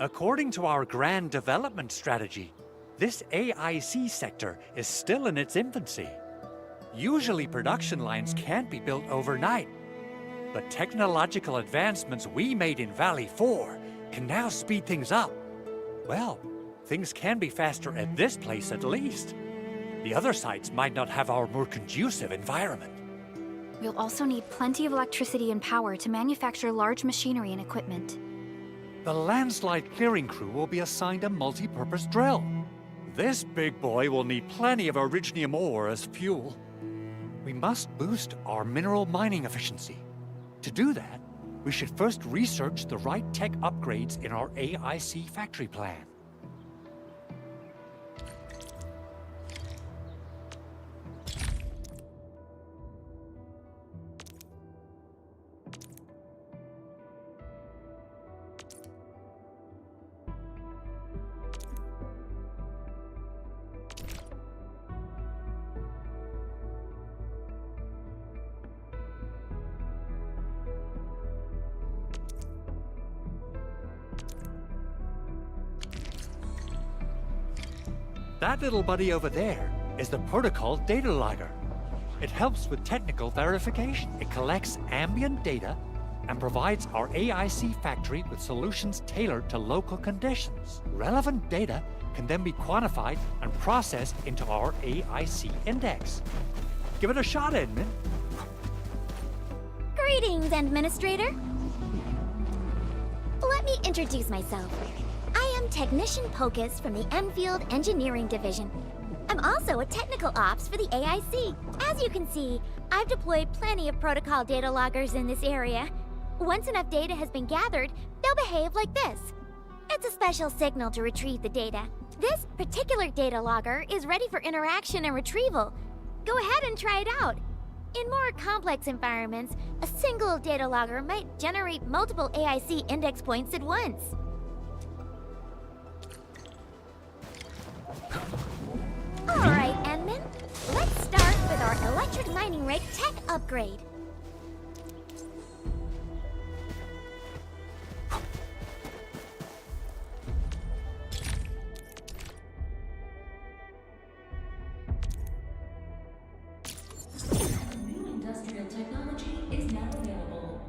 According to our grand development strategy, this AIC sector is still in its infancy. Usually production lines can't be built overnight. The technological advancements we made in Valley 4 can now speed things up. Well, things can be faster at this place at least. The other sites might not have our more conducive environment. We'll also need plenty of electricity and power to manufacture large machinery and equipment. The landslide clearing crew will be assigned a multi-purpose drill. This big boy will need plenty of Originium ore as fuel. We must boost our mineral mining efficiency. To do that, we should first research the right tech upgrades in our AIC factory plan. That little buddy over there is the protocol data logger. It helps with technical verification. It collects ambient data and provides our AIC factory with solutions tailored to local conditions. Relevant data can then be quantified and processed into our AIC index. Give it a shot, Edmund. Greetings, Administrator. Let me introduce myself. I am Technician Pocus from the Enfield Engineering Division. I'm also a technical ops for the AIC. As you can see, I've deployed plenty of protocol data loggers in this area. Once enough data has been gathered, they'll behave like this. It's a special signal to retrieve the data. This particular data logger is ready for interaction and retrieval. Go ahead and try it out. In more complex environments, a single data logger might generate multiple AIC index points at once. Alright, Enman. Let's start with our electric mining rig tech upgrade. New industrial technology is now available.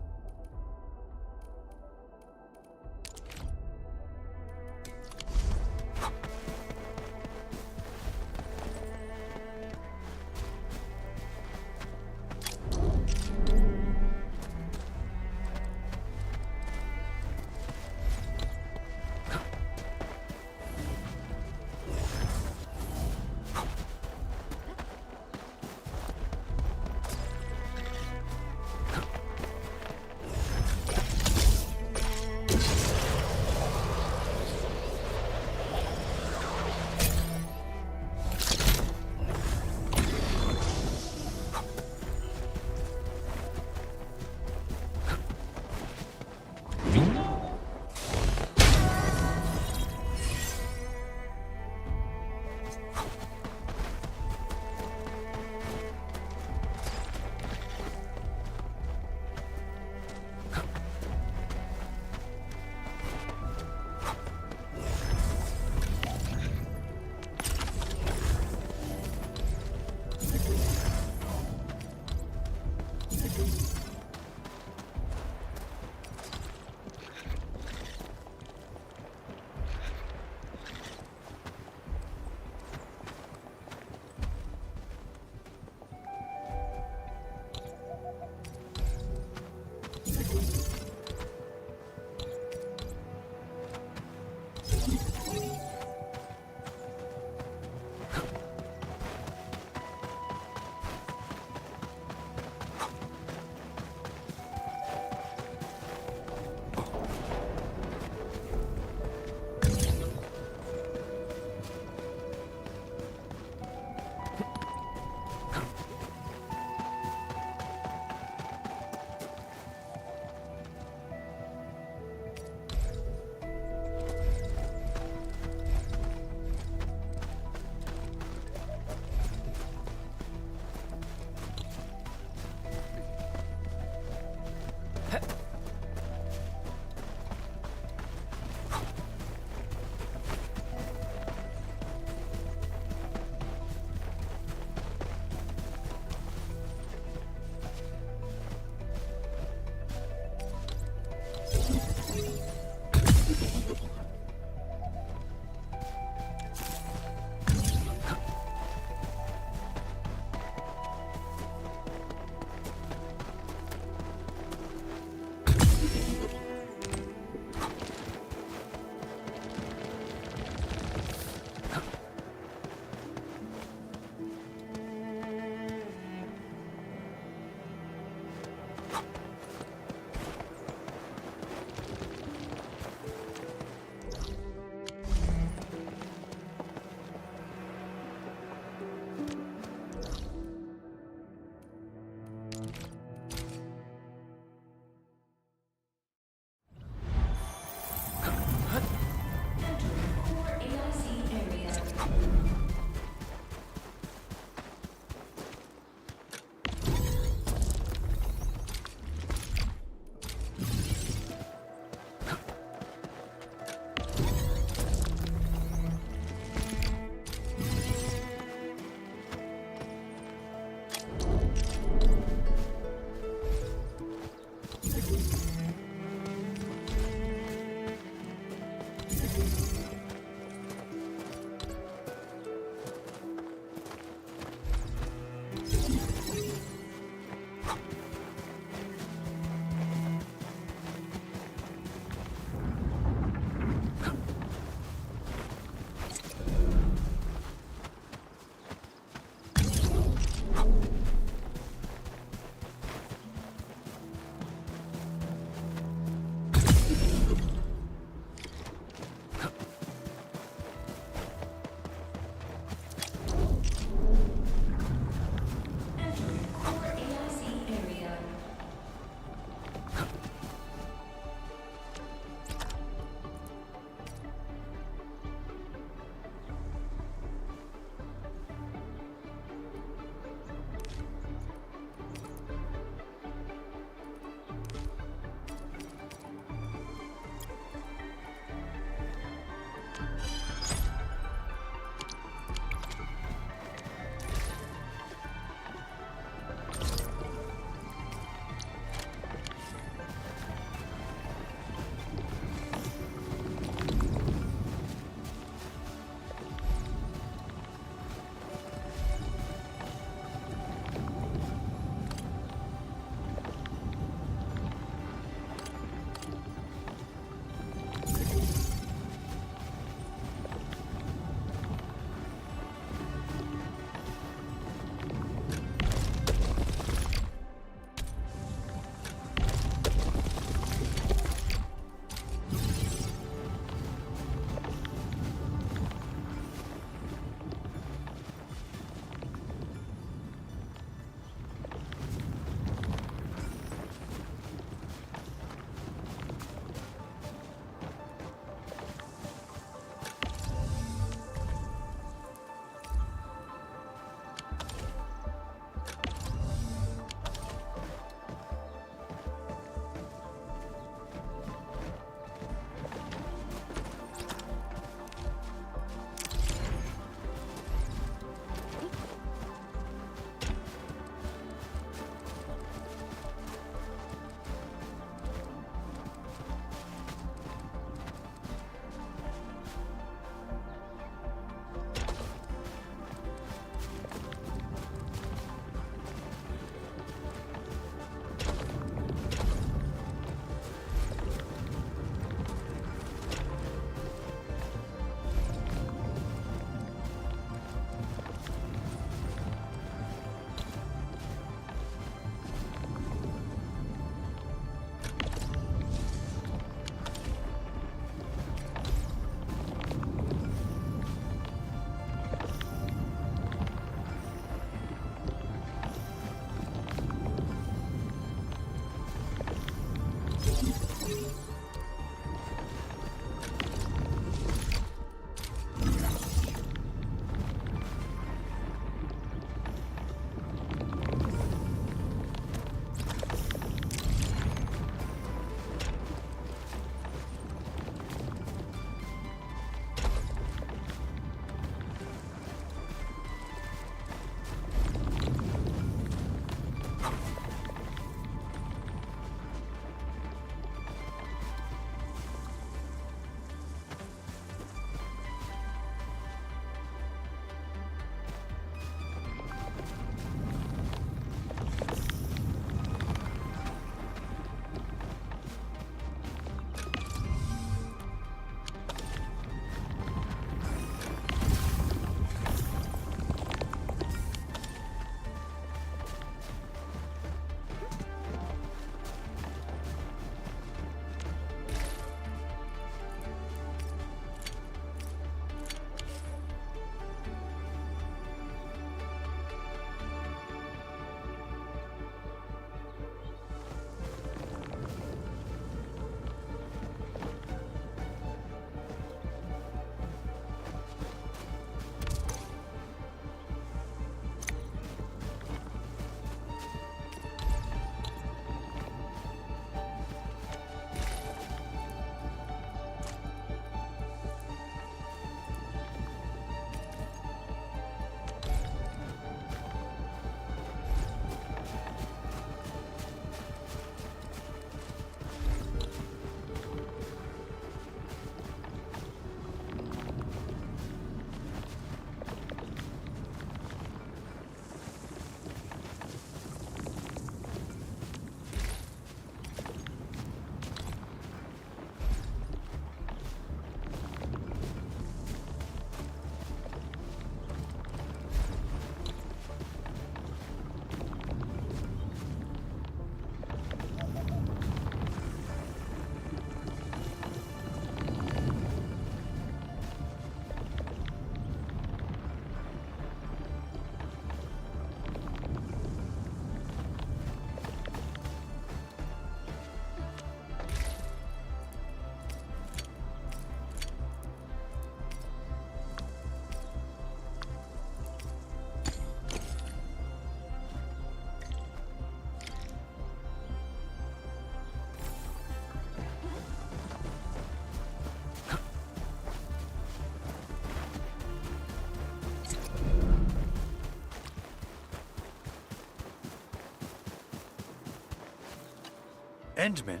Endman,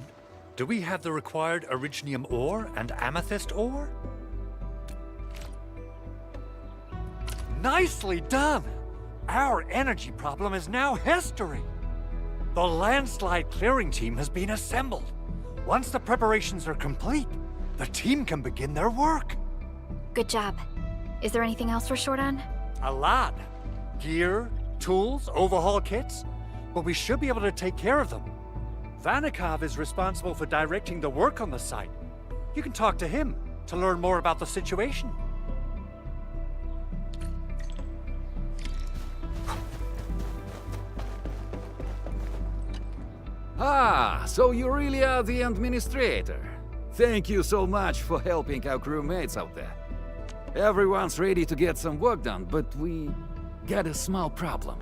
do we have the required Originium ore and Amethyst ore? Nicely done! Our energy problem is now history. The landslide clearing team has been assembled. Once the preparations are complete, the team can begin their work. Good job. Is there anything else we're short on? A lot. Gear, tools, overhaul kits. But we should be able to take care of them. Vanikov is responsible for directing the work on the site. You can talk to him to learn more about the situation. Ah, so you really are the administrator. Thank you so much for helping our crewmates out there. Everyone's ready to get some work done, but we got a small problem.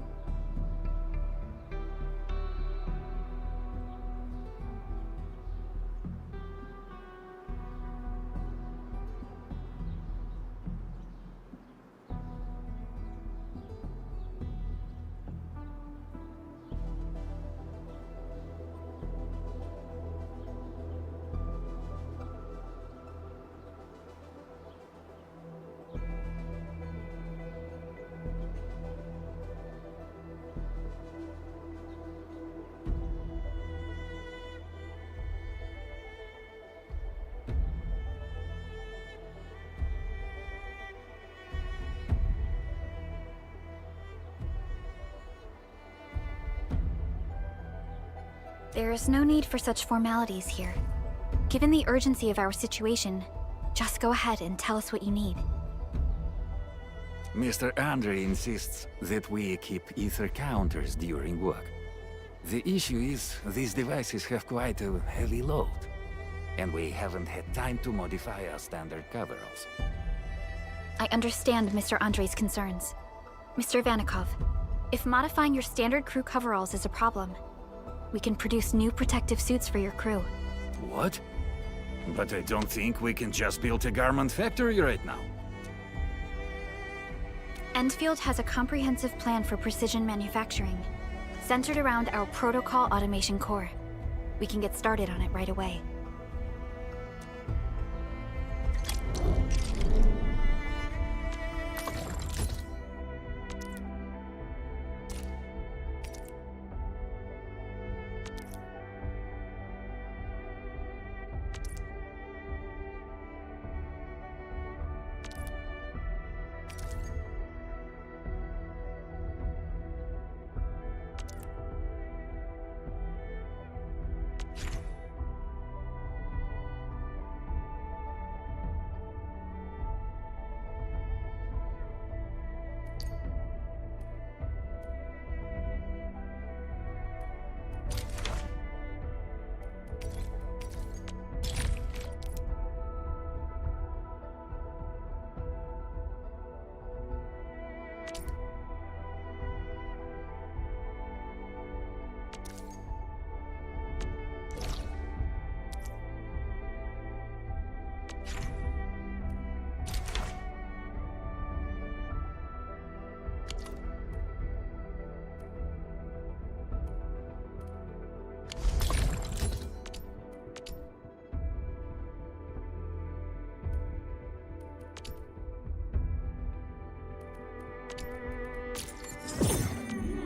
There is no need for such formalities here. Given the urgency of our situation, just go ahead and tell us what you need. Mr. Andre insists that we keep ether counters during work. The issue is, these devices have quite a heavy load, and we haven't had time to modify our standard coveralls. I understand Mr. Andre's concerns. Mr. Vanikov, if modifying your standard crew coveralls is a problem, we can produce new protective suits for your crew. What? But I don't think we can just build a garment factory right now. Endfield has a comprehensive plan for precision manufacturing, centered around our protocol automation core. We can get started on it right away.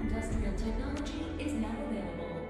Industrial technology is now available.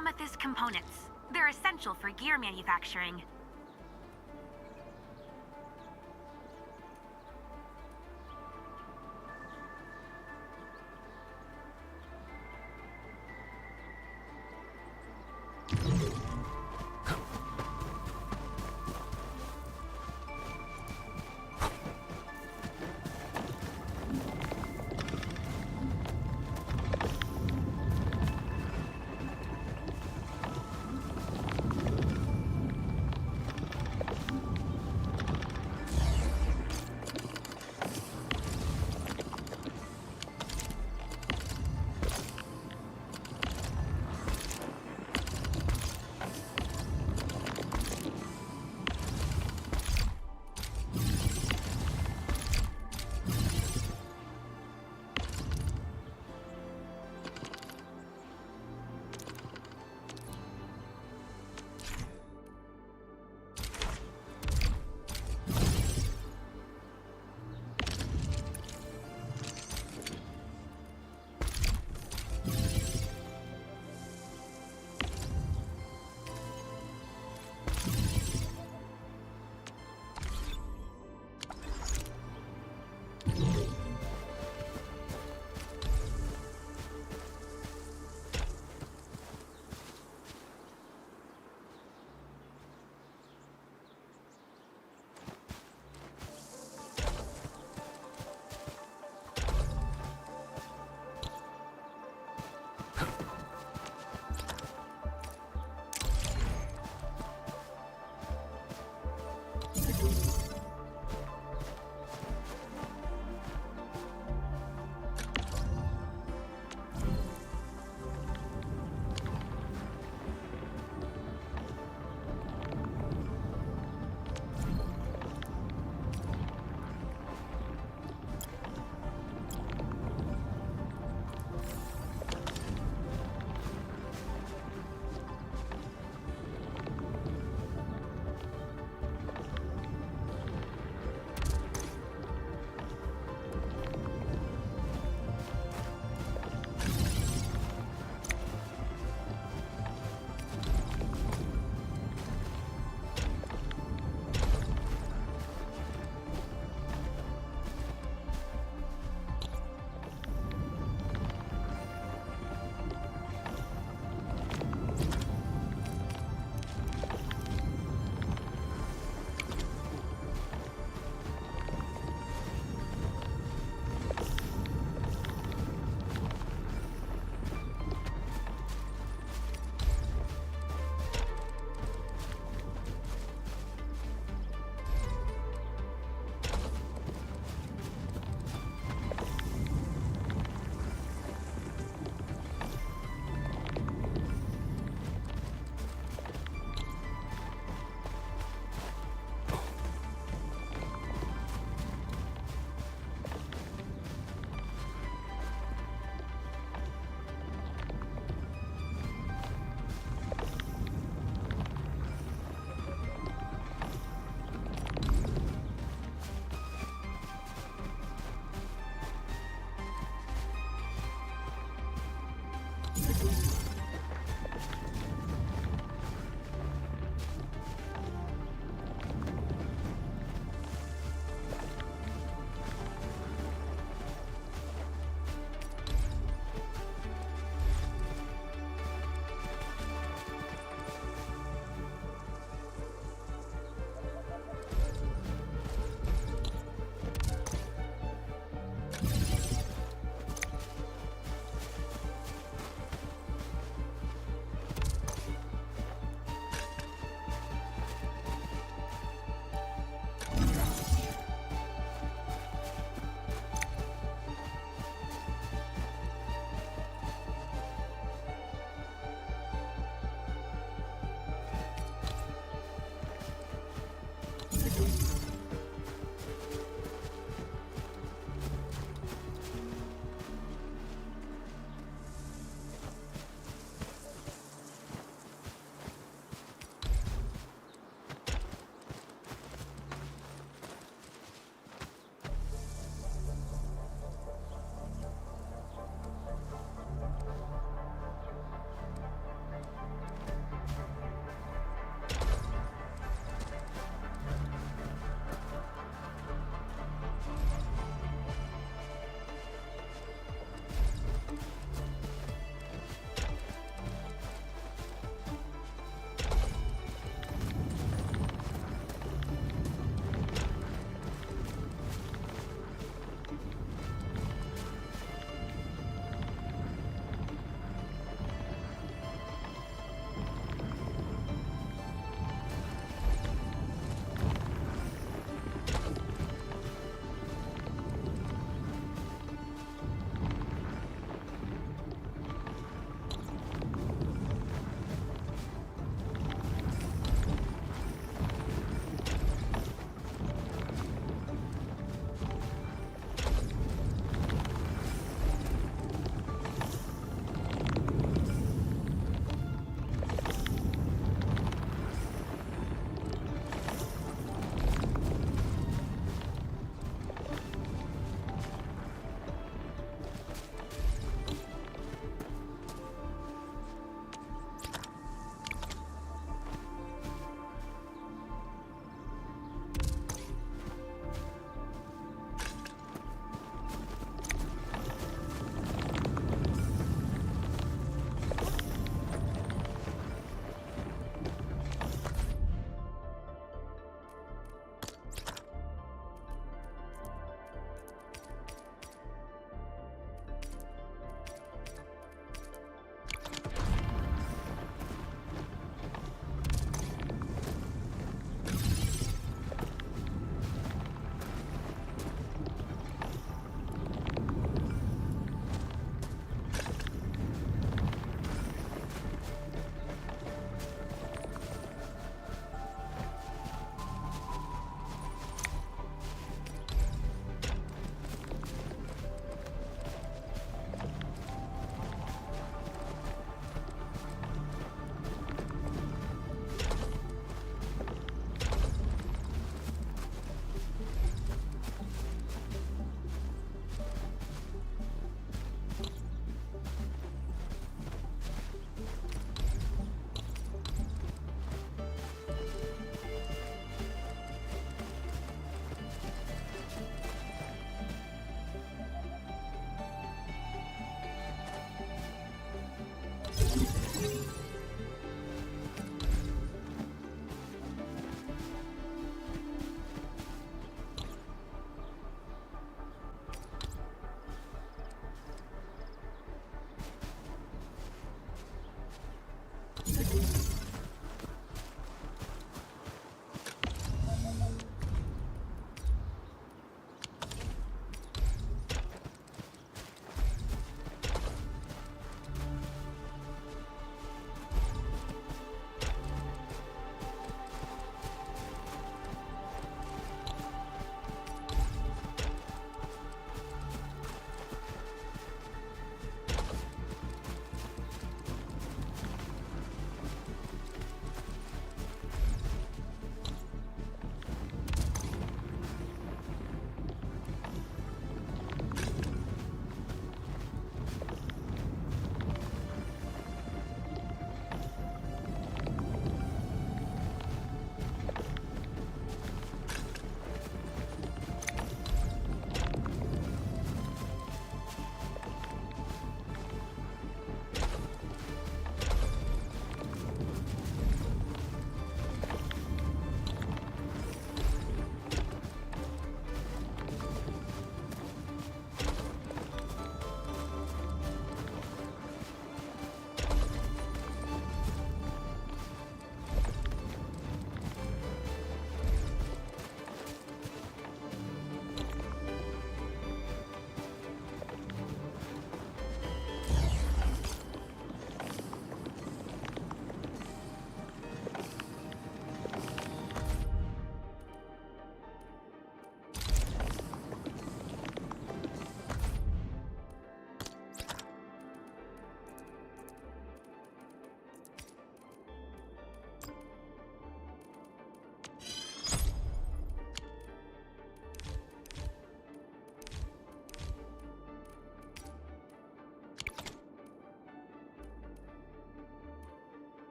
amethyst components. They're essential for gear manufacturing.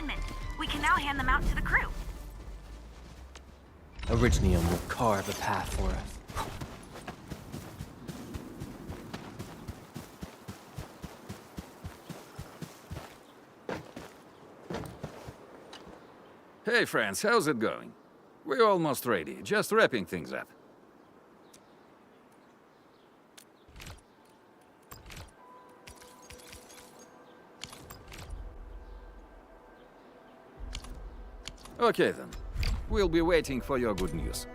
assignment. We can now hand them out to the crew. Originium will carve a path for us. Hey friends, how's it going? We're almost ready, just wrapping things up. Okay then. We'll be waiting for your good news.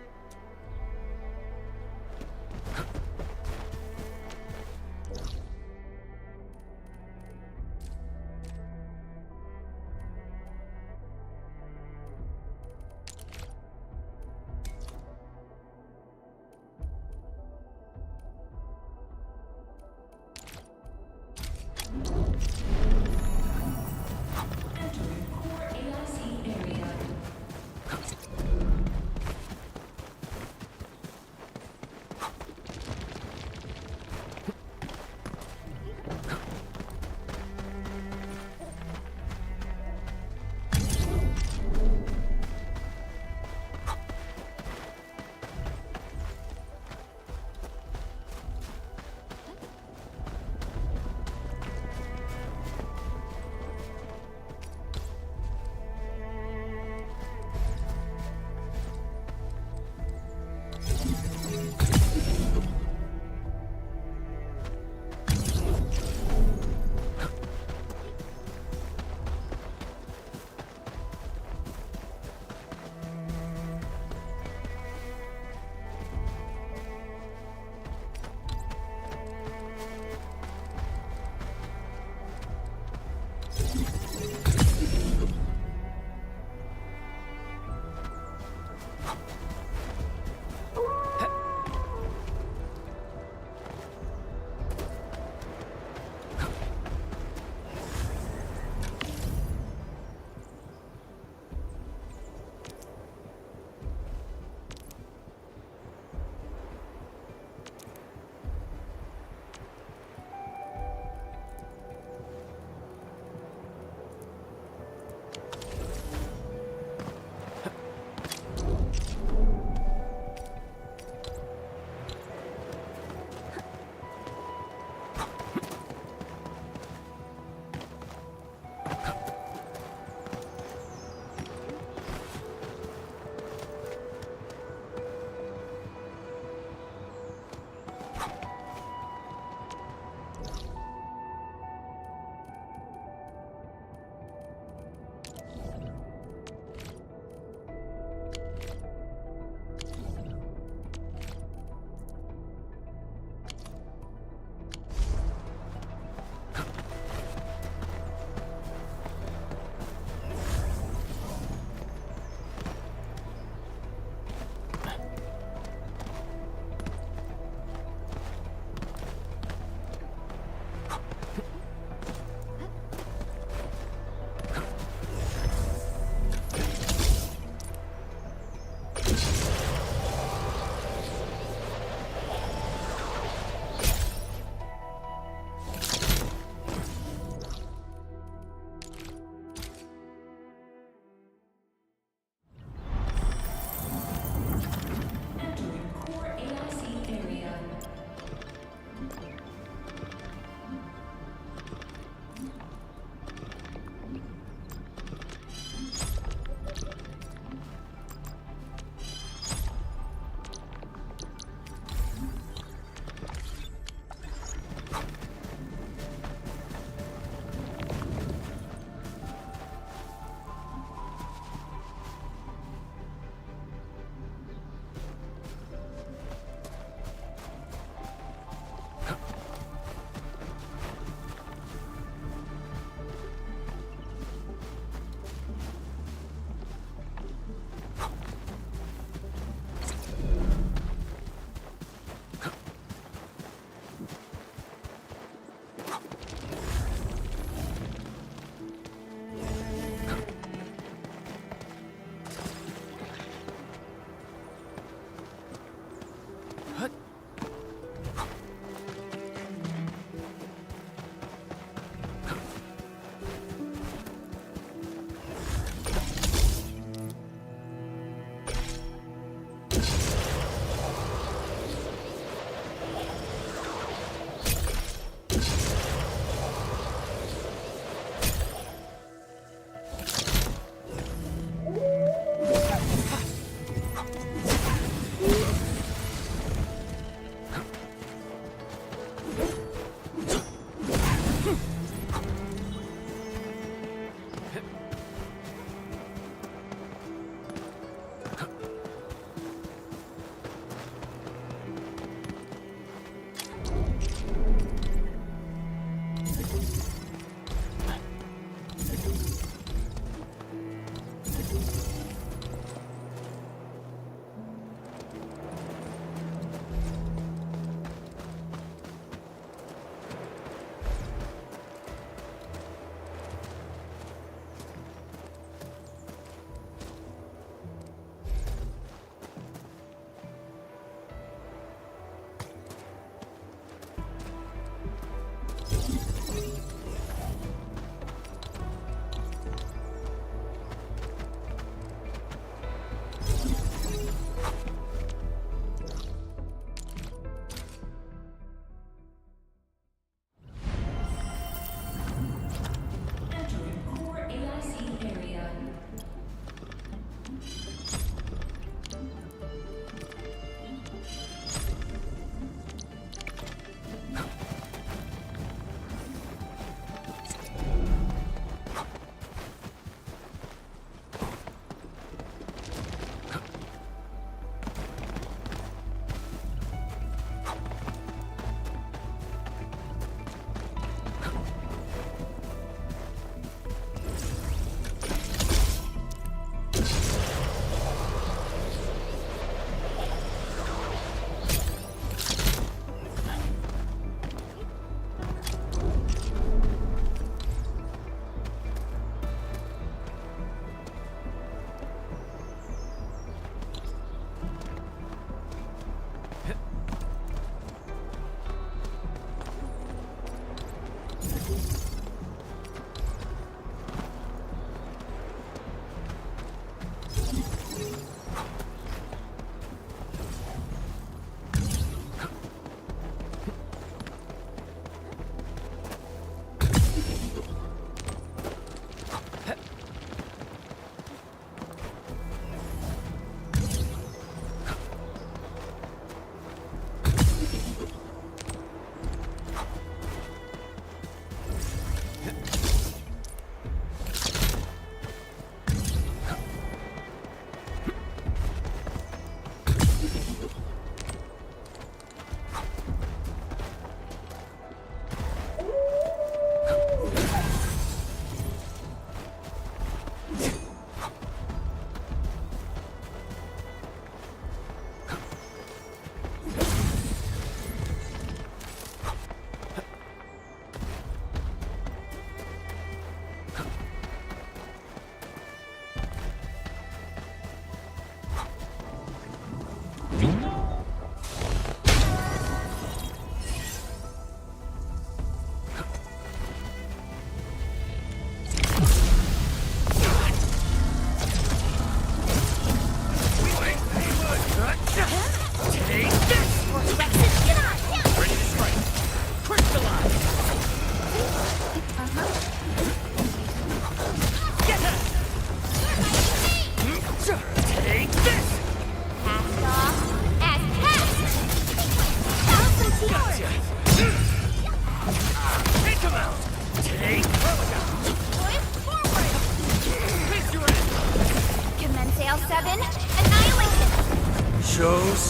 Weapon, annihilation! Shows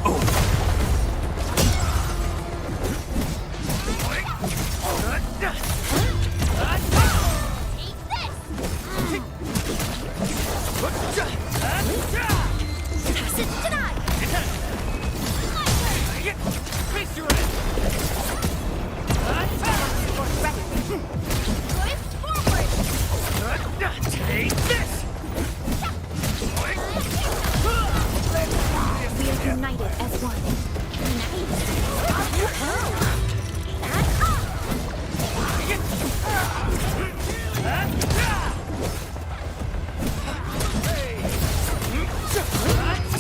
over. Take this! We are united as one.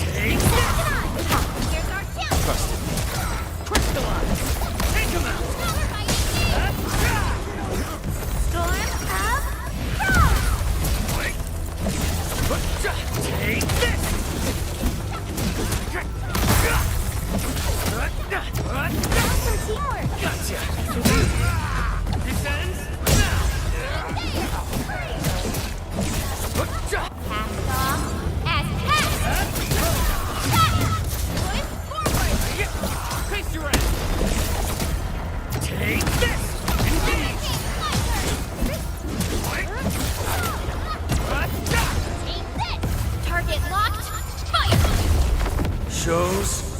Take this! Here's our kill! Trust him. Crystallize! Take him out! Storm of Frost! Take this! Awesome teamwork! Gotcha! This ends Cast off as cast! Push forward! Face your end! Take this! Engage! Take this! Target locked, fire! Shows